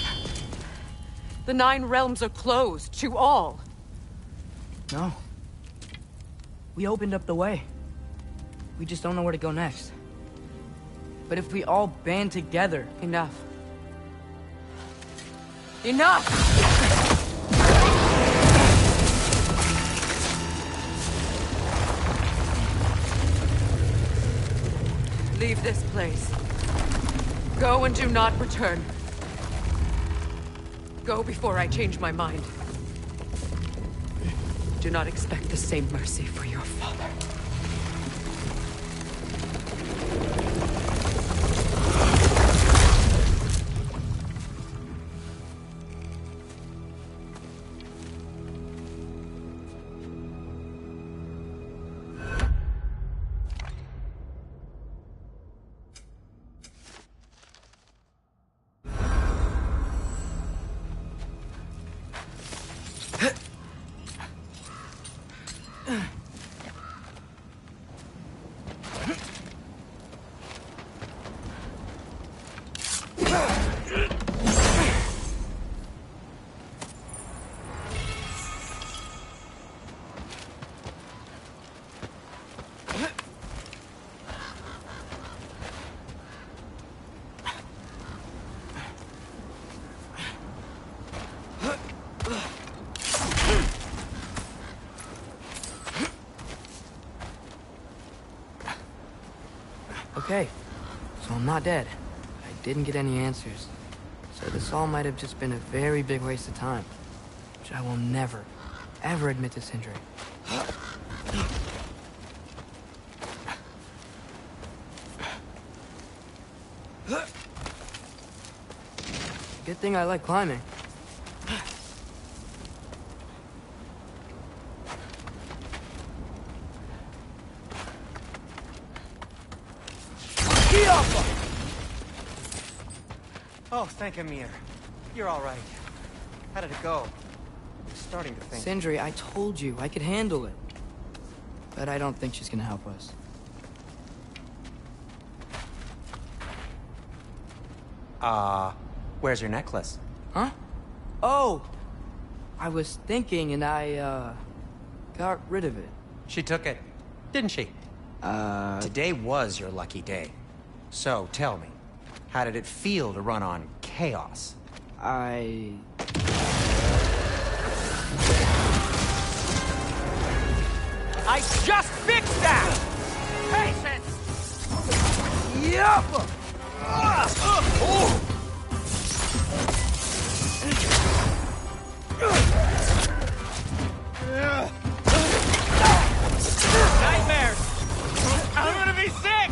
The 9 realms are closed to all. No. We opened up the way. We just don't know where to go next. But if we all band together... Enough. Enough! Leave this place. Go and do not return. Go before I change my mind. Do not expect the same mercy for your father. Okay, so I'm not dead. I didn't get any answers. So this all might have just been a very big waste of time. Which I will never, ever admit to Sindri. Good thing I like climbing. Oh, thank Amir. You're all right. How did it go? I'm starting to think... Sindri, I told you I could handle it. But I don't think she's gonna help us. Where's your necklace? Huh? Oh! I was thinking and I, got rid of it. She took it, didn't she? Today was your lucky day. So, tell me, how did it feel to run on chaos? I just fixed that! Patience! Yup! Nightmares! I'm gonna be sick!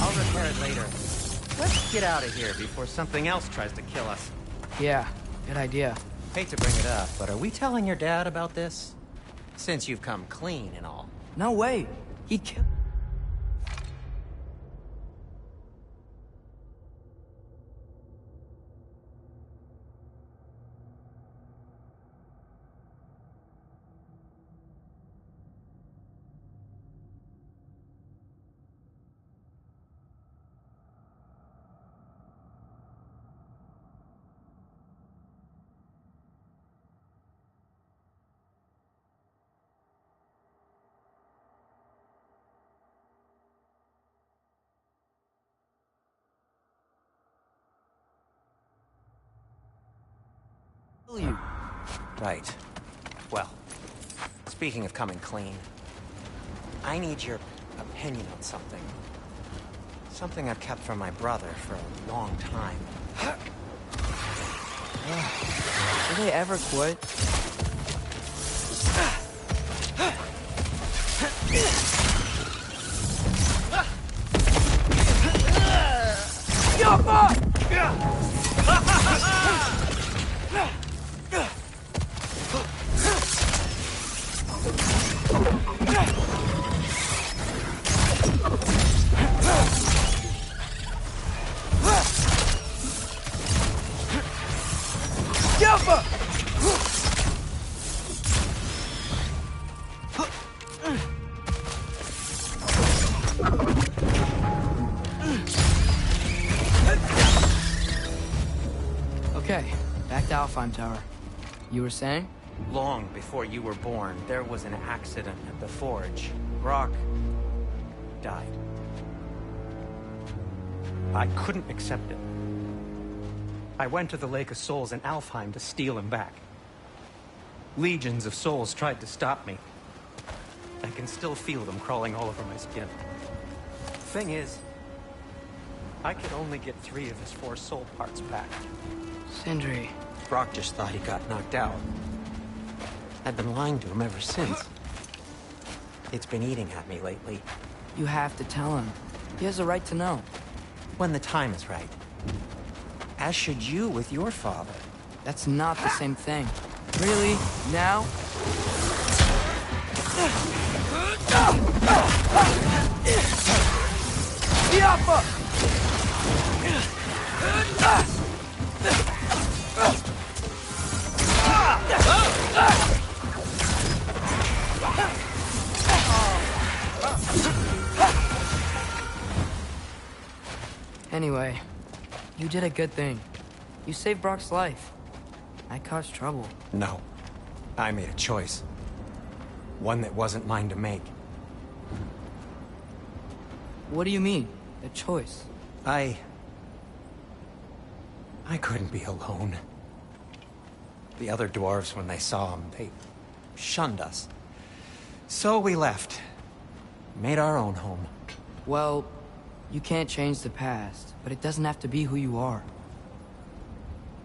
I'll repair it later. Let's get out of here before something else tries to kill us. Yeah, good idea. Hate to bring it up, but are we telling your dad about this? Since you've come clean and all. No way. He killed... you. Right. Well, speaking of coming clean, I need your opinion on something. Something I've kept from my brother for a long time. Do they ever quit? Okay, back to Alfheim Tower. You were saying? Long before you were born, there was an accident at the forge. Brock died. I couldn't accept it. I went to the Lake of Souls in Alfheim to steal him back. Legions of souls tried to stop me. I can still feel them crawling all over my skin. Thing is, I could only get 3 of his 4 soul parts back. Sindri. Brock just thought he got knocked out. I've been lying to him ever since. It's been eating at me lately. You have to tell him. He has a right to know. When the time is right. As should you with your father. That's not the same thing. Really? Now? Anyway, you did a good thing. You saved Brock's life. I caused trouble. No. I made a choice. One that wasn't mine to make. What do you mean? A choice? I couldn't be alone. The other dwarves, when they saw him, they shunned us. So we left. Made our own home. Well, You can't change the past, but it doesn't have to be who you are.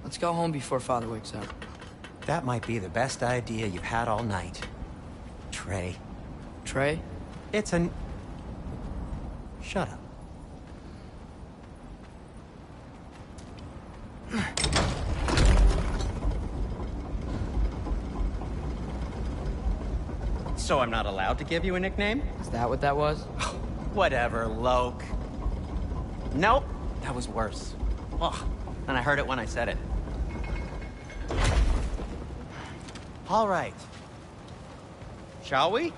Let's go home before Father wakes up. That might be the best idea you've had all night. Trey. Trey? It's an... Shut up. So I'm not allowed to give you a nickname? Is that what that was? Whatever, Loke. Nope, that was worse. Ugh, and I heard it when I said it. All right. Shall we?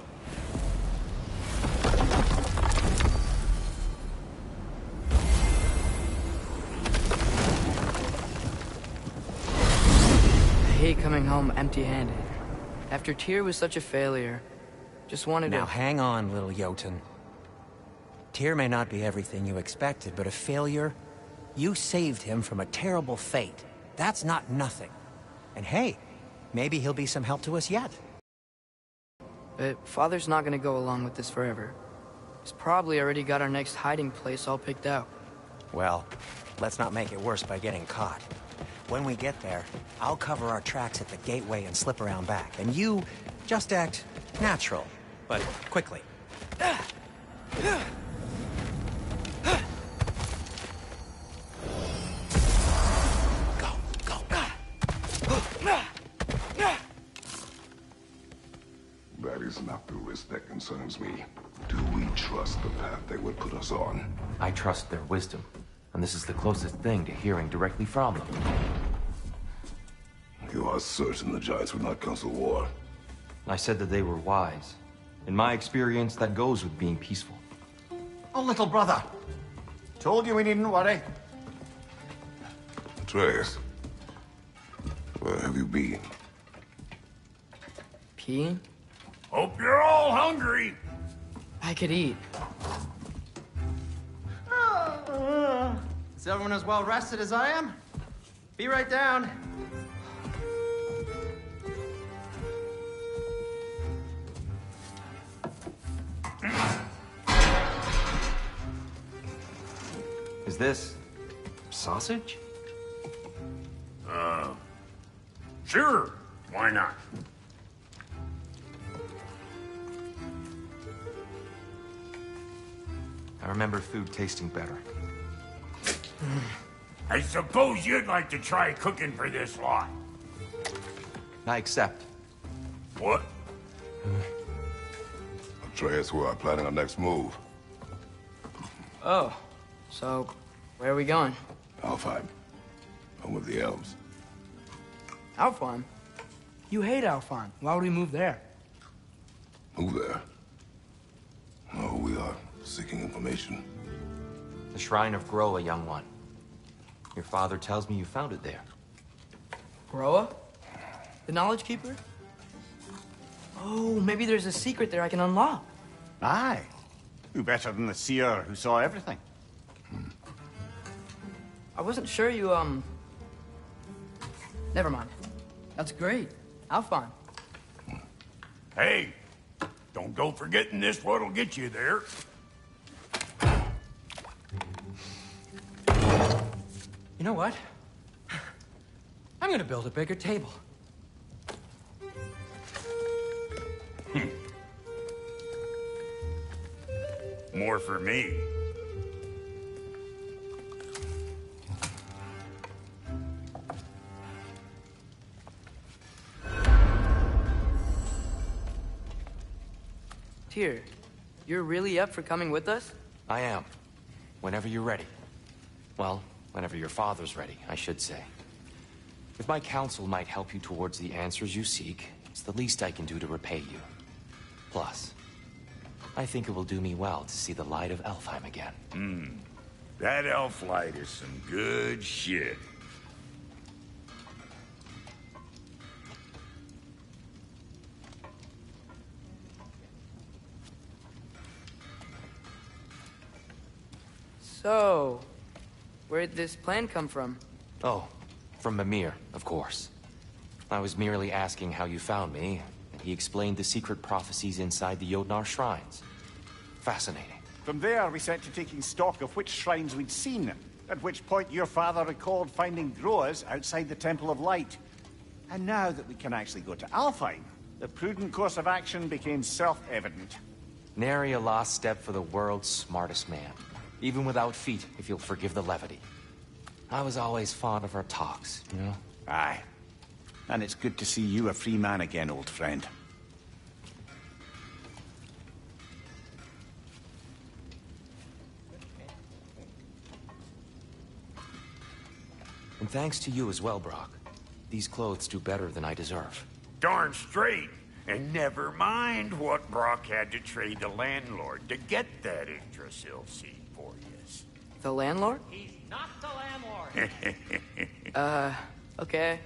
I hate coming home empty-handed. After Tyr was such a failure, just wanted to... Now hang on, little Jotun. Tyr may not be everything you expected, but a failure? You saved him from a terrible fate. That's not nothing. And hey, maybe he'll be some help to us yet. But Father's not gonna go along with this forever. He's probably already got our next hiding place all picked out. Well, let's not make it worse by getting caught. When we get there, I'll cover our tracks at the gateway and slip around back. And you just act natural, but quickly. That is not the risk that concerns me. Do we trust the path they would put us on? I trust their wisdom, and this is the closest thing to hearing directly from them. You are certain the Giants would not counsel war? I said that they were wise. In my experience, that goes with being peaceful. Oh, little brother. Told you we needn't worry. Atreus, where have you been? Peeing? Hope you're all hungry. I could eat. Is everyone as well rested as I am? Be right down. Is this sausage? Sure. Why not? I remember food tasting better. I suppose you'd like to try cooking for this lot. I accept. What? Atreus, we are planning our next move. Oh, so where are we going? Alfheim. Home with the elves. Alfheim? You hate Alfheim. Why would we move there? Move there. No, we are seeking information. The Shrine of Groa, young one. Your father tells me you found it there. Groa? The Knowledge Keeper? Oh, maybe there's a secret there I can unlock. Aye. Who better than the seer who saw everything? I wasn't sure you, Never mind. That's great. Alfheim. Hey, don't go forgetting this what'll get you there. You know what? I'm gonna build a bigger table. More for me. Tyr, you're really up for coming with us? I am. Whenever you're ready. Well, whenever your father's ready, I should say. If my counsel might help you towards the answers you seek, it's the least I can do to repay you. Plus, I think it will do me well to see the light of Alfheim again. That elf light is some good shit. So, where'd this plan come from? Oh, from Mimir, of course. I was merely asking how you found me, and he explained the secret prophecies inside the Jotnar shrines. Fascinating. From there, we set to taking stock of which shrines we'd seen, at which point your father recalled finding growers outside the Temple of Light. And now that we can actually go to Alfheim, the prudent course of action became self-evident. Nary a lost step for the world's smartest man. Even without feet, if you'll forgive the levity. I was always fond of our talks, you know? Aye. And it's good to see you a free man again, old friend. And thanks to you as well, Brock. These clothes do better than I deserve. Darn straight. And never mind what Brock had to trade the landlord to get that Yggdrasil seed for you. The landlord? He's not the landlord. Okay.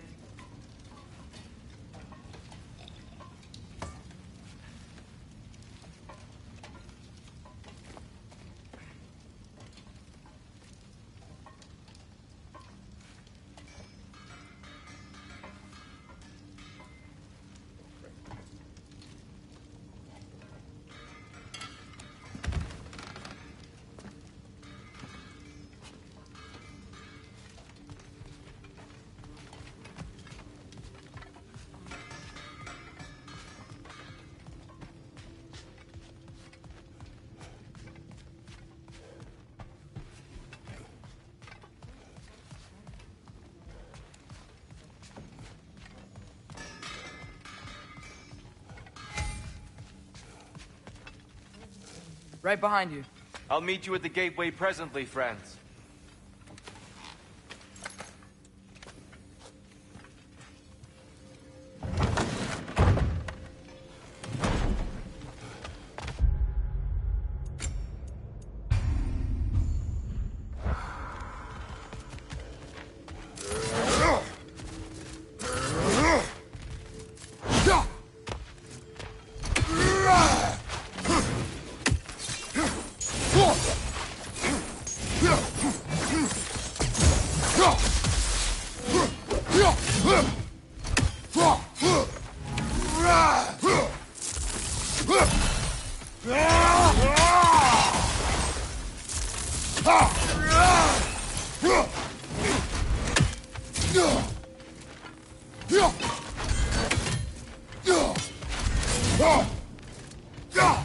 Right behind you. I'll meet you at the gateway presently, friends. Go!